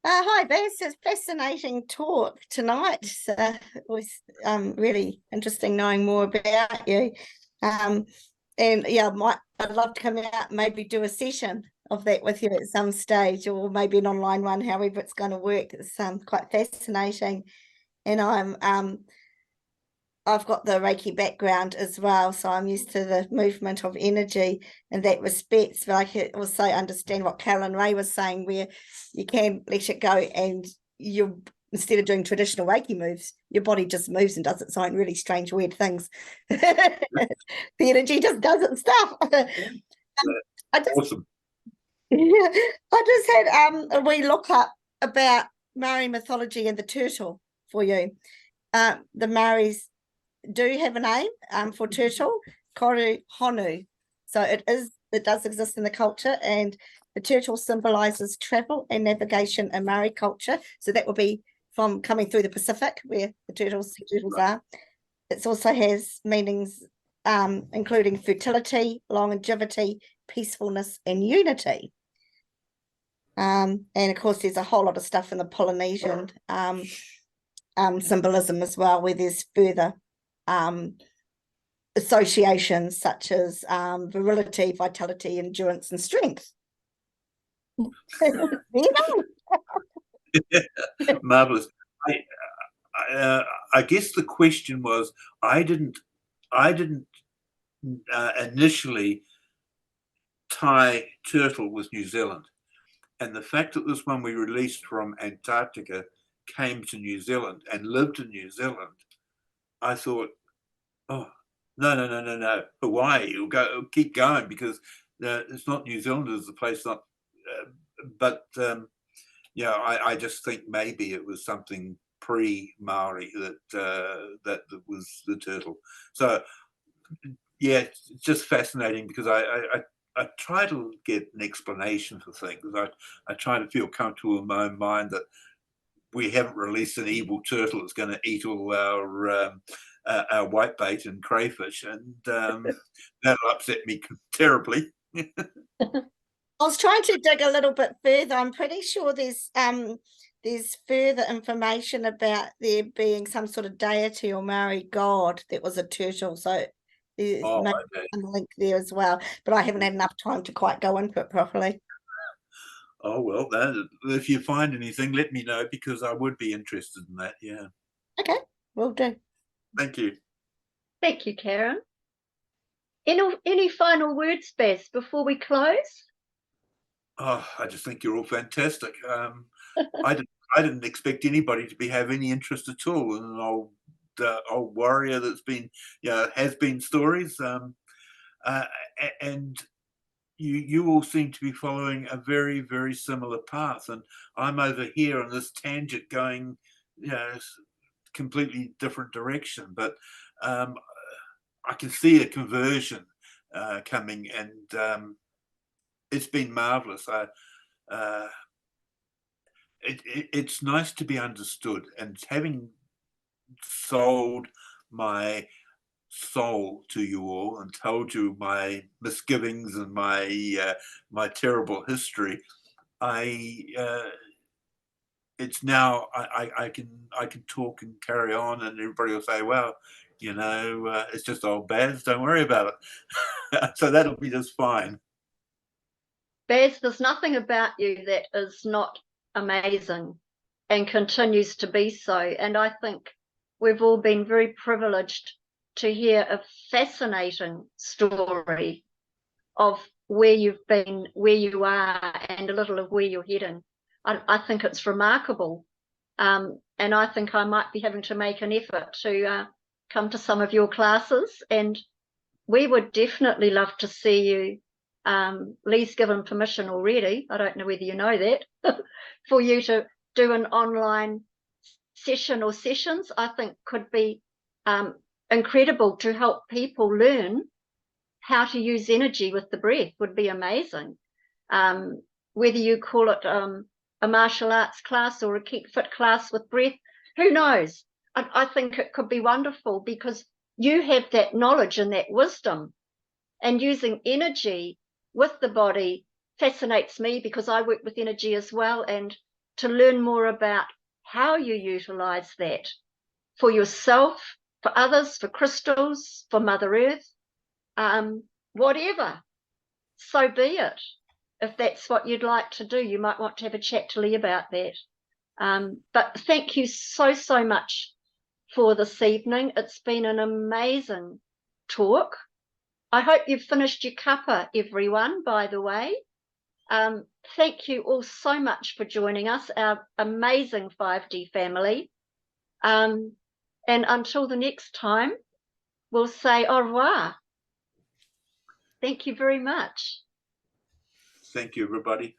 Hi, Baz. It's a fascinating talk tonight. It was really interesting knowing more about you. And yeah, I'd love to come out and maybe do a session of that with you at some stage, or maybe an online one, however it's going to work. It's quite fascinating. And I've got the Reiki background as well, so I'm used to the movement of energy in that respect. But I can also understand what Carolyn Ray was saying, where you can let it go and you, instead of doing traditional Reiki moves, your body just moves and does its own really strange, weird things. The energy just does its stuff. Awesome. I just had a wee look up about Maori mythology and the turtle for you. The Maoris do have a name for turtle, koru honu. So it does exist in the culture, and the turtle symbolizes travel and navigation in Maori culture. So that will be from coming through the Pacific, where the turtles are. It also has meanings including fertility, longevity, peacefulness, and unity. And of course, there's a whole lot of stuff in the Polynesian symbolism as well, where there's further associations such as virility, vitality, endurance, and strength. Marvelous. I guess the question was, I didn't initially tie turtle with New Zealand, and the fact that this one we released from Antarctica came to New Zealand and lived in New Zealand, I thought, oh, no, Hawaii, it'll keep going, because it's not New Zealand as the place, not, but yeah, I just think maybe it was something pre-Maori that was the turtle. So yeah, it's just fascinating, because I try to get an explanation for things. I try to feel comfortable in my own mind that we haven't released an evil turtle that's going to eat all our whitebait and crayfish, and that'll upset me terribly. I was trying to dig a little bit further. I'm pretty sure there's further information about there being some sort of deity or Maori god that was a turtle. So there's maybe a link there as well. But I haven't had enough time to quite go into it properly. Oh, well, if you find anything, let me know, because I would be interested in that. Yeah. Okay, will do. Thank you. Thank you, Karen. Any final words, Bess, before we close? Oh, I just think you're all fantastic. I didn't expect anybody to have any interest at all in an old warrior that's been, has been stories. And you all seem to be following a very, very similar path, and I'm over here on this tangent going, completely different direction. But I can see a conversion coming, and it's been marvelous. It's nice to be understood, and having sold my soul to you all and told you my misgivings and my terrible history, it's now I can talk and carry on, and everybody will say, well, it's just old Baz, don't worry about it. So that'll be just fine. Baz, there's nothing about you that is not amazing and continues to be so. And I think we've all been very privileged to hear a fascinating story of where you've been, where you are, and a little of where you're heading. I think it's remarkable. And I think I might be having to make an effort to come to some of your classes. And we would definitely love to see you. Lee's given permission already, I don't know whether you know that, for you to do an online session or sessions. I think could be incredible to help people learn how to use energy with the breath. Would be amazing. Whether you call it a martial arts class or a Keep Fit class with breath, who knows? I think it could be wonderful, because you have that knowledge and that wisdom, and using energy with the body fascinates me, because I work with energy as well, and to learn more about how you utilize that for yourself, for others, for crystals, for Mother Earth, whatever, so be it. If that's what you'd like to do, you might want to have a chat to Lee about that. But thank you so much for this evening. It's been an amazing talk. I hope you've finished your cuppa, everyone, by the way. Thank you all so much for joining us, our amazing 5D family. And until the next time, we'll say au revoir. Thank you very much. Thank you, everybody.